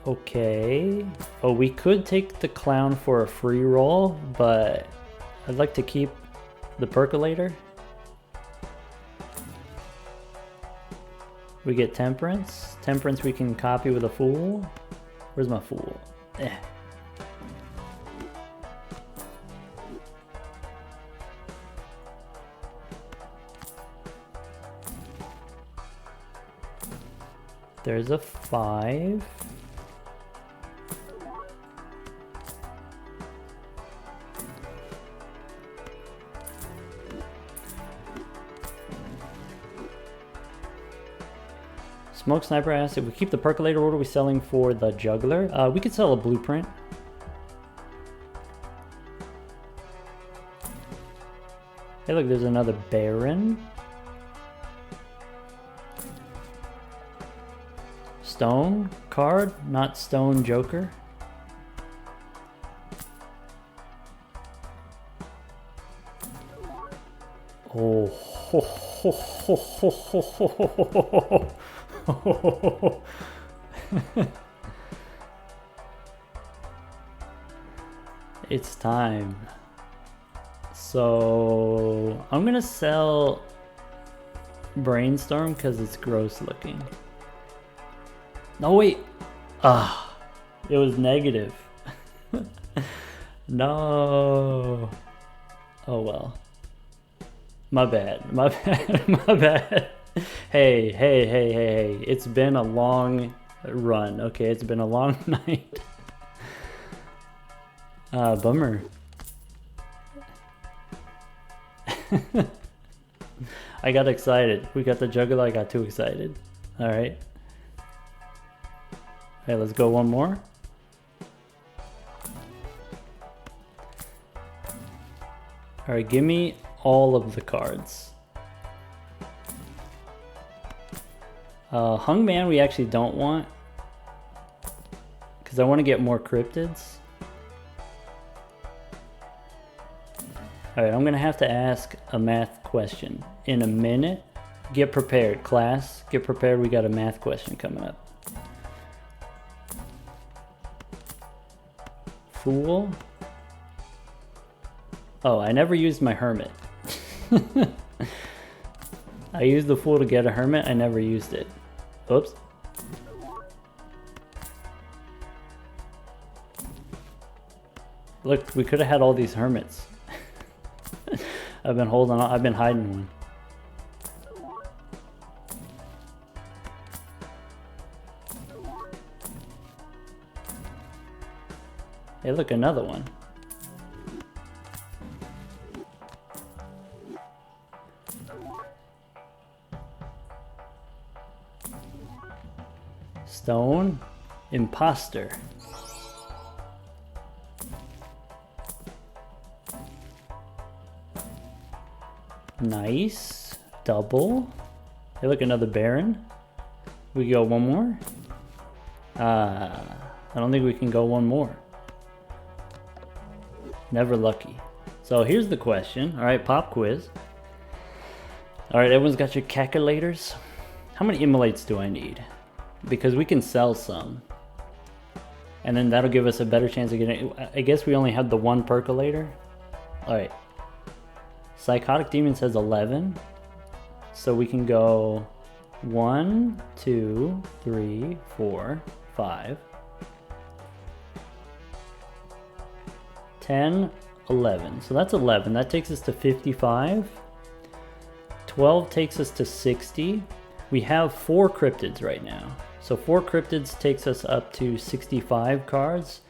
Speaker 1: Okay. Oh, we could take the clown for a free roll, but I'd like to keep the percolator. We get Temperance. Temperance we can copy with a Fool. Where's my Fool? Eh. There's a 5. Smoke Sniper asks, if we keep the percolator, what are we selling for the juggler? We could sell a blueprint. Hey look, there's another Baron. Stone card, not stone joker. Oh, ho, ho, ho, ho, ho, ho, ho, ho. It's time. So I'm gonna sell Brainstorm because it's gross looking. No, wait. Ah, it was negative. No. Oh well. My bad. My bad. My bad. Hey, hey, hey, hey, hey. It's been a long run. Okay, it's been a long night. Bummer. I got excited. We got the juggler. I got too excited. All right. Hey, let's go one more. All right, give me all of the cards. Hungman we actually don't want because I want to get more cryptids. All right, I'm gonna have to ask a math question in a minute. Get prepared, class. Get prepared. We got a math question coming up. Fool. Oh, I never used my hermit. I used the fool to get a hermit. I never used it. Oops. Look, we could have had all these hermits. I've been holding on. I've been hiding one. Hey, look, another one. Stone. Imposter. Nice. Double. Hey, look, another Baron. We go one more? I don't think we can go one more. Never lucky. So here's the question. All right, pop quiz. All right, everyone's got your calculators. How many immolates do I need? Because we can sell some. And then that'll give us a better chance of getting... I guess we only had the one percolator. All right. Psychotic Demon says 11. So we can go 1, 2, 3, 4, 5. 10, 11. So that's 11. That takes us to 55. 12 takes us to 60. We have 4 cryptids right now. So 4 cryptids takes us up to 65 cards.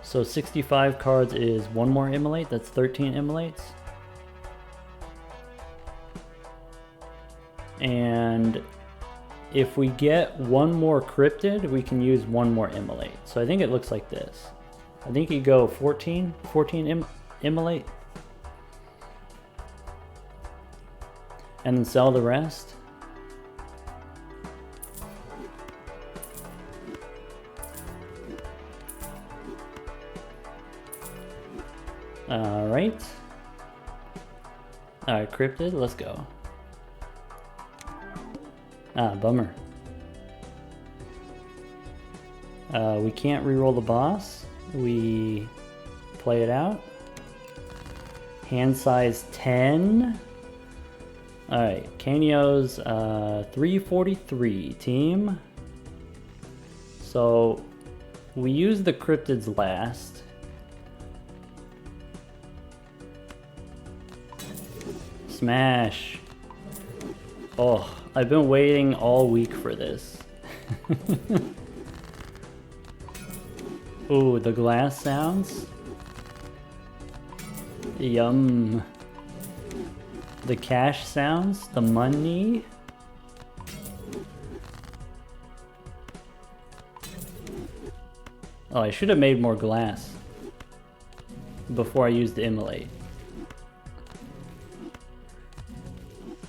Speaker 1: So 65 cards is 1 more immolate. That's 13 immolates. And if we get 1 more cryptid, we can use 1 more immolate. So I think it looks like this. I think you go 14 immolate. And then sell the rest. Alright. Alright, cryptid, let's go. Ah, bummer. We can't reroll the boss. We play it out. Hand size 10. Alright, Canio's 343 team. So we use the cryptids last. Smash. Oh, I've been waiting all week for this. Ooh, the glass sounds. Yum. The cash sounds, the money. Oh, I should have made more glass before I used the immolate.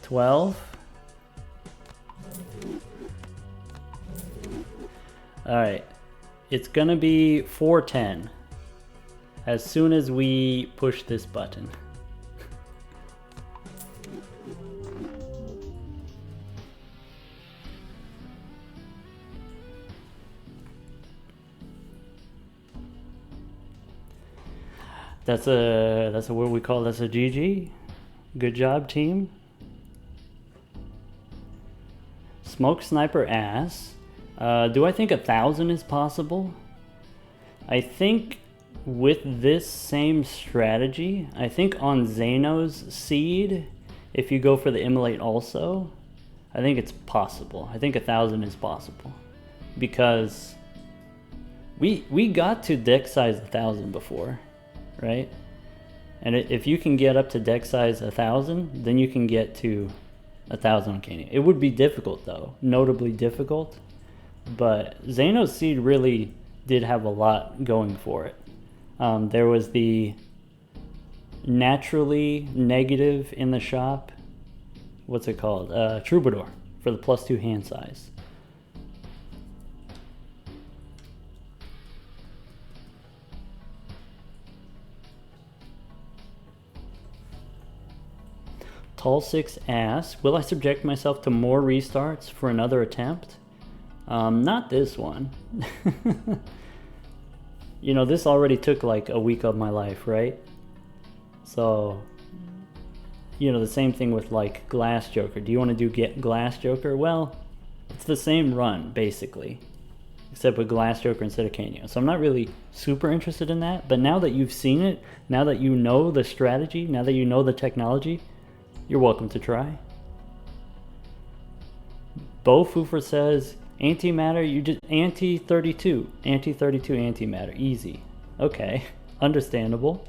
Speaker 1: 12. Alright. It's gonna be 410 as soon as we push this button. That's a what we call that's a GG. Good job, team. Smoke sniper ass. Do I think 1,000 is possible? I think with this same strategy, I think on Zaino's seed, if you go for the immolate also, I think it's possible. I think 1,000 is possible because we got to deck size 1,000 before, right? And if you can get up to deck size 1,000, then you can get to 1,000 on Canio. It would be difficult though, notably difficult, but Zaino's seed really did have a lot going for it. There was the naturally negative in the shop, what's it called? Troubadour for the +2 hand size. Tall 6 asks, will I subject myself to more restarts for another attempt? Not this one. You know, this already took like a week of my life, right? So, you know, the same thing with like Glass Joker. Do you want to do Glass Joker? Well, it's the same run, basically. Except with Glass Joker instead of Canio. So I'm not really super interested in that. But now that you've seen it, now that you know the strategy, now that you know the technology, you're welcome to try. Bo Foofer says, antimatter, you just anti-32, anti-32 antimatter, easy. Okay, understandable.